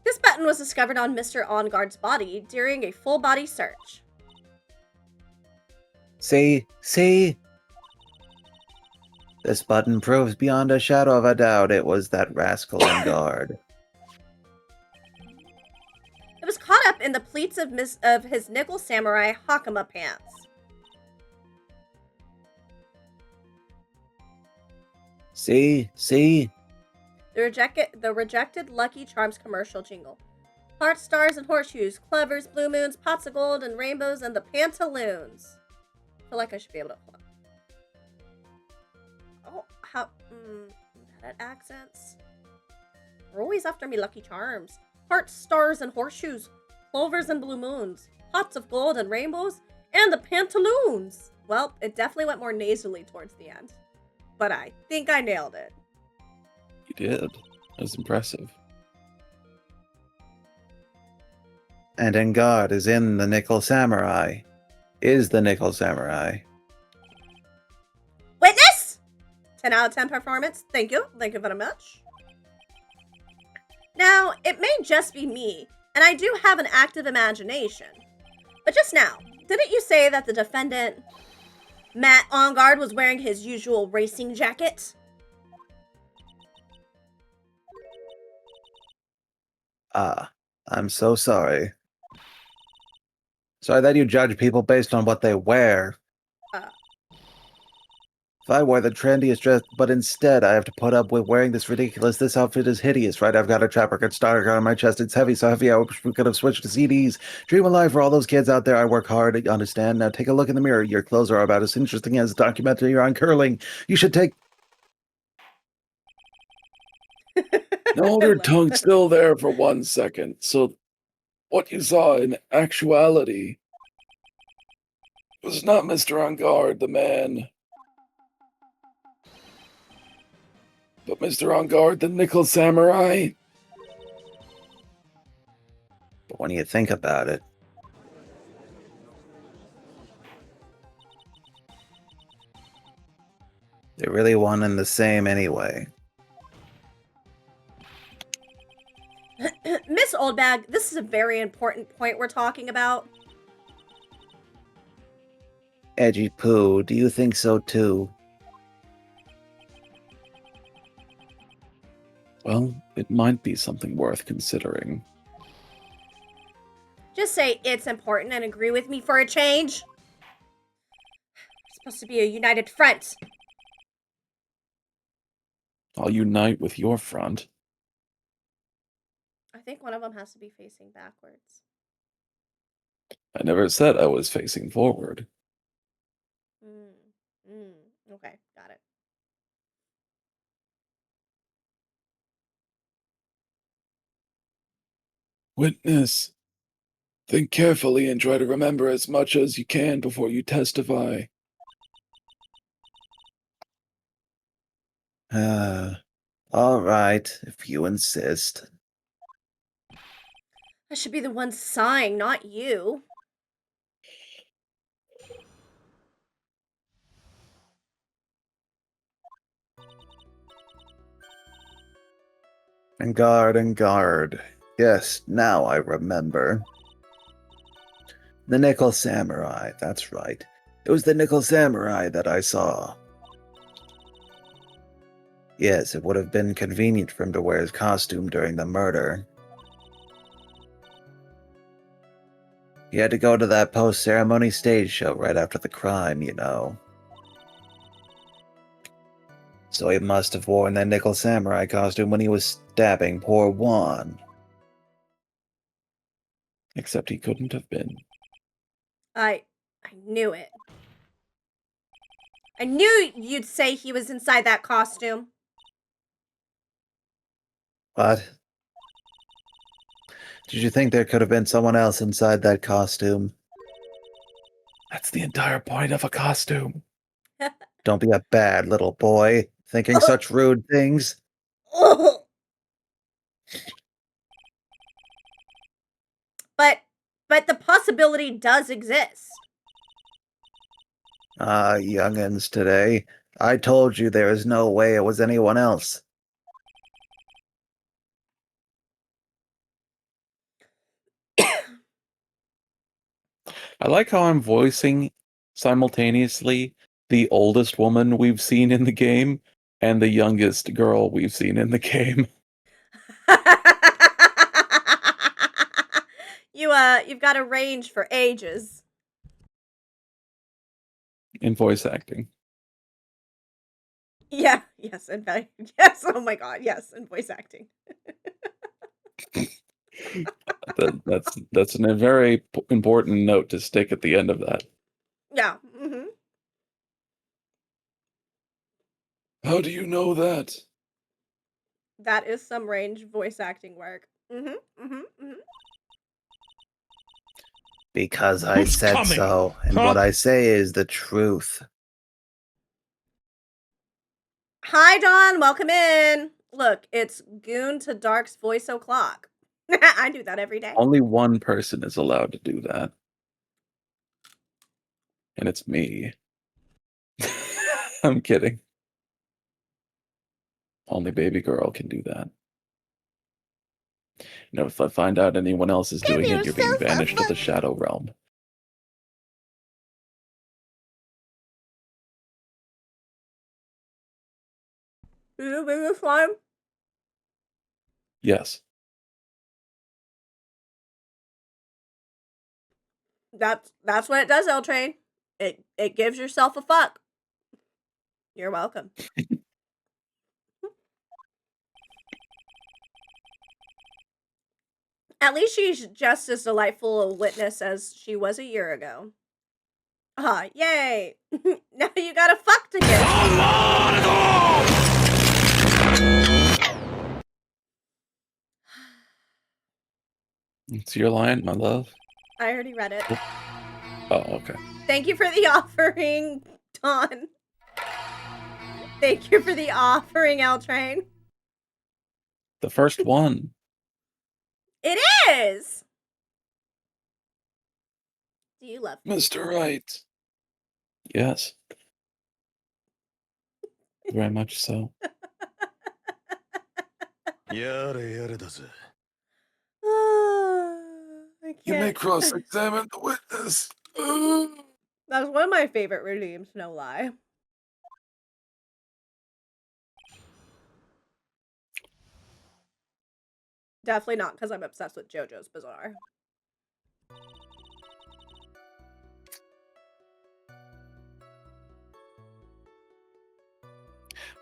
This button was discovered on Mr. Onguard's body during a full body search. See? See? This button proves beyond a shadow of a doubt it was that rascal on guard. It was caught up in the pleats of his nickel samurai Hakama pants. See? See? The rejected Lucky Charms commercial jingle. Hearts, stars, and horseshoes, clovers, blue moons, pots of gold, and rainbows, and the pantaloons. I feel like I should be able to... Hold on. Oh, how... that accents. They're always after me, Lucky Charms. Hearts, stars, and horseshoes, clovers, and blue moons, pots of gold and rainbows, and the pantaloons. Well, it definitely went more nasally towards the end. But I think I nailed it. You did. That was impressive. And Engard is in the Nickel Samurai. Is the Nickel Samurai. Witness! 10 out of 10 performance. Thank you. Thank you very much. Now, it may just be me, and I do have an active imagination. But just now, didn't you say that the defendant, Matt Engard, was wearing his usual racing jacket? Ah, I'm so sorry. Sorry that you judge people based on what they wear. If I wore the trendiest dress, but instead I have to put up with wearing this outfit is hideous, right? I've got a trap record star on my chest. It's heavy, so heavy I wish we could have switched to CDs. Dream alive for all those kids out there. I work hard, understand. Now take a look in the mirror. Your clothes are about as interesting as a documentary on curling. You should take... Hold your tongue still there for 1 second. So, what you saw in actuality was not Mr. Engard, the man, but Mr. Engard, the Nickel Samurai. But when you think about it, they're really one and the same anyway. Miss Oldbag, this is a very important point we're talking about. Edgy Poo, do you think so too? Well, it might be something worth considering. Just say it's important and agree with me for a change. It's supposed to be a united front. I'll unite with your front. I think one of them has to be facing backwards. I never said I was facing forward. Okay, got it. Witness, think carefully and try to remember as much as you can before you testify. All right, if you insist. I should be the one sighing, not you. Engard. Yes, now I remember. The Nickel Samurai, that's right. It was the Nickel Samurai that I saw. Yes, it would have been convenient for him to wear his costume during the murder. He had to go to that post-ceremony stage show right after the crime, you know. So he must have worn that Nickel Samurai costume when he was stabbing poor Juan. Except he couldn't have been. I knew it. I knew you'd say he was inside that costume. What? Did you think there could have been someone else inside that costume? That's the entire point of a costume. Don't be a bad little boy, thinking such rude things. But the possibility does exist. Ah, youngins today. I told you there is no way it was anyone else. I like how I'm voicing simultaneously the oldest woman we've seen in the game and the youngest girl we've seen in the game You've got a range for ages. in voice acting. Yeah, yes, in fact, yes. Oh my god, yes, in voice acting. That's a very important note to stick at the end of that. Yeah. How do you know that? That is some range voice acting work. Because I Who's said coming? so, and Huh? what I say is the truth. Hi, Dawn. Welcome in. Look, it's Goon to Dark's voice o'clock. I do that every day. Only one person is allowed to do that. And it's me. I'm kidding. Only baby girl can do that. You know, if I find out anyone else is doing it, you're being banished to the Shadow Realm. You bring the slime? Yes. That's what it does, L Train. It gives yourself a fuck. You're welcome. At least she's just as delightful a witness as she was a year ago. Ah, yay! Now you got a fuck to give. It's your line, my love. I already read it. Oh, okay. Thank you for the offering, Dawn. Thank you for the offering, L Train. The first one. It is! Do you love me? Mr. Right. Yes. Very much so. やれやれだぜ。 I You may can't. cross-examine the witness. That's one of my favorite redeems, no lie. Definitely not because I'm obsessed with JoJo's Bizarre.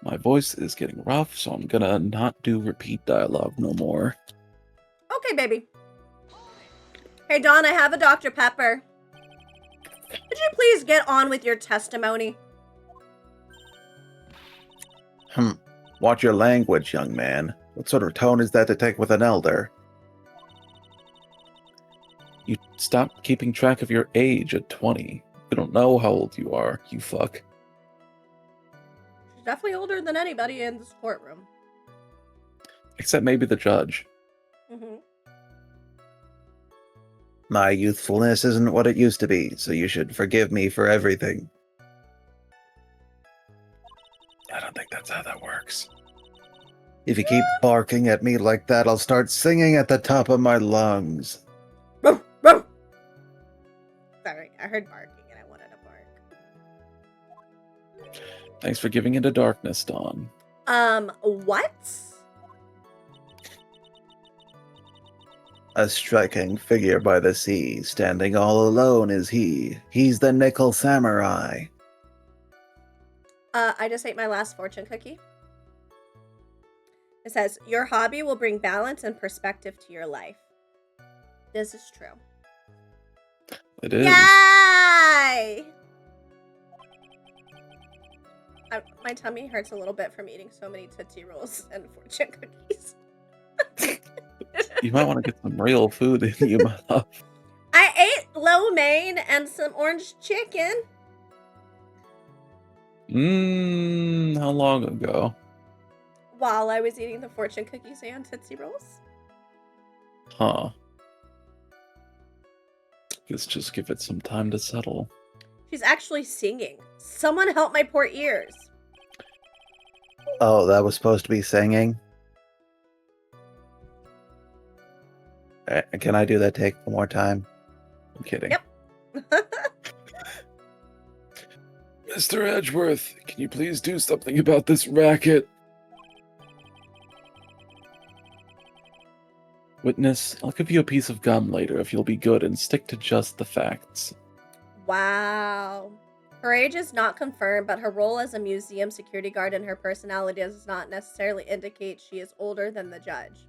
My voice is getting rough, so I'm gonna not do repeat dialogue no more. Okay, baby. Hey, Dawn, I have a Dr. Pepper. Would you please get on with your testimony? Watch your language, young man. What sort of tone is that to take with an elder? You stopped keeping track of your age at 20. You don't know how old you are, you fuck. She's definitely older than anybody in this courtroom. Except maybe the judge. My youthfulness isn't what it used to be, so you should forgive me for everything. I don't think that's how that works. If you keep barking at me like that, I'll start singing at the top of my lungs. Sorry, I heard barking and I wanted to bark. Thanks for giving into darkness, Dawn. What? A striking figure by the sea, standing all alone is he. He's the Nickel Samurai. I just ate my last fortune cookie. It says, your hobby will bring balance and perspective to your life. This is true. It is. Yay! My tummy hurts a little bit from eating so many Tootsie Rolls and fortune cookies. You might want to get some real food in your mouth. I ate lo mein and some orange chicken. How long ago? While I was eating the fortune cookies and Tootsie Rolls. Huh. Guess just give it some time to settle. She's actually singing. Someone help my poor ears. Oh, that was supposed to be singing? Can I do that take one more time? I'm kidding. Yep. Mr. Edgeworth, can you please do something about this racket? Witness, I'll give you a piece of gum later if you'll be good and stick to just the facts. Wow. Her age is not confirmed, but her role as a museum security guard and her personality does not necessarily indicate she is older than the judge.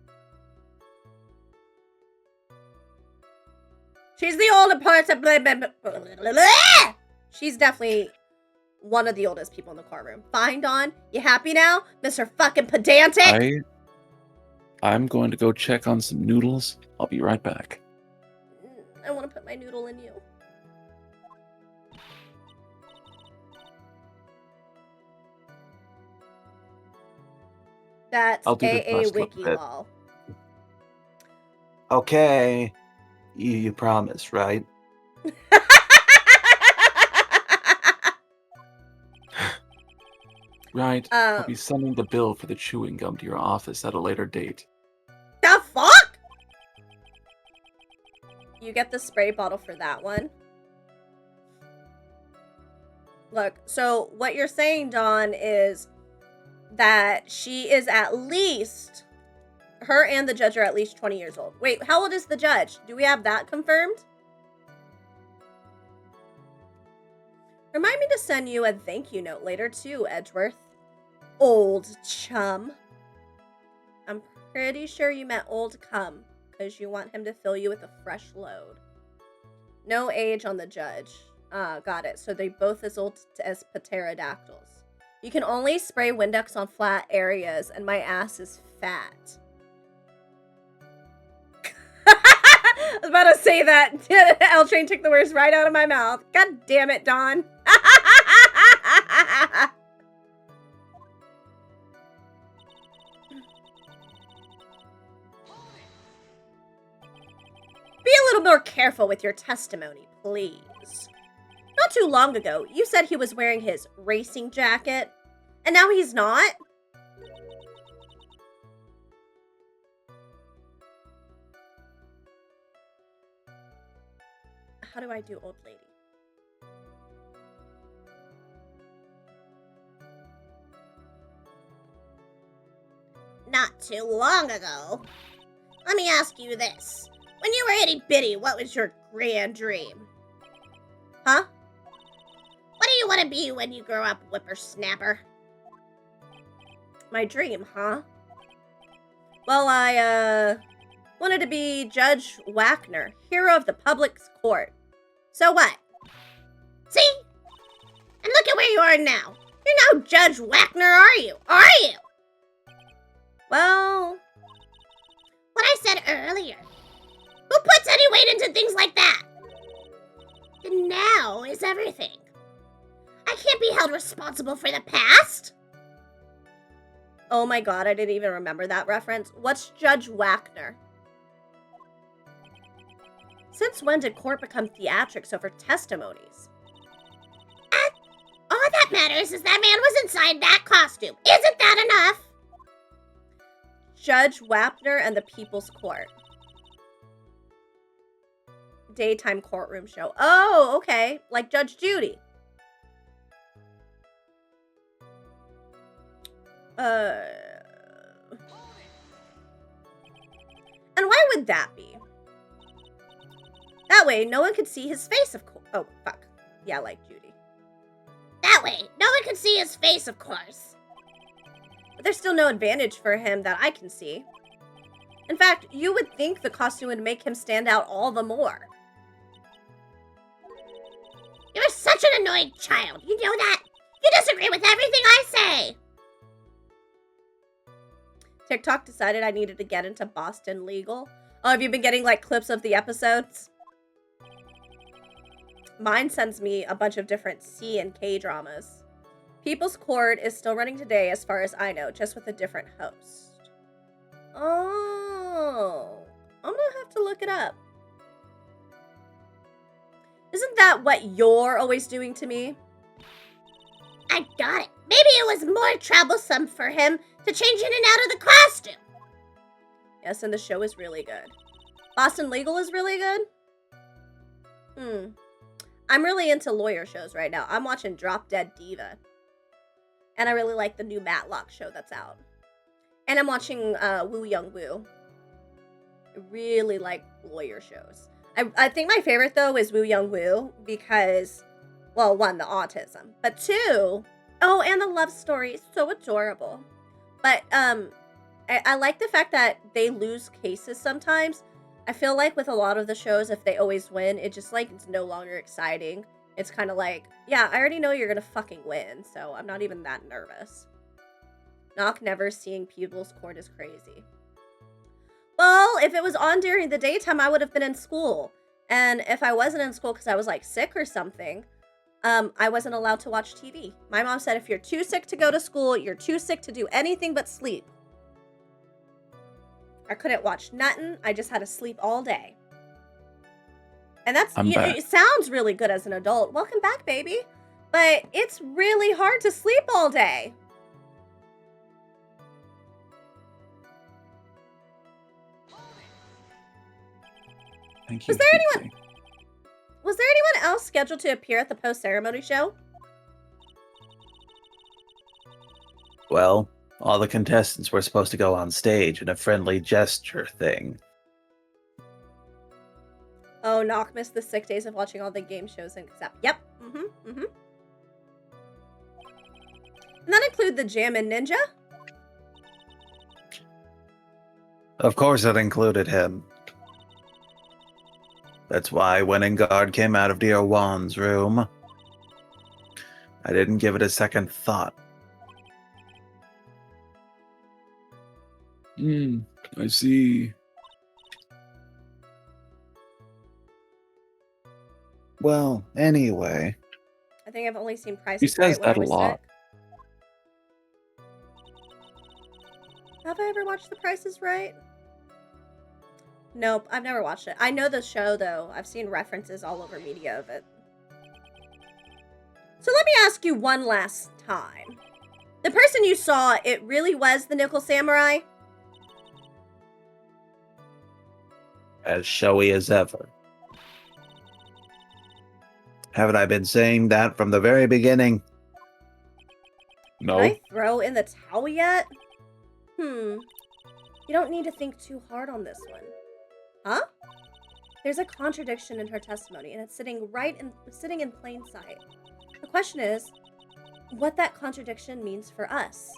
She's the older person. She's definitely one of the oldest people in the courtroom. Fine, Dawn. You happy now, Mr. Fucking Pedantic? I'm going to go check on some noodles. I'll be right back. I want to put my noodle in you. That's I'll do the AA first little Wiki bit. lol. Okay. You promise, right? Right. I'll be sending the bill for the chewing gum to your office at a later date. The fuck? You get the spray bottle for that one. Look, so what you're saying, Dawn, is that she is at least... Her and the judge are at least 20 years old. Wait, how old is the judge? Do we have that confirmed? Remind me to send you a thank you note later, too, Edgeworth. Old chum. I'm pretty sure you meant old cum, because you want him to fill you with a fresh load. No age on the judge. Got it. So they both as old as pterodactyls. You can only spray Windex on flat areas, and my ass is fat. I was about to say that. L Train took the words right out of my mouth. God damn it, Dawn. Be a little more careful with your testimony, please. Not too long ago, you said he was wearing his racing jacket, and now he's not? How do I do old lady? Not too long ago. Let me ask you this. When you were itty bitty, what was your grand dream? Huh? What do you want to be when you grow up, whippersnapper? My dream, huh? Well, I, wanted to be Judge Wagner, hero of the public's court. So what? See? And look at where you are now. You're no Judge Wagner, are you? Are you? Well, what I said earlier. Who puts any weight into things like that? The now is everything. I can't be held responsible for the past. Oh my god, I didn't even remember that reference. What's Judge Wagner? Since when did court become theatrics over testimonies? All that matters is that man was inside that costume. Isn't that enough? Judge Wagner and the People's Court. Daytime courtroom show. Oh, okay. Like Judge Judy. And why would that be? That way, no one could see his face, of course. Oh, fuck. Yeah, like Judy. That way, no one could see his face, of course. But there's still no advantage for him that I can see. In fact, you would think the costume would make him stand out all the more. You're such an annoying child. You know that? You disagree with everything I say. TikTok decided I needed to get into Boston legal. Oh, have you been getting like clips of the episodes? Mine sends me a bunch of different C and K dramas. People's Court is still running today, as far as I know, just with a different host. Oh, I'm gonna have to look it up. Isn't that what you're always doing to me? I got it. Maybe it was more troublesome for him to change in and out of the costume. Yes, and the show is really good. Boston Legal is really good. I'm really into lawyer shows right now. I'm watching Drop Dead Diva. And I really like the new Matlock show that's out. And I'm watching Woo Young Woo. I really like lawyer shows. I think my favorite, though, is Woo Young Woo because, well, one, the autism. But two, oh, and the love story is so adorable. But I like the fact that they lose cases sometimes. I feel like with a lot of the shows, if they always win, it just, like, it's no longer exciting. It's kind of like, yeah, I already know you're gonna fucking win, so I'm not even that nervous. Knock never seeing People's Court is crazy. Well, if it was on during the daytime, I would have been in school. And if I wasn't in school because I was, like, sick or something, I wasn't allowed to watch TV. My mom said if you're too sick to go to school, you're too sick to do anything but sleep. I couldn't watch nothing. I just had to sleep all day. And that's, it sounds really good as an adult. Welcome back, baby. But it's really hard to sleep all day. Thank you. Was there anyone else scheduled to appear at the post-ceremony show? Well, all the contestants were supposed to go on stage in a friendly gesture thing. Oh, Knock missed the 6 days of watching all the game shows and except. Yep. And that include the Jammin' Ninja? Of course it included him. That's why when Engard came out of Dear Juan's room, I didn't give it a second thought. I see. Well, anyway. I think I've only seen Price He is Right says when I that a was lot. sick. Have I ever watched The Price is Right? Nope, I've never watched it. I know the show, though. I've seen references all over media of it. So let me ask you one last time. The person you saw, it really was the Nickel Samurai? As showy as ever. Haven't I been saying that from the very beginning? No. Did I throw in the towel yet? You don't need to think too hard on this one. Huh? There's a contradiction in her testimony, and it's sitting in plain sight. The question is, what that contradiction means for us.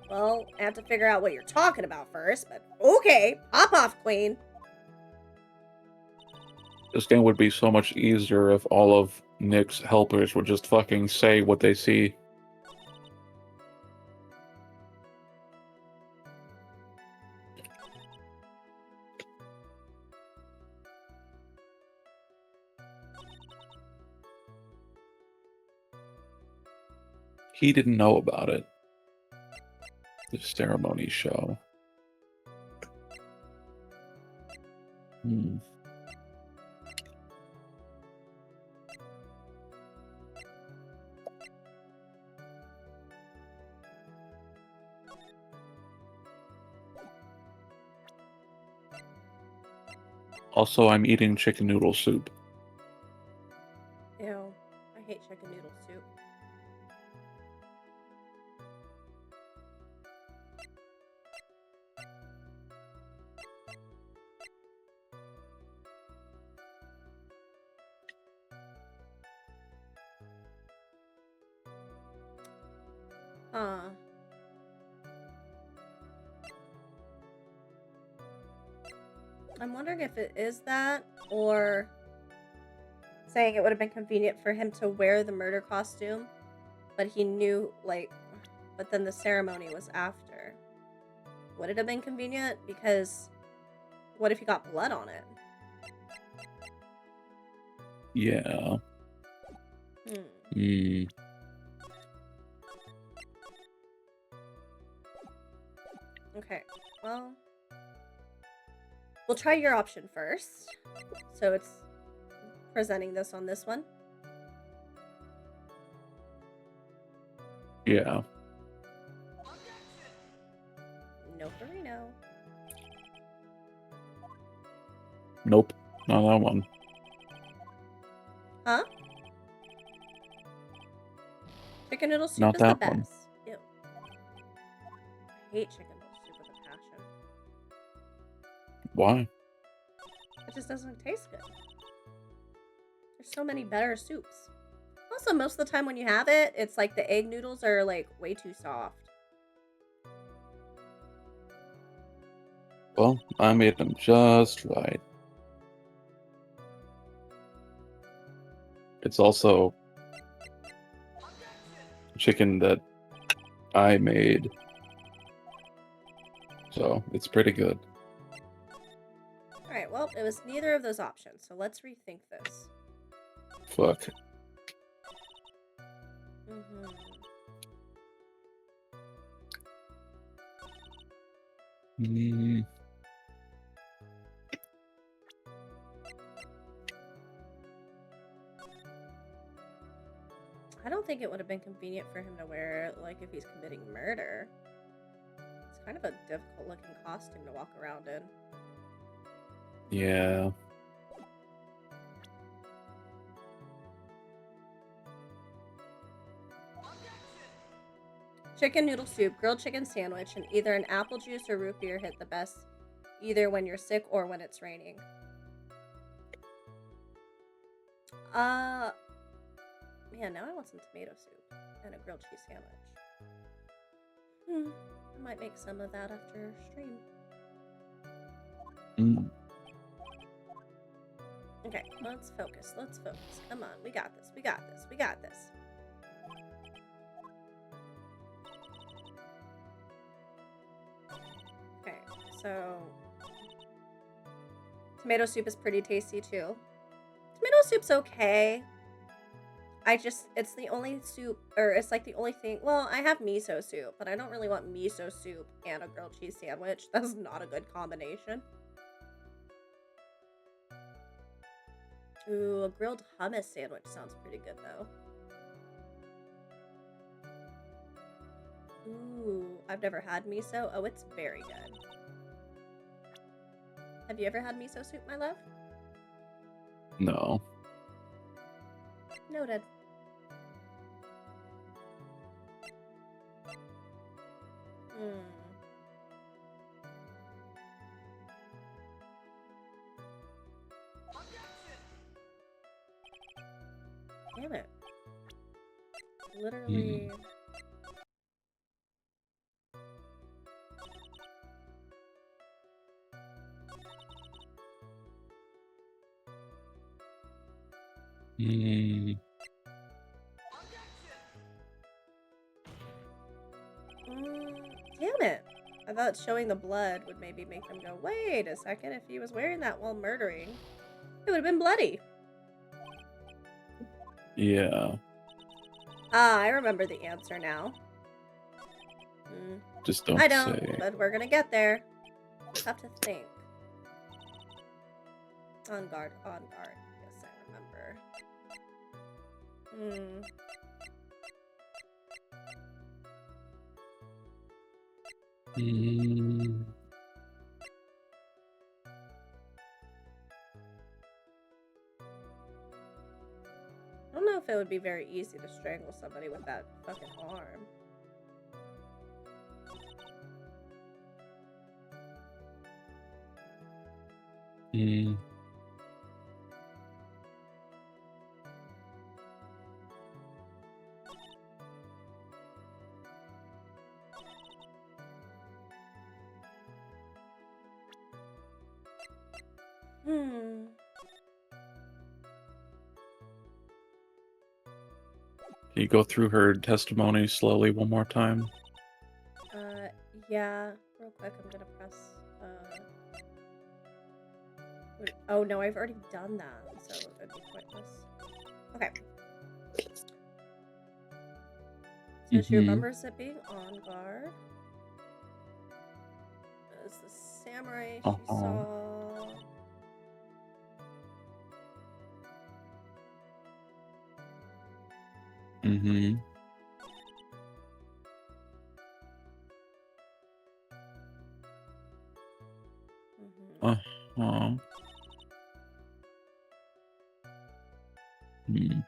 Well, I have to figure out what you're talking about first, but okay, pop off, Queen. This game would be so much easier if all of Nick's helpers would just fucking say what they see. He didn't know about it. The ceremony show. Also, I'm eating chicken noodle soup. Ew, I hate chicken noodle soup. I'm wondering if it is that, or saying it would have been convenient for him to wear the murder costume, but he knew, like, but then the ceremony was after. Would it have been convenient? Because What if you got blood on it? Yeah. Hmm. Hmm. Okay, well, we'll try your option first. So it's presenting this on this one. Yeah. No burrito. Nope. Not that one. Huh? Chicken noodle soup Not is the that one. best. Ew. I hate chicken noodle soup with a passion. Why? It just doesn't taste good. There's so many better soups. Also, most of the time when you have it, it's like the egg noodles are like way too soft. Well, I made them just right. It's also chicken that I made. So it's pretty good. Alright, well, it was neither of those options, so let's rethink this. Fuck. Mm-hmm. Mm. I don't think it would have been convenient for him to wear, like, if he's committing murder. It's kind of a difficult looking costume to walk around in. Yeah. Chicken noodle soup, grilled chicken sandwich, and either an apple juice or root beer hit the best, either when you're sick or when it's raining. Man, now I want some tomato soup and a grilled cheese sandwich. I might make some of that after stream. Mm. Okay, let's focus. Let's focus. Come on, we got this. We got this. We got this. Okay, so tomato soup is pretty tasty too. Tomato soup's okay. It's the only soup, or it's like the only thing. Well, I have miso soup, but I don't really want miso soup and a grilled cheese sandwich. That's not a good combination. Ooh, a grilled hummus sandwich sounds pretty good though. Ooh, I've never had miso. Oh, it's very good. Have you ever had miso soup, my love? No. Noted. Damn it. Literally. Mm. Damn it. I thought showing the blood would maybe make them go, wait a second, if he was wearing that while murdering, it would have been bloody. Yeah. Ah, I remember the answer now. Just don't I don't, say. but we're gonna get there. Just have to think. On guard, on guard. Yes, I remember. Mm. I don't know if it would be very easy to strangle somebody with that fucking arm. Mm. Can you go through her testimony slowly one more time? Yeah, real quick, I'm gonna press, Wait, oh no, I've already done that, so it'd be pointless. Okay. So she remembers it being on guard. It's the samurai she saw. Mm-hmm. Uh-huh. Hmm.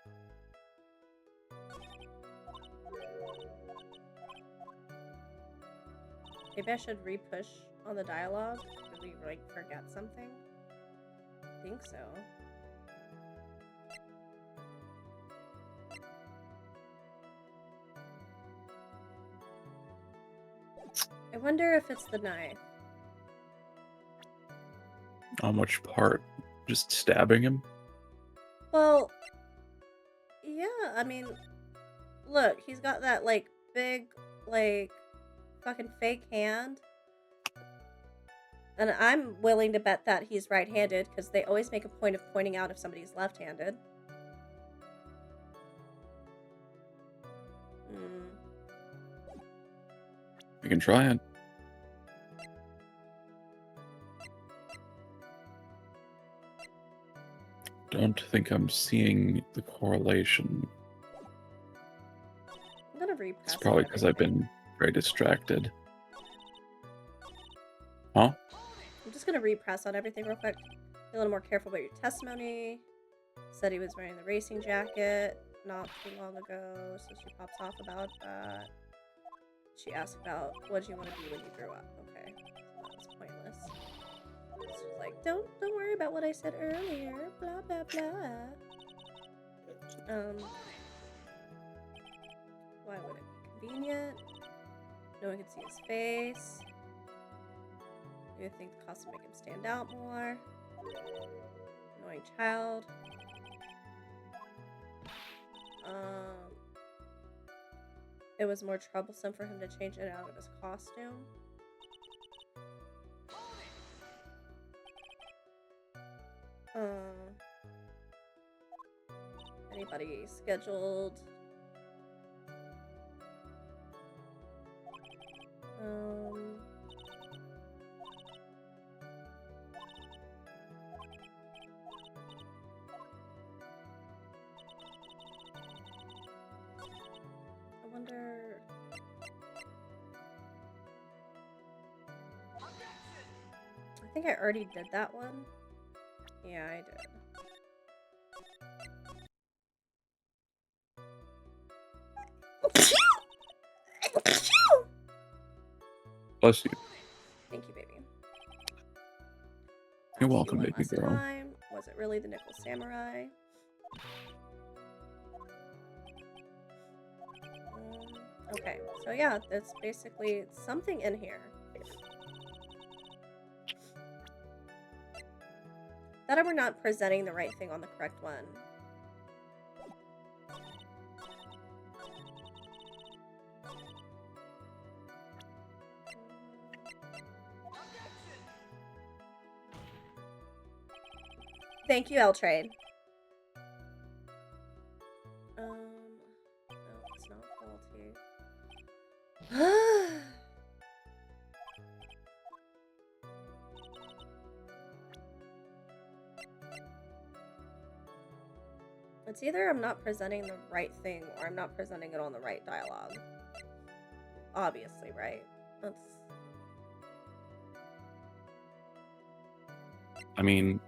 Maybe I should re-push on the dialogue. Did we like forget something? I think so. I wonder if it's the knife. On which part? Just stabbing him? Well, yeah, I mean, look, he's got that, like, big, like, fucking fake hand. And I'm willing to bet that he's right-handed, because they always make a point of pointing out if somebody's left-handed. We can try it. Don't think I'm seeing the correlation. I'm gonna repress. It's probably because I've been very distracted. Huh? I'm just gonna repress on everything real quick. Be a little more careful about your testimony. Said he was wearing the racing jacket not too long ago, so she pops off about that. She asked about what do you want to be when you grow up. Okay, so that was pointless. She's like, don't worry about what I said earlier. Blah blah blah. Why would it be convenient? No one can see his face. Do you think the costume make him stand out more? Annoying child. It was more troublesome for him to change it out of his costume. Anybody scheduled? I wonder. I think I already did that one. Yeah, I did. Bless you. Thank you, baby. You're welcome, baby girl. Time. Was it really the Nickel Samurai? Okay, so yeah, that's basically something in here. That we're not presenting the right thing on the correct one. Thank you, L-Trade. No, it's not faulty. It's either I'm not presenting the right thing or I'm not presenting it on the right dialogue. Obviously, right? That's... I mean,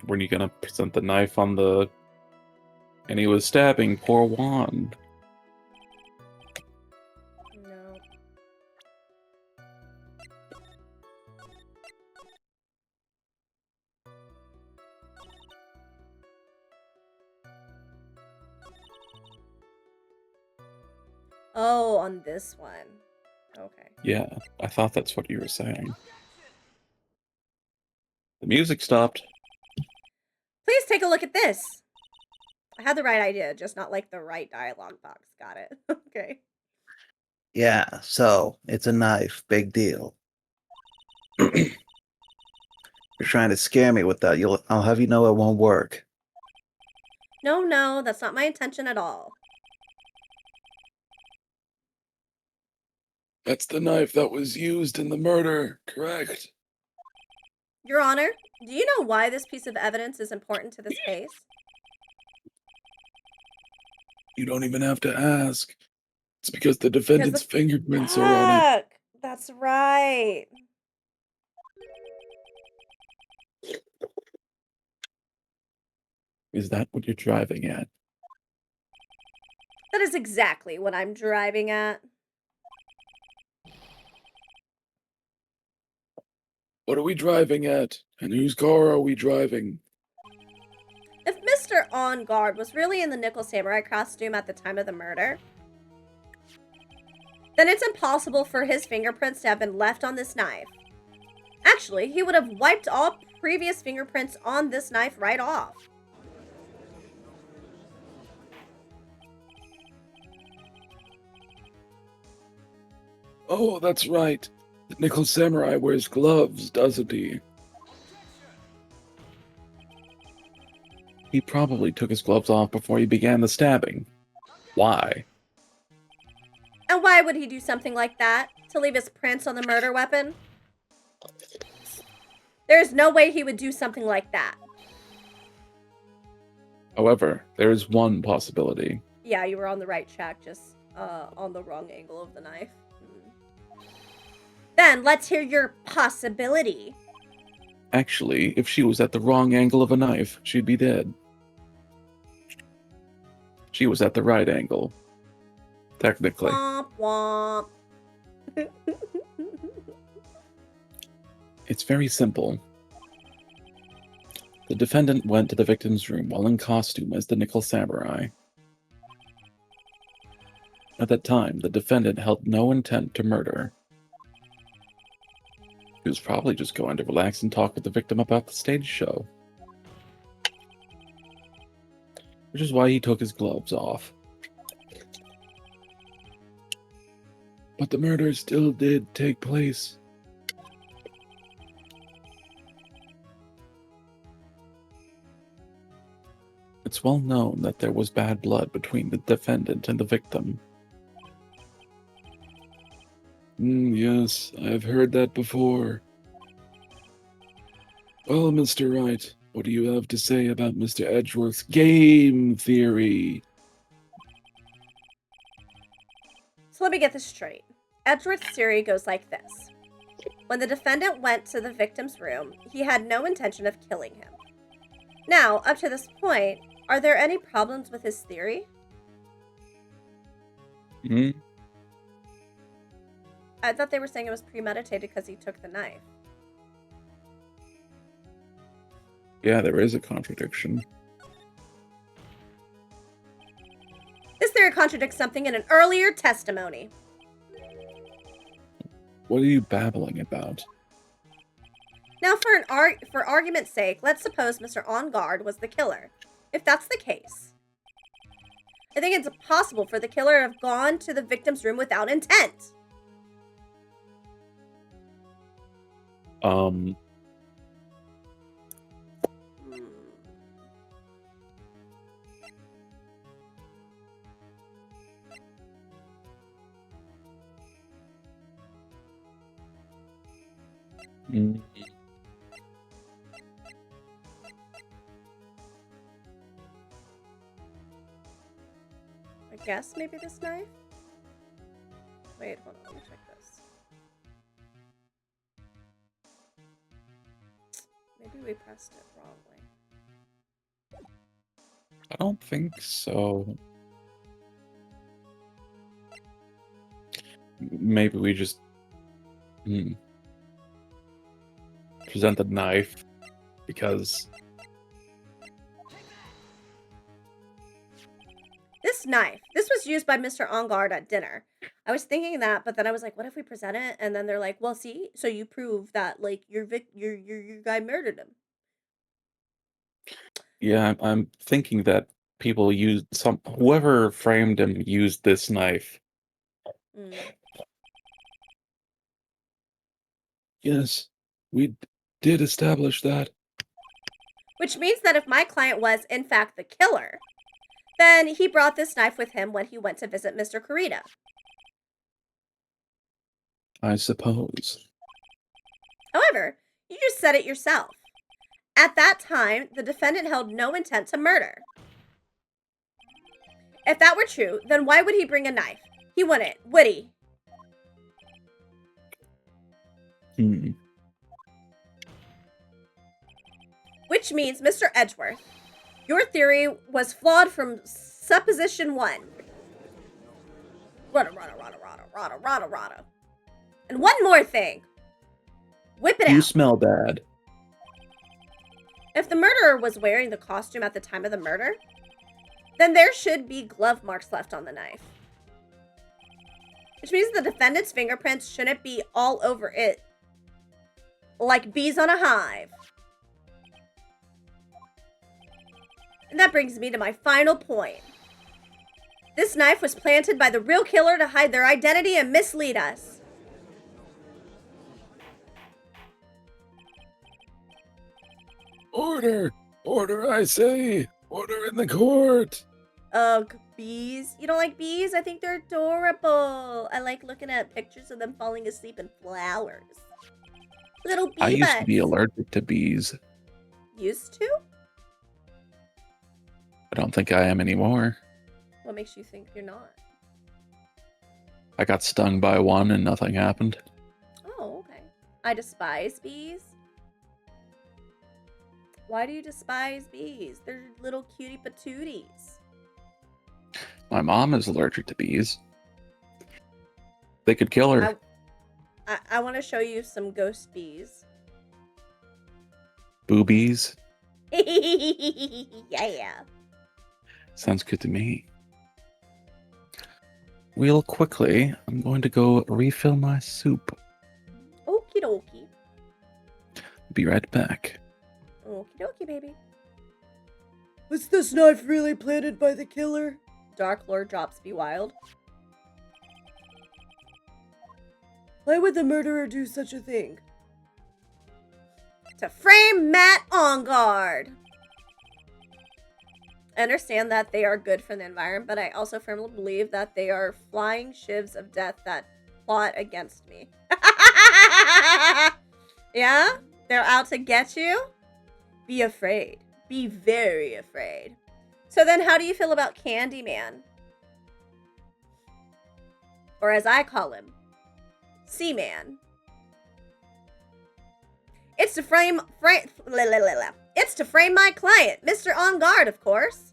when you gonna present the knife on the... And he was stabbing poor Juan. No. Oh, on this one. Okay. Yeah, I thought that's what you were saying. The music stopped. Please take a look at this. I had the right idea, just not like the right dialogue box. Got it. Okay. Yeah, so it's a knife. Big deal. You're trying to scare me with that. I'll have you know it won't work. No, that's not my intention at all. That's the knife that was used in the murder, correct? Your Honor, do you know why this piece of evidence is important to this case? You don't even have to ask. It's because the Because defendant's fingerprints are on it. Fuck! That's right. Is that what you're driving at? That is exactly what I'm driving at. What are we driving at? And whose car are we driving? If Mr. On Guard was really in the Nickel Samurai costume at the time of the murder, then it's impossible for his fingerprints to have been left on this knife. Actually, he would have wiped all previous fingerprints on this knife right off. Oh, that's right. The Nickel Samurai wears gloves, doesn't he? He probably took his gloves off before he began the stabbing. Why? And why would he do something like that? To leave his prints on the murder weapon? There's no way he would do something like that. However, there is one possibility. Yeah, you were on the right track, just on the wrong angle of the knife. Then let's hear your possibility. Actually, if she was at the wrong angle of a knife, she'd be dead. She was at the right angle. Technically. Womp womp. It's very simple. The defendant went to the victim's room while in costume as the Nickel Samurai. At that time, the defendant held no intent to murder. He was probably just going to relax and talk with the victim about the stage show. Which is why he took his gloves off. But the murder still did take place. It's well known that there was bad blood between the defendant and the victim. Yes, I've heard that before. Well, Mr. Wright, what do you have to say about Mr. Edgeworth's game theory? So let me get this straight. Edgeworth's theory goes like this. When the defendant went to the victim's room, he had no intention of killing him. Now, up to this point, are there any problems with his theory? I thought they were saying it was premeditated because he took the knife. Yeah, there is a contradiction. This theory contradicts something in an earlier testimony. What are you babbling about? Now, for argument's sake, let's suppose Mr. On Guard was the killer. If that's the case, I think it's possible for the killer to have gone to the victim's room without intent. I guess maybe this knife? Wait, hold on, let me check this. Maybe we pressed it wrongly. I don't think so. Maybe we just present the knife because This knife, this was used by Mr. On Guard at dinner. I was thinking that, but then I was like, what if we present it? And then they're like, well, see, so you prove that like your guy murdered him. yeah, I'm thinking that people used whoever framed him used this knife. Mm. Yes, we did establish that. Which means that if my client was, in fact, the killer, then he brought this knife with him when he went to visit Mr. Kurita. I suppose. However, you just said it yourself. At that time, the defendant held no intent to murder. If that were true, then why would he bring a knife? He wouldn't, would he? Which means, Mr. Edgeworth, your theory was flawed from supposition 1. Rada, rada, rada, rada, rada, rada, rada. And one more thing. Whip it out. You smell bad. If the murderer was wearing the costume at the time of the murder, then there should be glove marks left on the knife. Which means the defendant's fingerprints shouldn't be all over it like bees on a hive. And that brings me to my final point. This knife was planted by the real killer to hide their identity and mislead us. Order! Order, I say! Order in the court! Ugh, bees. You don't like bees? I think they're adorable. I like looking at pictures of them falling asleep in flowers. Little bee I used to butts. be allergic to bees. Used to? I don't think I am anymore. What makes you think you're not? I got stung by one and nothing happened. Oh, okay. I despise bees. Why do you despise bees? They're little cutie patooties. My mom is allergic to bees. They could kill her. I want to show you some ghost bees. Boobies. Yeah. Sounds good to me. Real quickly, I'm going to go refill my soup. Okie dokie. Be right back. Okie dokie, baby. Was this knife really planted by the killer? Dark Lord drops Be Wild. Why would the murderer do such a thing? To frame Matt on guard. I understand that they are good for the environment, but I also firmly believe that they are flying shivs of death that plot against me. Yeah? They're out to get you? Be afraid. Be very afraid. So then how do you feel about Candyman? Or as I call him, Seaman. It's to frame it's to frame my client, Mr. On Guard, of course.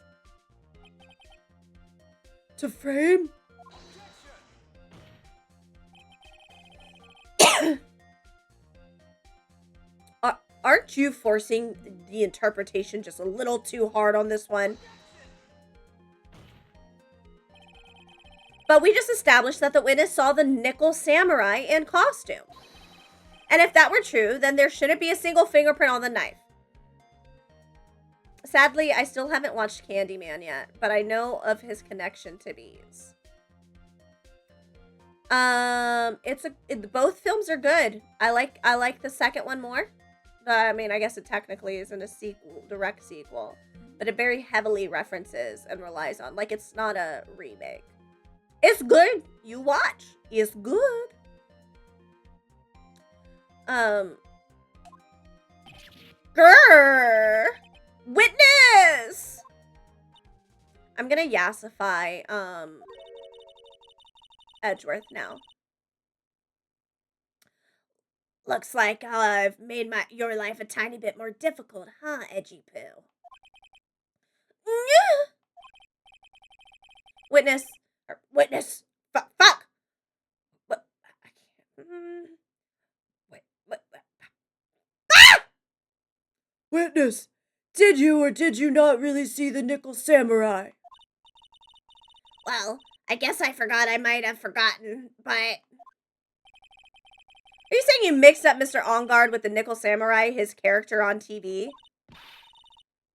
To frame? Aren't you forcing the interpretation just a little too hard on this one? But we just established that the witness saw the nickel samurai in costume. And if that were true, then there shouldn't be a single fingerprint on the knife. Sadly, I still haven't watched Candyman yet, but I know of his connection to bees. Both films are good. I like the second one more. I mean, I guess it technically isn't a sequel, direct sequel, but it very heavily references and relies on, like, it's not a remake. It's good. You watch. It's good. Grrr! Witness! I'm gonna yassify, Edgeworth now. Looks like I've made your life a tiny bit more difficult, huh, Edgy Poo? Witness. Witness. Fuck. What? I can't. What? Ah! Witness. Did you or did you not really see the nickel samurai? Well, I guess I forgot. I might have forgotten, but... Are you saying you mixed up Mr. On Guard with the nickel samurai, his character on TV?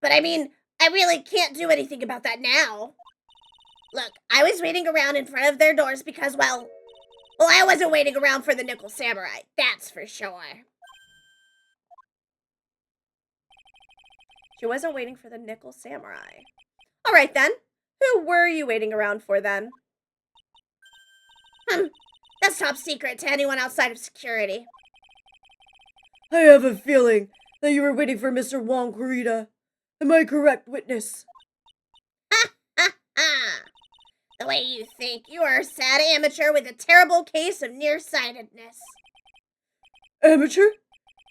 But I mean, I really can't do anything about that now. Look, I was waiting around in front of their doors because, well, I wasn't waiting around for the nickel samurai. That's for sure. She wasn't waiting for the Nickel Samurai. All right, then. Who were you waiting around for, then? That's top secret to anyone outside of security. I have a feeling that you were waiting for Mr. Wong Kurita. Am I correct, witness? The way you think, you are a sad amateur with a terrible case of nearsightedness. Amateur?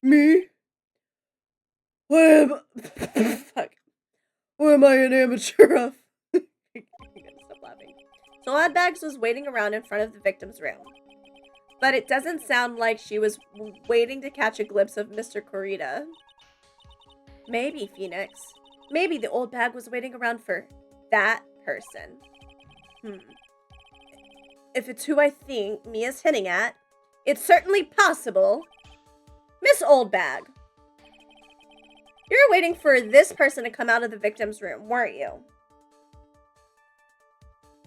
Me? Fuck. What am I an amateur of? I'm gonna stop laughing. So Oddbags was waiting around in front of the victim's room. But it doesn't sound like she was waiting to catch a glimpse of Mr. Kurita. Maybe, Phoenix. Maybe the old bag was waiting around for that person. If it's who I think Mia's hinting at, it's certainly possible. Miss Oldbag, you were waiting for this person to come out of the victim's room, weren't you?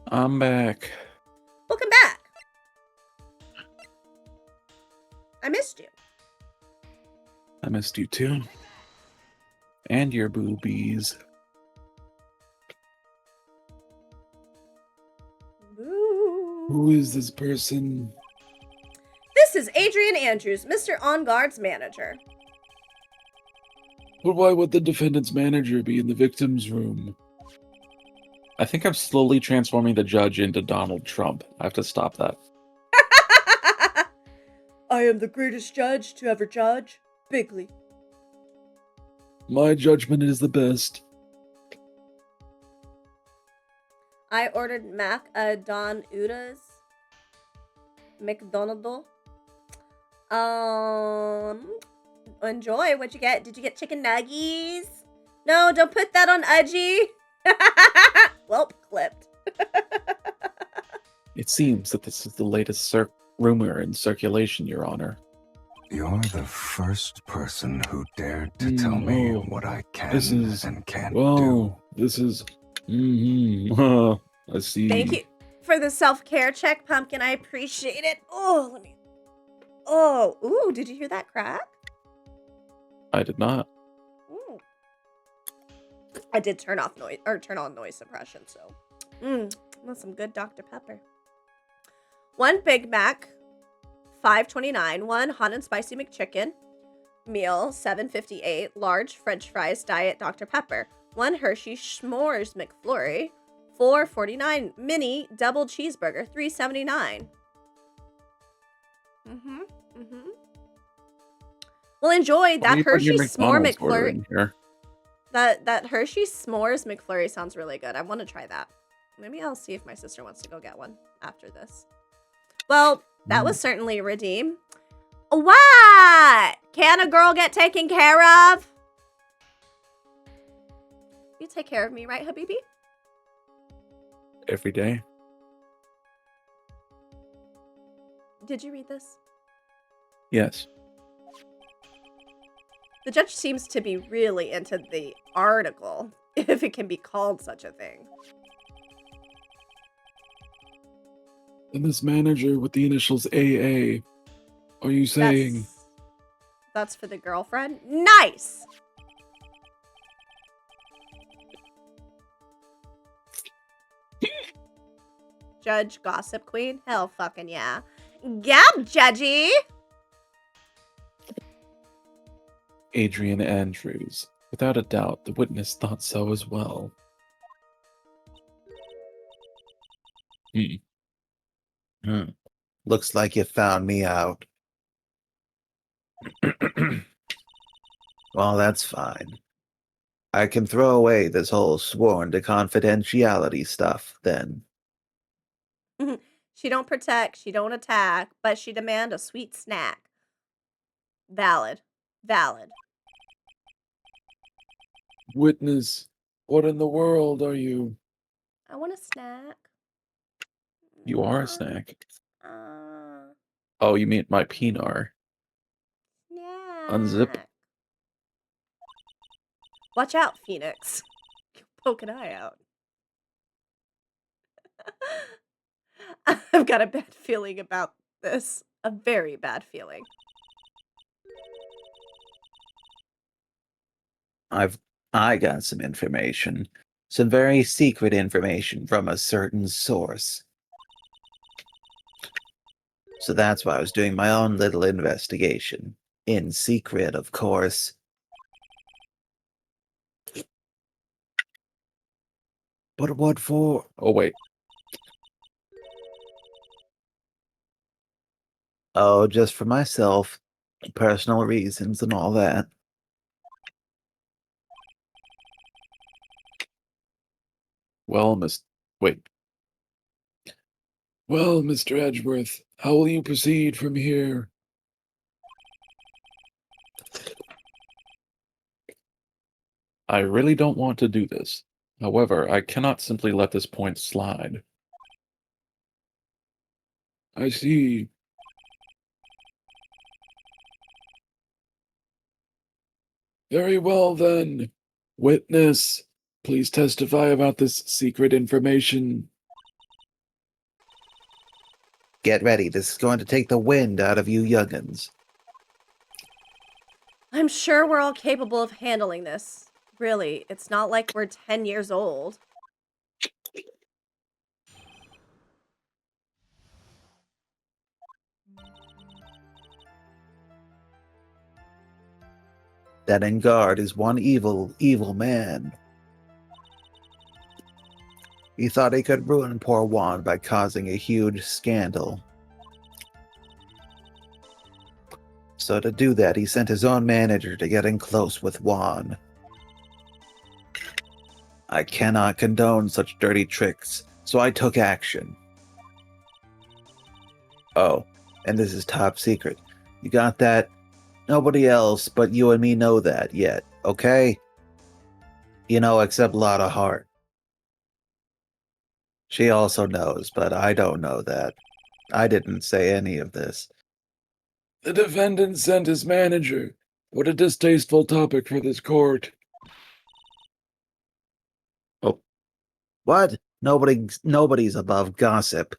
I'm back. Welcome back. I missed you. I missed you too. And your boobies. Boo. Who is this person? This is Adrian Andrews, Mr. On Guard's manager. But why would the defendant's manager be in the victim's room? I think I'm slowly transforming the judge into Donald Trump. I have to stop that. I am the greatest judge to ever judge. Bigley. My judgment is the best. I ordered Mac Don Uda's McDonald's. Enjoy. What'd you get? Did you get chicken nuggies? No, don't put that on Udgy. Welp, clipped. It seems that this is the latest rumor in circulation, Your Honor. You're the first person who dared to tell me what I can and can't do. This is... I see. Thank you for the self-care check, Pumpkin. I appreciate it. Oh, let me... Oh, ooh, did you hear that crack? I did not. Ooh. I did turn on noise suppression, so... That's some good Dr. Pepper. 1 Big Mac, $5.29. 1 hot and spicy McChicken meal, $7.58. Large French fries, diet Dr. Pepper. 1 Hershey S'mores McFlurry, $4.49. Mini double cheeseburger, $3.79. Well, enjoy that Hershey S'more McFlurry. That Hershey S'mores McFlurry sounds really good. I want to try that. Maybe I'll see if my sister wants to go get one after this. Well, that was certainly a redeem. What? Can a girl get taken care of? You take care of me, right, Habibi? Every day. Did you read this? Yes. The judge seems to be really into the article, if it can be called such a thing. And this manager with the initials AA, are you saying... That's for the girlfriend? Nice! Judge Gossip Queen? Hell fucking yeah. Gab, Judgy! Adrian Andrews. Without a doubt, the witness thought so as well. Looks like you found me out. Well, that's fine. I can throw away this whole sworn to confidentiality stuff, then. She don't protect, she don't attack, but she demand a sweet snack. Valid. Valid. Witness, what in the world are you? I want a snack. You are a snack. Oh, you mean my peanut? Snack. Unzip. Watch out, Phoenix. Poke an eye out. I've got a bad feeling about this. A very bad I got some information. Some very secret information from a certain source. So that's why I was doing my own little investigation. In secret, of course. But what for? Oh, wait. Oh, just for myself. Personal reasons and all that. Well, Wait. Well, Mr. Edgeworth, how will you proceed from here? I really don't want to do this. However, I cannot simply let this point slide. I see. Very well, then. Witness, please testify about this secret information. Get ready, this is going to take the wind out of you young'uns. I'm sure we're all capable of handling this. Really, it's not like we're 10 years old. That Engard is one evil, evil man. He thought he could ruin poor Juan by causing a huge scandal. So to do that, he sent his own manager to get in close with Juan. I cannot condone such dirty tricks, so I took action. Oh, and this is top secret. You got that? Nobody else but you and me know that yet, okay? You know, except Lotta Hart. She also knows, but I don't know that. I didn't say any of this. The defendant sent his manager. What a distasteful topic for this court. Oh. What? Nobody's above gossip.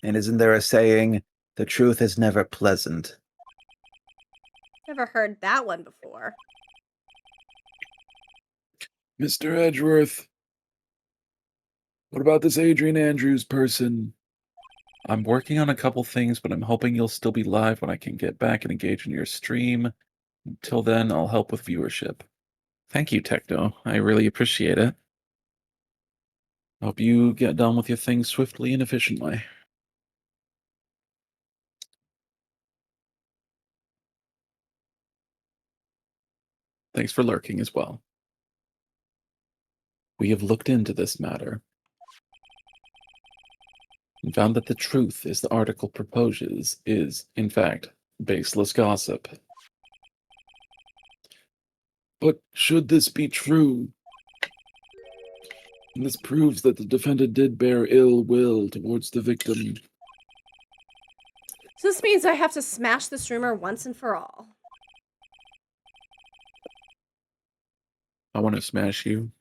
And isn't there a saying, the truth is never pleasant? Never heard that one before. Mr. Edgeworth, what about this Adrian Andrews person? I'm working on a couple things, but I'm hoping you'll still be live when I can get back and engage in your stream. Until then, I'll help with viewership. Thank you, Techno. I really appreciate it. Hope you get done with your things swiftly and efficiently. Thanks for lurking as well. We have looked into this matter and found that the truth is the article proposes is, in fact, baseless gossip. But should this be true, and this proves that the defendant did bear ill will towards the victim. So this means I have to smash this rumor once and for all. I want to smash you.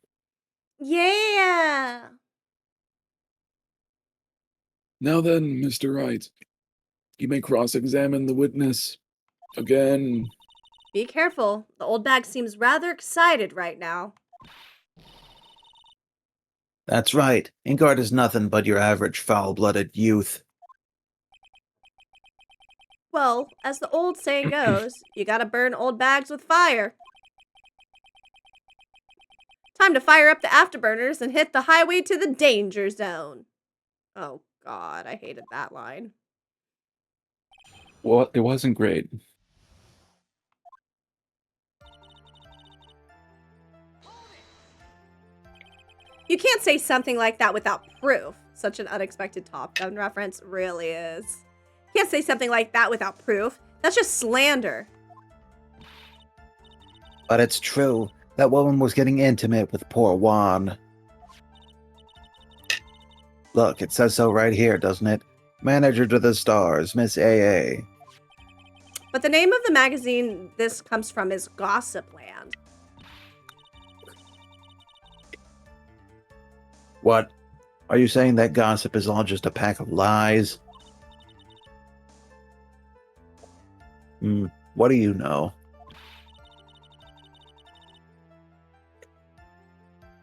Yeah! Now then, Mr. Wright, you may cross-examine the witness. Again. Be careful. The old bag seems rather excited right now. That's right. Engard is nothing but your average foul-blooded youth. Well, as the old saying goes, you gotta burn old bags with fire. Time to fire up the afterburners and hit the highway to the danger zone. Oh god, I hated that line. Well, it wasn't great. You can't say something like that without proof. Such an unexpected Top Gun reference, really is. You can't say something like that without proof. That's just slander. But it's true. That woman was getting intimate with poor Juan. Look, it says so right here, doesn't it? Manager to the stars, Miss AA. But the name of the magazine this comes from is Gossip Land. What? Are you saying that gossip is all just a pack of lies? What do you know?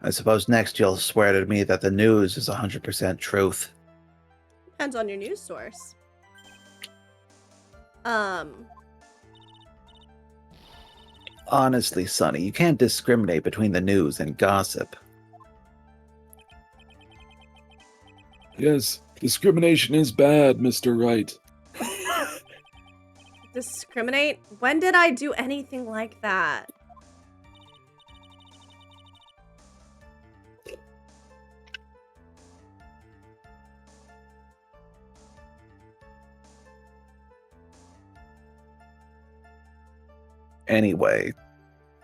I suppose next you'll swear to me that the news is 100% truth. Depends on your news source. Honestly, Sonny, you can't discriminate between the news and gossip. Yes, discrimination is bad, Mr. Wright. Discriminate? When did I do anything like that? Anyway,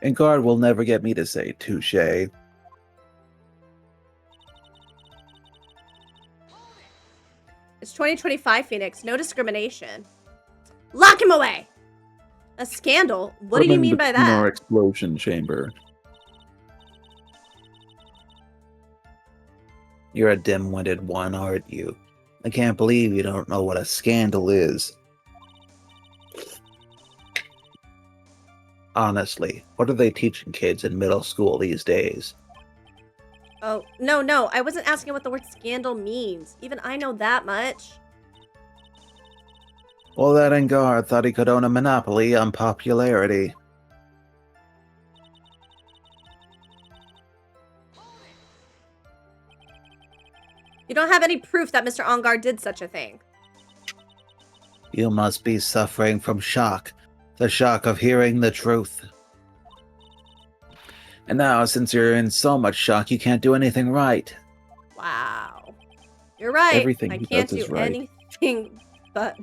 Engard will never get me to say touche. It's 2025, Phoenix. No discrimination. Lock him away! A scandal? What do you mean by that? Our explosion chamber. You're a dim-witted one, aren't you? I can't believe you don't know what a scandal is. Honestly, what are they teaching kids in middle school these days? Oh, no. I wasn't asking what the word scandal means. Even I know that much. Well, that Engard thought he could own a monopoly on popularity. You don't have any proof that Mr. Ongar did such a thing. You must be suffering from shock. The shock of hearing the truth. And now, since you're in so much shock, you can't do anything right. Wow. You're right. Everything I he can't does do is right. anything but...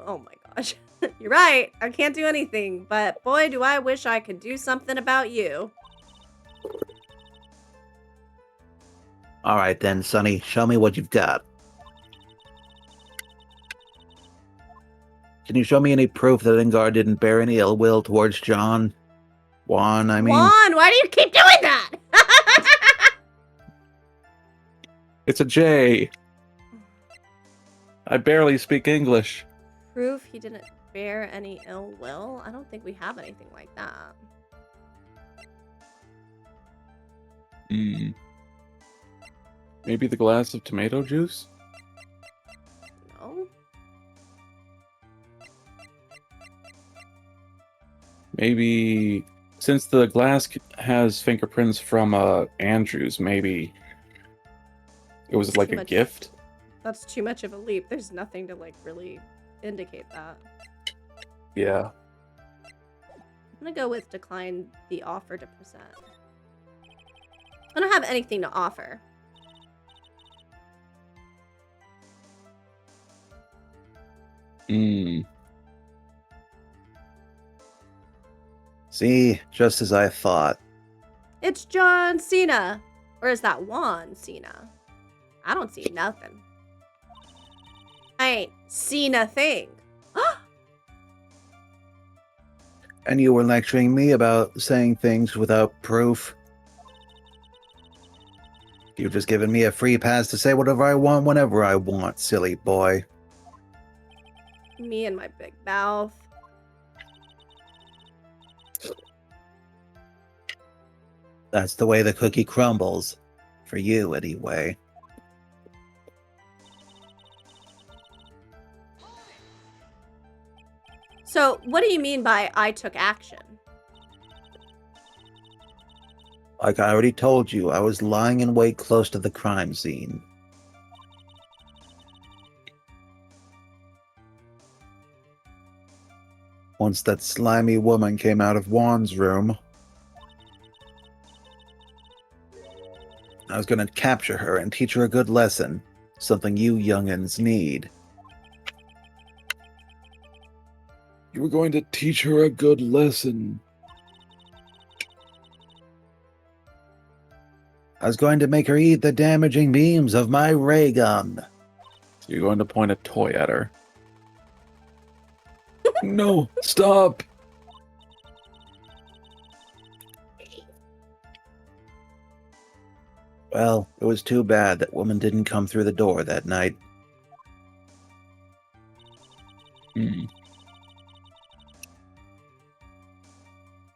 Oh my gosh. You're right. I can't do anything, but boy, do I wish I could do something about you. Alright then, Sonny, show me what you've got. Can you show me any proof that Engard didn't bear any ill will towards John? Juan, I mean. Juan, why do you keep doing that? It's a J. I barely speak English. Proof he didn't bear any ill will? I don't think we have anything like that. Maybe the glass of tomato juice? No? Maybe since the glass has fingerprints from Andrews, maybe it was like Too a much. gift? That's too much of a leap. There's nothing to like really indicate that. Yeah. I'm gonna go with decline the offer to present. I don't have anything to offer. See, just as I thought. It's John Cena. Or is that Juan Cena? I don't see nothing. I ain't seen a thing. And you were lecturing me about saying things without proof. You've just given me a free pass to say whatever I want whenever I want, silly boy. Me and my big mouth. That's the way the cookie crumbles. For you, anyway. So, what do you mean by I took action? Like I already told you, I was lying in wait close to the crime scene. Once that slimy woman came out of Juan's room, I was gonna capture her and teach her a good lesson. Something you youngins need. You were going to teach her a good lesson. I was going to make her eat the damaging beams of my ray gun. So you're going to point a toy at her. No, stop! Well, it was too bad that woman didn't come through the door that night.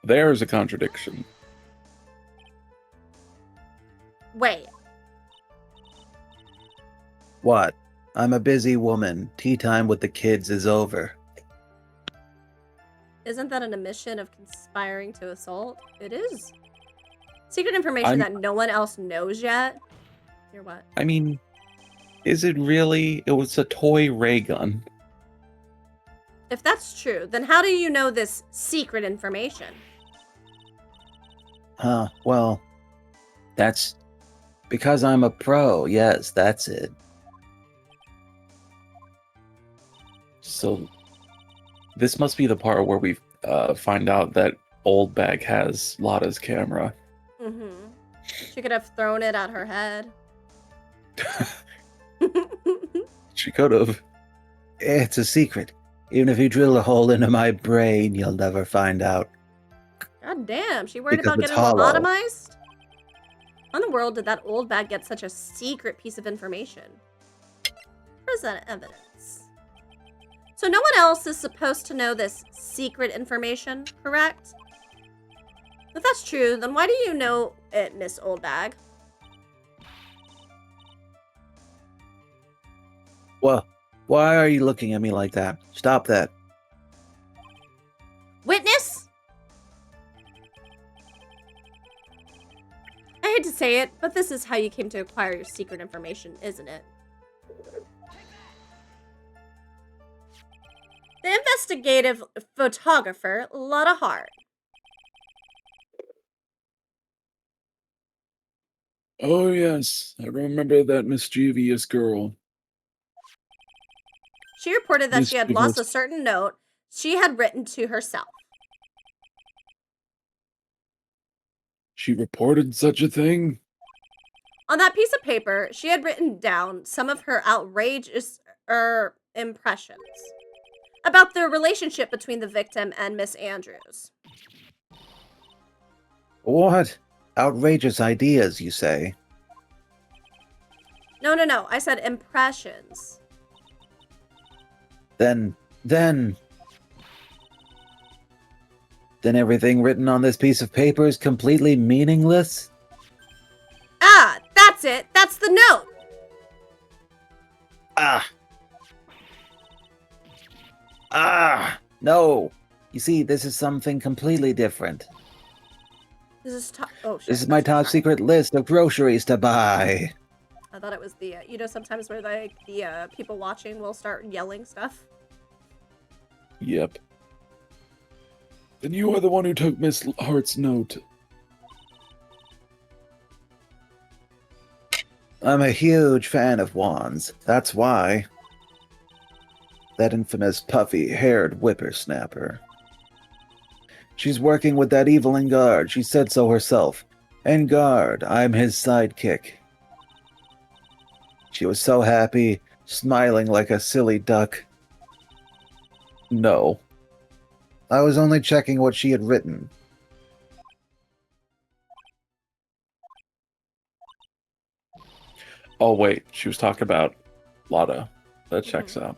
There's a contradiction. Wait. What? I'm a busy woman. Tea time with the kids is over. Isn't that an admission of conspiring to assault? It is. Secret information that no one else knows yet. You're what? I mean, is it really? It was a toy ray gun. If that's true, then how do you know this secret information? Huh, well, that's because I'm a pro. Yes, that's it. So, this must be the part where we find out that Old Bag has Lotta's camera. Mm-hmm. She could have thrown it at her head. She could have. It's a secret. Even if you drill a hole into my brain, you'll never find out. God damn, she worried Because about it's getting hollow. lobotomized? How in the world did that old bag get such a secret piece of information? Present evidence. So no one else is supposed to know this secret information, correct? If that's true, then why do you know it, Miss Old Bag? Well, why are you looking at me like that? Stop that. Witness? I hate to say it, but this is how you came to acquire your secret information, isn't it? The investigative photographer, Lotta Hart. Oh, yes. I remember that mischievous girl. She reported that she had lost a Mischievous. certain note she had written to herself. She reported such a thing? On that piece of paper, she had written down some of her outrageous impressions about the relationship between the victim and Miss Andrews. What? Outrageous ideas, you say? No. I said impressions. Then everything written on this piece of paper is completely meaningless? Ah, that's it. That's the note. No. You see, this is something completely different. This is top. Oh shit. This is my that's top fine. secret list of groceries to buy. I thought it was the you know sometimes where like the people watching will start yelling stuff. Yep. Then you are the one who took Miss Hart's note. I'm a huge fan of wands. That's why. That infamous puffy-haired whippersnapper. She's working with that evil Engard. She said so herself. Engard, I'm his sidekick. She was so happy, smiling like a silly duck. No. I was only checking what she had written. Oh, wait. She was talking about Lotta. That checks out.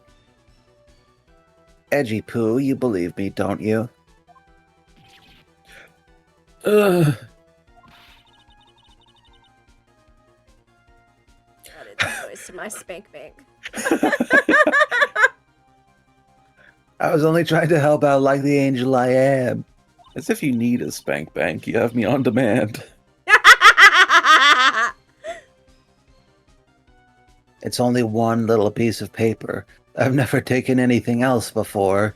Edgy Poo, you believe me, don't you? Added that voice to my spank bank. I was only trying to help out like the angel I am. As if you need a spank bank. You have me on demand. It's only one little piece of paper. I've never taken anything else before.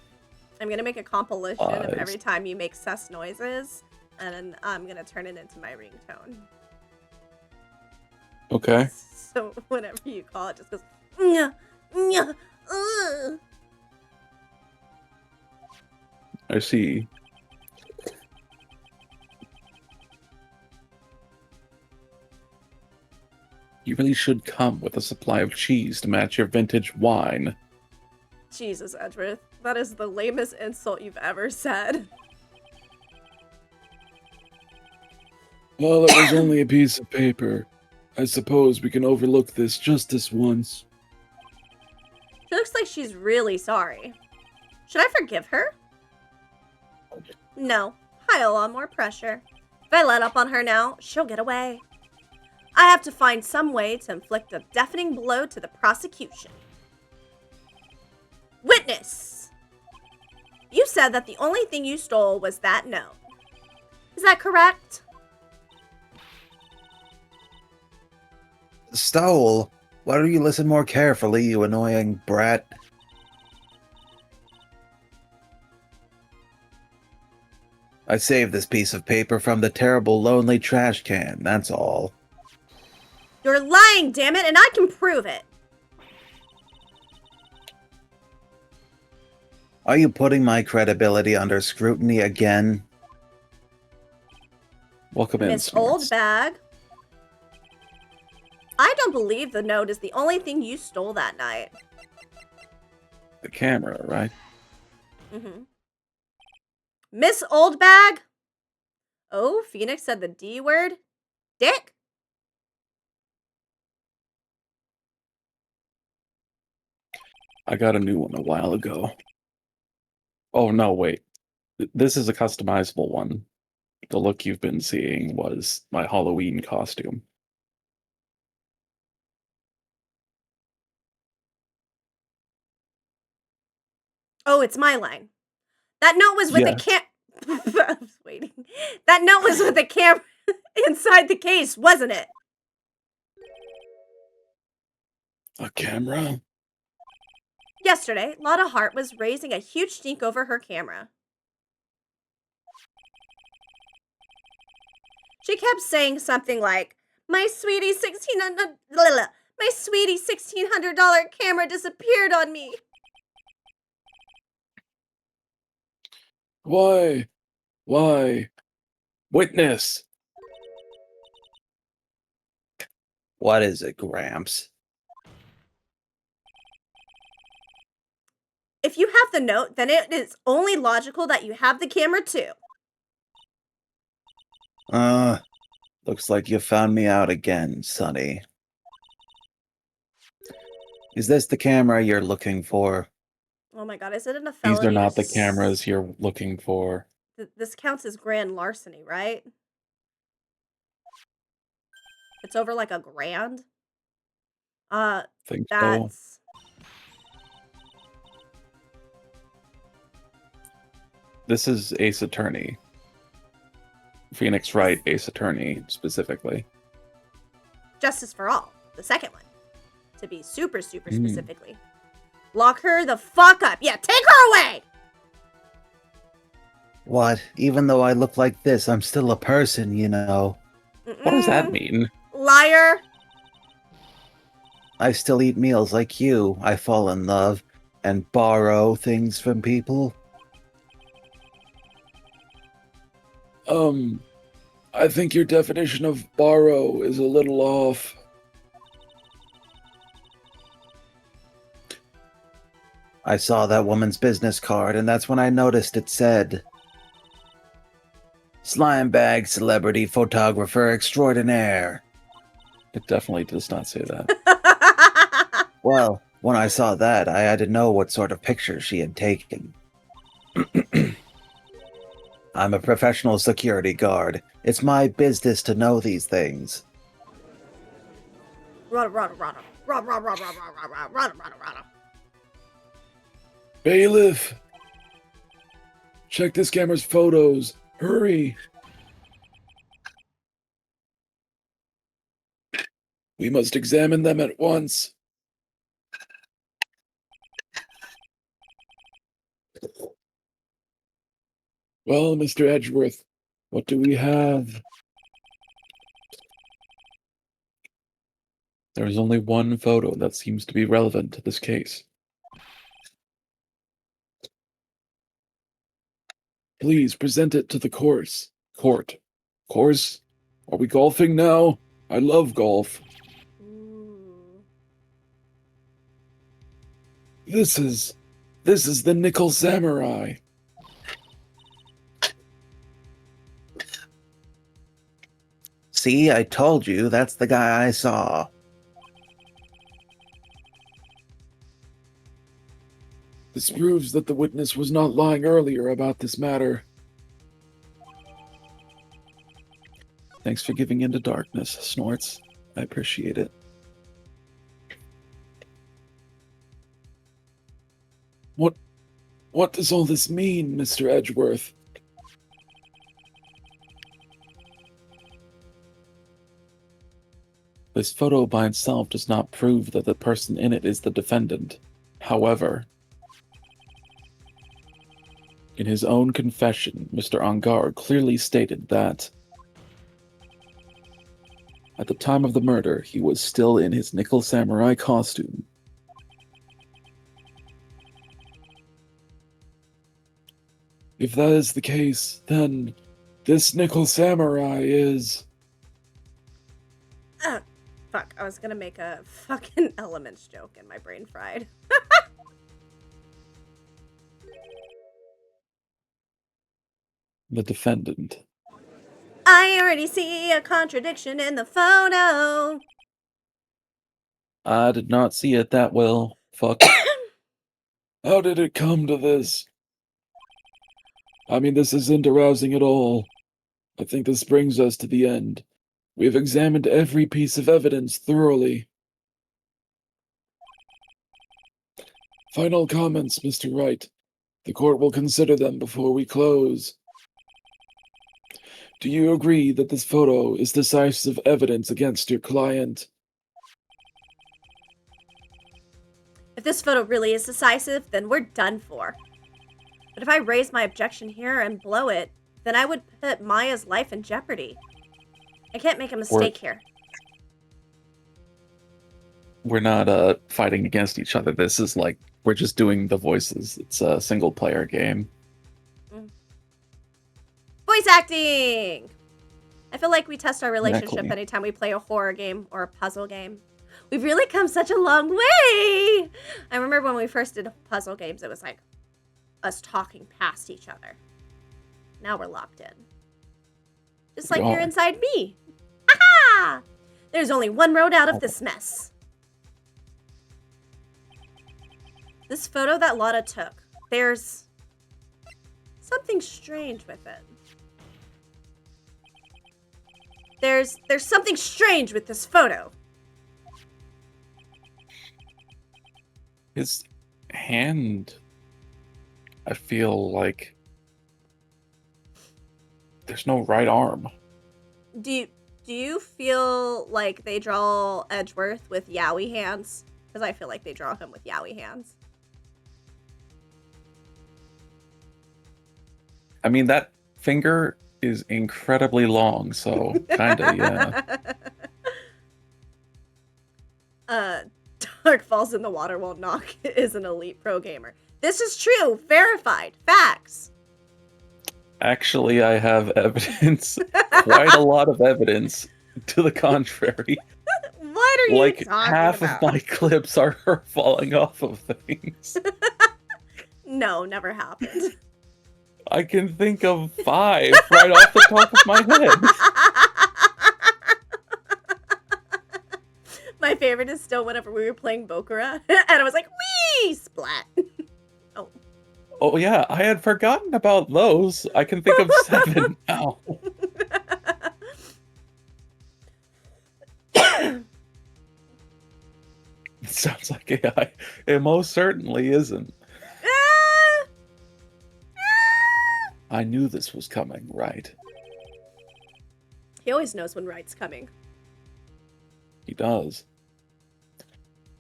I'm gonna make a compilation of Lies. every time you make sus noises, and then I'm gonna turn it into my ringtone. Okay. So whenever you call it, just goes. Nya, nya, I see. You really should come with a supply of cheese to match your vintage wine. Jesus, Edgeworth, that is the lamest insult you've ever said. Well, it was only a piece of paper. I suppose we can overlook this just this once. She looks like she's really sorry. Should I forgive her? No. Pile on more pressure. If I let up on her now, she'll get away. I have to find some way to inflict a deafening blow to the prosecution. Witness! You said that the only thing you stole was that note. Is that correct? Stole? Why don't you listen more carefully, you annoying brat? I saved this piece of paper from the terrible lonely trash can, that's all. You're lying, damn it, and I can prove it. Are you putting my credibility under scrutiny again? Welcome in, Miss Snorts. Oldbag. I don't believe the note is the only thing you stole that night. The camera, right? Mm-hmm. Miss Oldbag? Oh, Phoenix said the D word? Dick? I got a new one a while ago. Oh, no, wait. This is a customizable one. The look you've been seeing was my Halloween costume. Oh, it's my line. That note was with Yes. I was waiting. That note was with the camera inside the case, wasn't it? A camera? Yesterday, Lotta Hart was raising a huge stink over her camera. She kept saying something like, my sweetie $1,600 camera disappeared on me. Why? Why? Witness! What is it, Gramps? If you have the note, then it is only logical that you have the camera too. Looks like you found me out again, Sonny. Is this the camera you're looking for? Oh my god, is it a felony? These are not the to cameras you're looking for. This counts as grand larceny, right? It's over like a grand? Think so. That's... This is Ace Attorney. Phoenix Wright, Ace Attorney, specifically. Justice for All, the second one. To be super specifically. Lock her the fuck up. Yeah, take her away! What? Even though I look like this, I'm still a person, you know. What does that mean? Liar! I still eat meals like you. I fall in love and borrow things from people. I think your definition of borrow is a little off. I saw that woman's business card, and that's when I noticed it said, Slime Bag Celebrity Photographer Extraordinaire. It definitely does not say that. Well, when I saw that, I had to know what sort of picture she had taken. I'm a professional security guard. It's my business to know these things. Rada. Bailiff! Check this camera's photos. Hurry! We must examine them at once. Well, Mr. Edgeworth, what do we have? There is only one photo that seems to be relevant to this case. Please present it to the court. Course? Are we golfing now? I love golf. This is the Nickel Samurai. See, I told you, that's the guy I saw. This proves that the witness was not lying earlier about this matter. Thanks for giving in to darkness, Snorts. I appreciate it. What does all this mean, Mr. Edgeworth? This photo by itself does not prove that the person in it is the defendant. However, in his own confession, Mr. Angar clearly stated that at the time of the murder, he was still in his Nickel Samurai costume. If that is the case, then this Nickel Samurai is... Fuck, I was gonna make a fucking Elements joke and my brain fried. The defendant. I already see a contradiction in the photo. I did not see it that well. Fuck. How did it come to this? I mean, this isn't arousing at all. I think this brings us to the end. We've examined every piece of evidence thoroughly. Final comments, Mr. Wright. The court will consider them before we close. Do you agree that this photo is decisive evidence against your client? If this photo really is decisive, then we're done for. But if I raise my objection here and blow it, then I would put Maya's life in jeopardy. I can't make a mistake here. We're not fighting against each other. This is like, we're just doing the voices. It's a single player game. Voice acting! I feel like we test our relationship Exactly. anytime we play a horror game or a puzzle game. We've really come such a long way! I remember when we first did puzzle games, it was like us talking past each other. Now we're locked in. Just like We you're are. inside me. Aha! There's only one road out of this mess. This photo that Lotta took, there's something strange with it. There's something strange with this photo. His hand, I feel like there's no right arm. Do you feel like they draw Edgeworth with yaoi hands? Because I feel like they draw him with yaoi hands. I mean, that finger is incredibly long, so kinda, yeah. Dark Falls in the Water Won't Knock is an elite pro gamer. This is true. Verified. Facts. Actually, I have evidence, quite a lot of evidence to the contrary. What are you Like, talking half about? of my clips are her falling off of things. No, never happened. I can think of 5 right off the top of my head. My favorite is still whenever we were playing Bokura, and I was like, wee! Splat. Oh yeah, I had forgotten about those. I can think of 7 now. It sounds like AI. It most certainly isn't. I knew this was coming, right? He always knows when Right's coming. He does.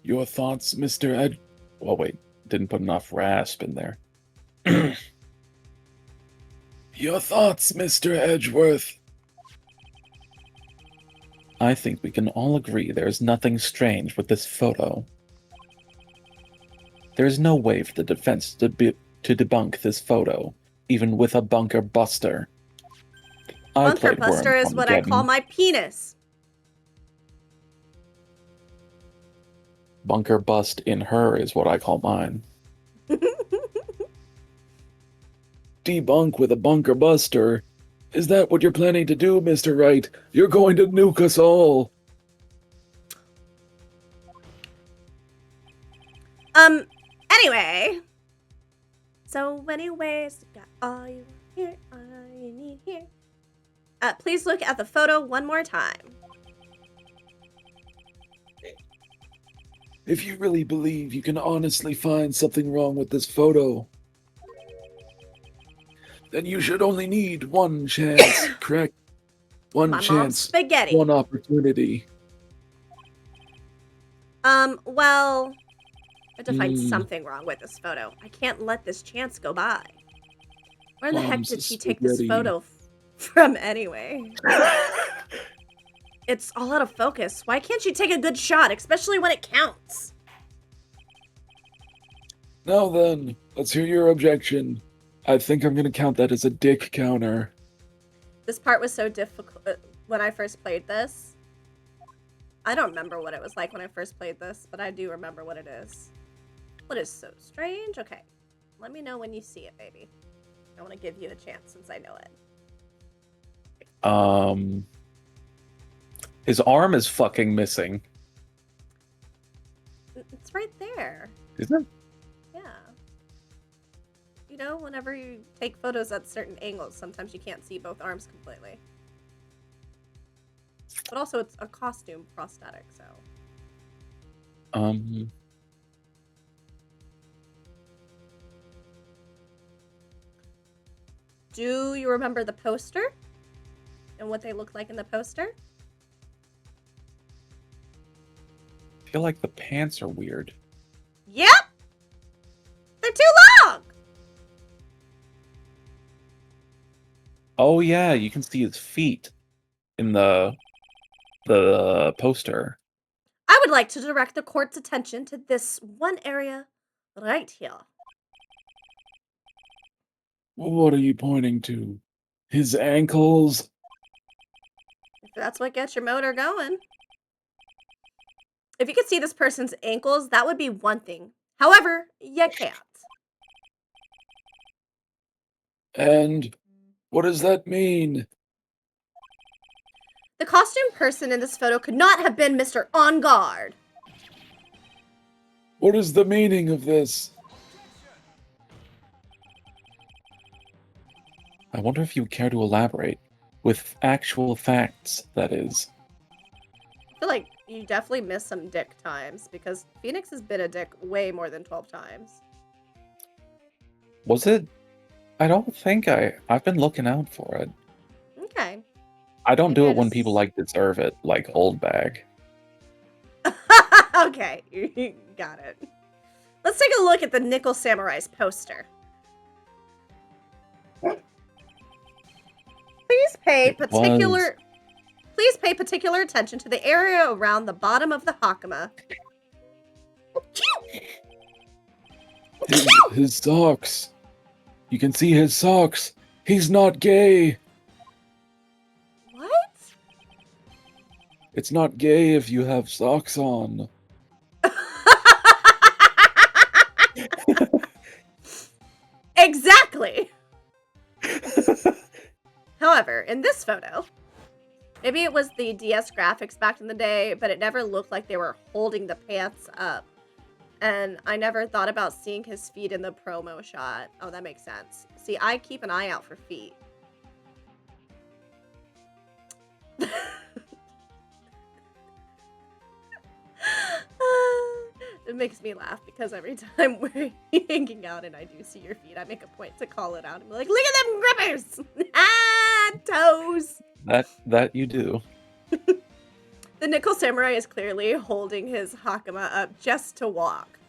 Your thoughts, Mr. Ed... Well, wait, didn't put enough rasp in there. Your thoughts, Mr. Edgeworth. I think we can all agree there is nothing strange with this photo. There is no way for the defense to debunk this photo, even with a bunker buster. Bunker buster is what I call my penis. Bunker bust in her is what I call mine. Debunk with a bunker buster. Is that what you're planning to do, Mr. Wright? You're going to nuke us all. Anyway. So anyways, got all you want here, all you need here. Please look at the photo one more time. if you really believe you can honestly find something wrong with this photo, then you should only need one chance, correct? One My mom's chance, spaghetti. one opportunity. Well, I have to find something wrong with this photo. I can't let this chance go by. Where in the heck Mom's did she take this spaghetti. photo from anyway? It's all out of focus. Why can't you take a good shot, especially when it counts? Now then, let's hear your objection. I think I'm gonna count that as a dick counter. This part was so difficult when I first played this. I don't remember what it was like when I first played this, but I do remember what it is. What is so strange? Okay, let me know when you see it, baby. I want to give you a chance since I know it. His arm is fucking missing. It's right there. Is it? Yeah. You know, whenever you take photos at certain angles, sometimes you can't see both arms completely. But also, it's a costume prosthetic, so. Do you remember the poster? And what they look like in the poster? I feel like the pants are weird. Yep! They're too long! Oh yeah, you can see his feet in the poster. I would like to direct the court's attention to this one area right here. What are you pointing to? His ankles? If that's what gets your motor going. If you could see this person's ankles, that would be one thing. However, you can't. And what does that mean? The costume person in this photo could not have been Mr. On Guard. What is the meaning of this? I wonder if you care to elaborate. With actual facts, that is. I feel like you definitely missed some dick times because Phoenix has been a dick way more than 12 times. Was it? I don't think I've been looking out for it. Okay. I don't do Maybe it when people like deserve it, like Old Bag. Okay, you got it. Let's take a look at the Nickel Samurai's poster. Please pay particular attention to the area around the bottom of the Hakama. His socks. You can see his socks. He's not gay. What? It's not gay if you have socks on. Exactly. However, in this photo, maybe it was the DS graphics back in the day, but it never looked like they were holding the pants up. And I never thought about seeing his feet in the promo shot. Oh, that makes sense. See, I keep an eye out for feet. It makes me laugh because every time we're hanging out and I do see your feet, I make a point to call it out and be like, look at them grippers! Ah, toes! That you do. The Nickel Samurai is clearly holding his Hakama up just to walk.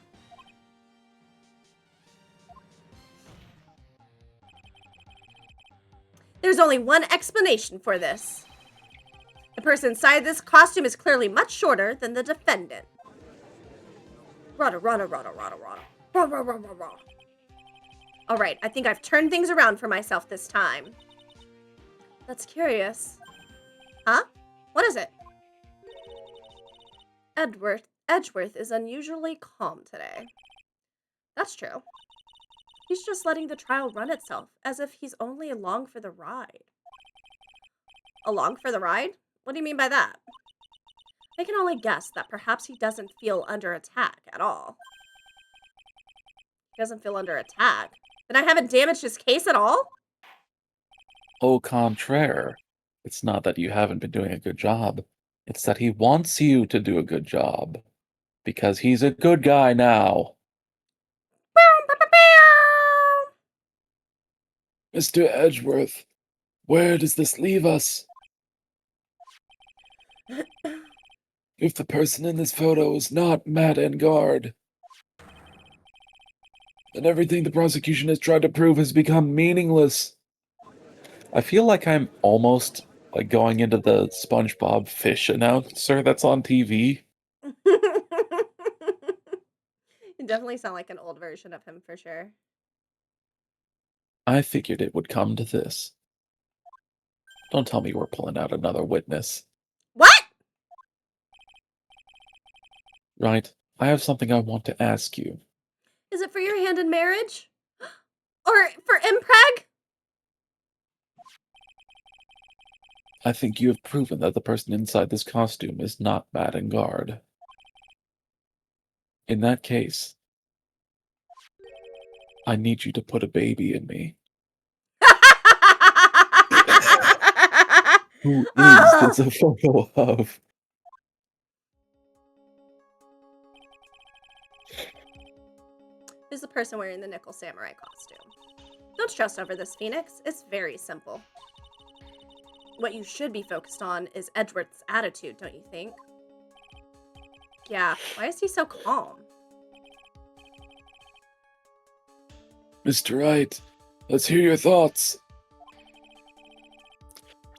There's only one explanation for this. The person inside this costume is clearly much shorter than the defendant. Rada, rada, rada, rada, rada. Rah, rah, rah, rah, rah. Alright, I think I've turned things around for myself this time. That's curious. Huh? What is it? Edgeworth is unusually calm today. That's true. He's just letting the trial run itself, as if he's only along for the ride. Along for the ride? What do you mean by that? I can only guess that perhaps he doesn't feel under attack at all. He doesn't feel under attack? Then I haven't damaged his case at all? Au contraire. It's not that you haven't been doing a good job. It's that he wants you to do a good job. because he's a good guy now. Mr. Edgeworth, where does this leave us? If the person in this photo is not Matt Engard, then everything the prosecution has tried to prove has become meaningless. I feel like I'm almost like going into the SpongeBob fish announcer that's on TV. You definitely sound like an old version of him for sure. I figured it would come to this. Don't tell me we're pulling out another witness. What? Right, I have something I want to ask you. Is it for your hand in marriage? Or for impreg? I think you have proven that the person inside this costume is not Matt Engard. In that case, I need you to put a baby in me. Who is this a photo of? Who's the person wearing the Nickel Samurai costume? Don't stress over this, Phoenix. It's very simple. What you should be focused on is Edgeworth's attitude, don't you think? Yeah, why is he so calm? Mr. Wright, let's hear your thoughts.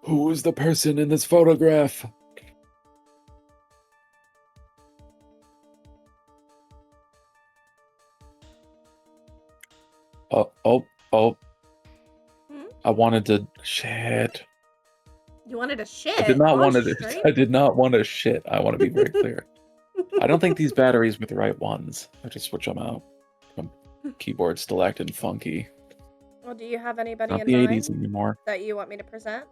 Who is the person in this photograph? Oh. Hmm? I wanted to shit. You wanted a shit? I did not want to. Straight? I did not want to shit. I want to be very clear. I don't think these batteries were the right ones. I just switch them out. My keyboard's still acting funky. Well, do you have anybody Not in the mind 80s anymore. that you want me to present?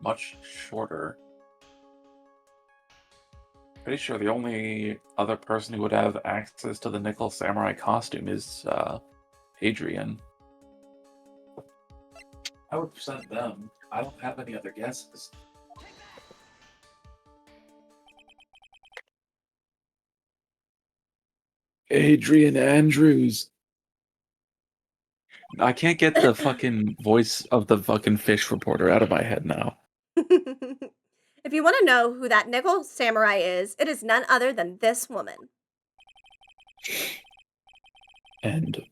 Much shorter. Pretty sure the only other person who would have access to the Nickel Samurai costume is Adrian. I would present them. I don't have any other guesses. Adrian Andrews. I can't get the fucking voice of the fucking fish reporter out of my head now. If you want to know who that Nickel Samurai is, it is none other than this woman. And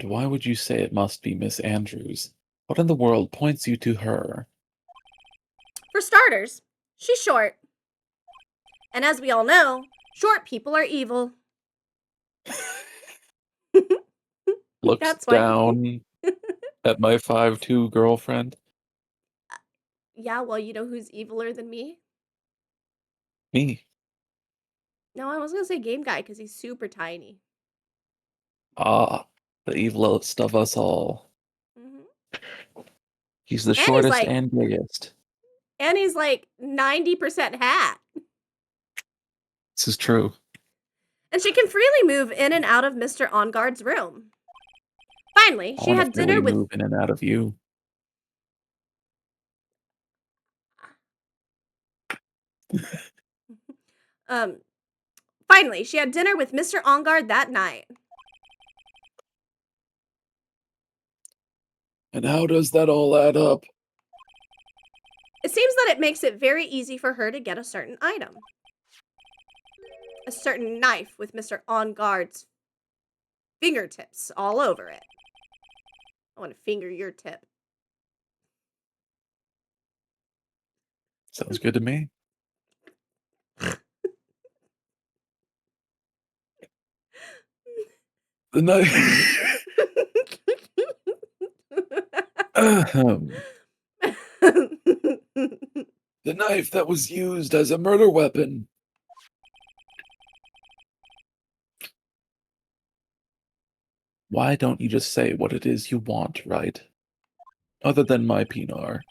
why would you say it must be Miss Andrews? What in the world points you to her? For starters, she's short. And as we all know, short people are evil. Looks That's why- down at my 5'2" girlfriend. Yeah, well, you know who's eviler than me? Me. No, I was going to say Game Guy because he's super tiny. Ah, the evilest of us all. Mm-hmm. He's the And he's shortest like- and biggest. And he's like 90% hat. This is true. And she can freely move in and out of Mr. Onguard's room. Finally, I she wanna had dinner freely with... move in and out of you. Finally, she had dinner with Mr. Onguard that night. And how does that all add up? It seems that it makes it very easy for her to get a certain item. A certain knife with Mr. Onguard's fingertips all over it. I want to finger your tip. Sounds good to me. The knife. The knife that was used as a murder weapon. Why don't you just say what it is you want, right? Other than my Pinar.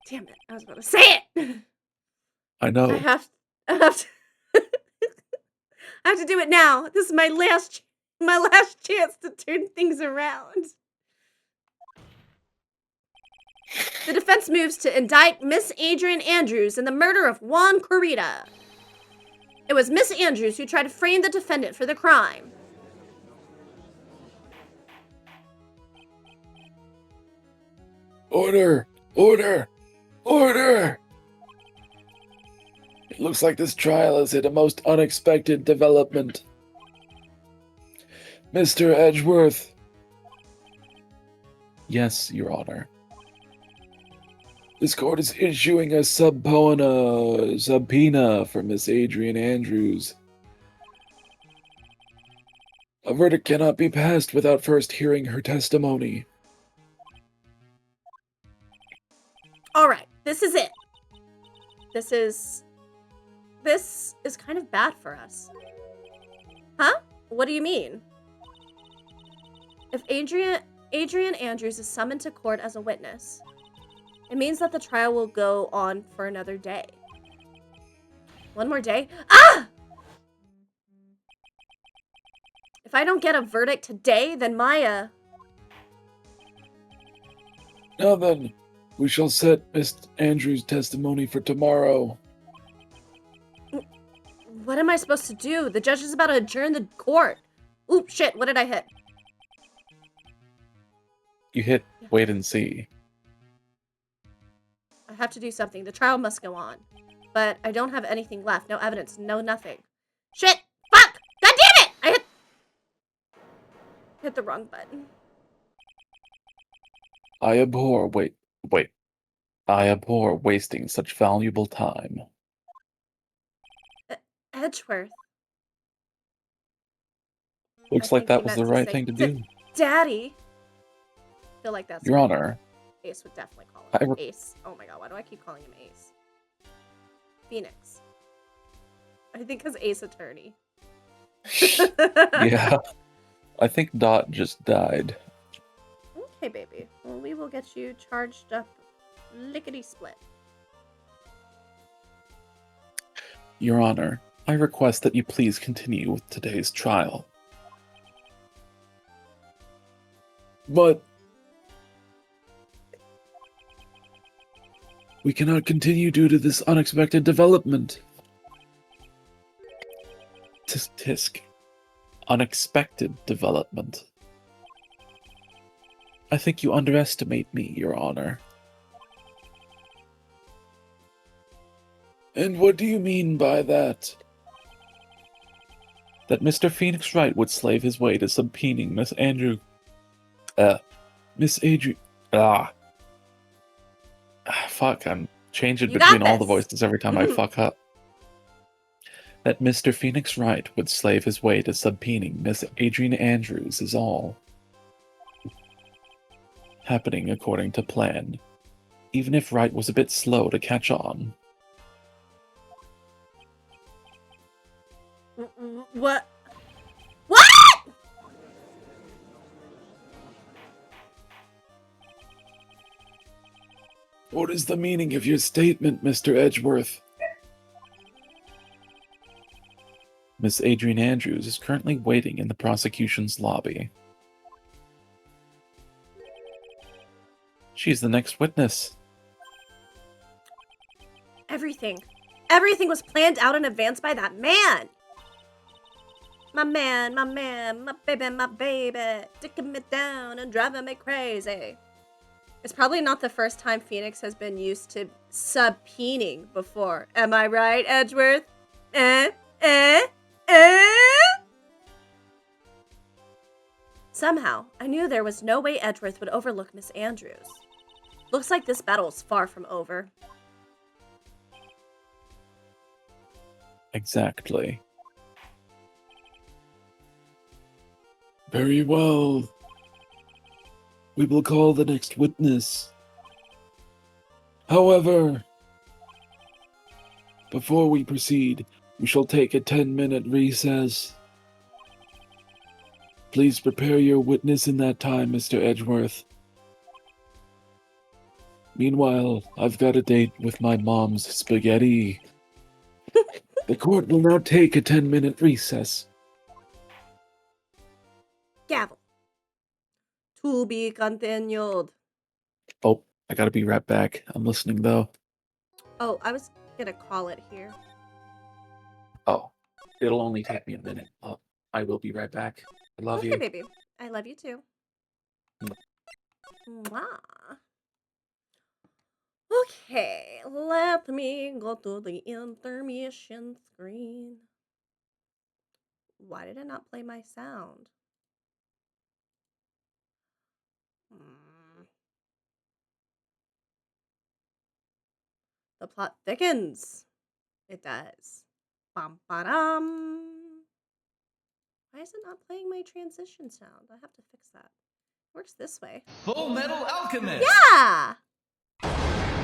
Damn it, I was about to say it. I know. I have to I have to do it now. This is my last chance to turn things around. The defense moves to indict Miss Adrian Andrews in the murder of Juan Corrida. It was Miss Andrews who tried to frame the defendant for the crime. Order! Order! Order! It looks like this trial has hit a most unexpected development. Mr. Edgeworth. Yes, Your Honor. This court is issuing a subpoena for Miss Adrian Andrews. A verdict cannot be passed without first hearing her testimony. All right, this is it. This is kind of bad for us. Huh? What do you mean? If Adrian Andrews is summoned to court as a witness, it means that the trial will go on for another day. One more day? Ah! If I don't get a verdict today, then Maya... Now then, we shall set Miss Andrews' testimony for tomorrow. What am I supposed to do? The judge is about to adjourn the court. Oop, shit, what did I hit? You hit wait and see. I have to do something. The trial must go on. But I don't have anything left. No evidence. No nothing. Shit! Fuck! God damn it! I hit the wrong button. I abhor I abhor wasting such valuable time. Edgeworth. Looks I like think he that was meant the to right say, thing to do. Daddy. I feel like that's Your what Honor. Ace would definitely call I him. re- Ace. Oh my god, why do I keep calling him Ace? Phoenix. I think because Ace Attorney. Yeah. I think Dot just died. Okay, baby. Well, we will get you charged up lickety-split. Your Honor, I request that you please continue with today's trial. But we cannot continue due to this unexpected development. Tisk tisk. Unexpected development. I think you underestimate me, Your Honor. And what do you mean by that? That Mr. Phoenix Wright would slave his way to subpoenaing Miss Adrian. Fuck, I'm changing You got between all the this. voices every time I fuck up. That Mr. Phoenix Wright would slave his way to subpoenaing Miss Adrian Andrews is all. Happening according to plan, even if Wright was a bit slow to catch on. What? What? What is the meaning of your statement, Mr. Edgeworth? Miss Adrian Andrews is currently waiting in the prosecution's lobby. She's the next witness. Everything was planned out in advance by that man. My man, my baby, taking me down and driving me crazy. It's probably not the first time Phoenix has been used to subpoenaing before. Am I right, Edgeworth? Somehow, I knew there was no way Edgeworth would overlook Miss Andrews. Looks like this battle is far from over. Exactly. Very well. We will call the next witness. However, before we proceed, we shall take a 10-minute recess. Please prepare your witness in that time, Mr. Edgeworth. Meanwhile, I've got a date with my mom's spaghetti. The court will now take a 10-minute recess. Gavel. To be continued. Oh, I gotta be right back. I'm listening though. Oh, I was gonna call it here. Oh, it'll only take me a minute. I will be right back. I love Okay, you. baby. I love you too. Mwah. Okay, let me go to the intermission screen. Why did it not play my sound? The plot thickens. It does. Bum ba-dum. Why is it not playing my transition sound? I have to fix that. It works this way. Full Metal Alchemist. Yeah!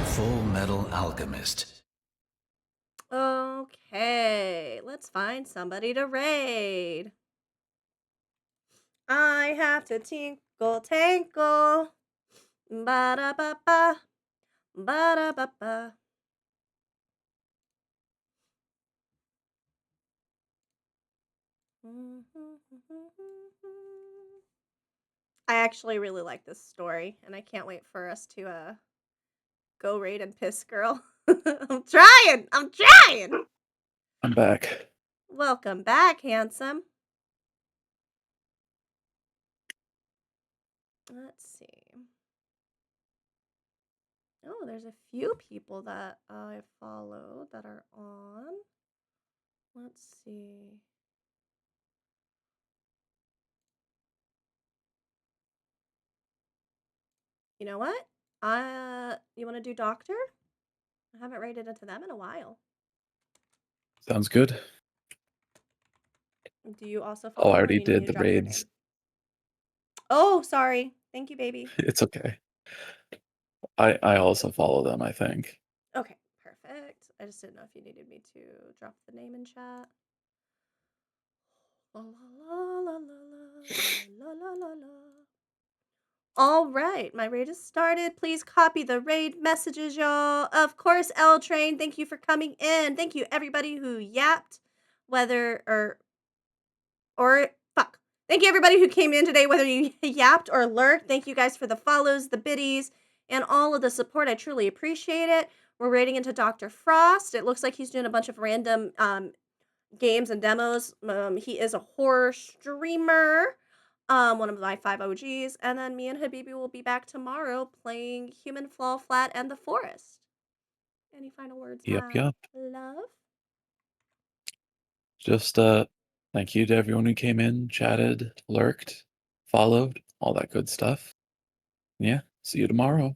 Full Metal Alchemist. Okay, let's find somebody to raid. I have to tinkle tankle. Ba-da-ba-ba. Ba-da-ba-ba. I actually really like this story, and I can't wait for us to go raid and piss girl. I'm trying! I'm back. Welcome back, handsome. Let's see. Oh, there's a few people that I follow that are on. Let's see. You know what? You want to do doctor? I haven't raided into them in a while. Sounds good. Do you also Oh, follow I or already you need me did to the drop your raids. name? Oh, sorry. Thank you, baby. It's okay. I also follow them, I think. Okay, perfect. I just didn't know if you needed me to drop the name in chat. La la la la la la la la la. All right, my raid has started. Please copy the raid messages, y'all. Of course, L Train, thank you for coming in. Thank you, everybody who yapped, whether or fuck. Thank you, everybody who came in today, whether you yapped or lurked. Thank you guys for the follows, the biddies, and all of the support. I truly appreciate it. We're raiding into Dr. Frost. It looks like he's doing a bunch of random games and demos. He is a horror streamer. One of my 5 OGs. And then me and Habibi will be back tomorrow playing Human Fall Flat and The Forest. Any final words, Yep, my yep. love? Just thank you to everyone who came in, chatted, lurked, followed, all that good stuff. Yeah, see you tomorrow.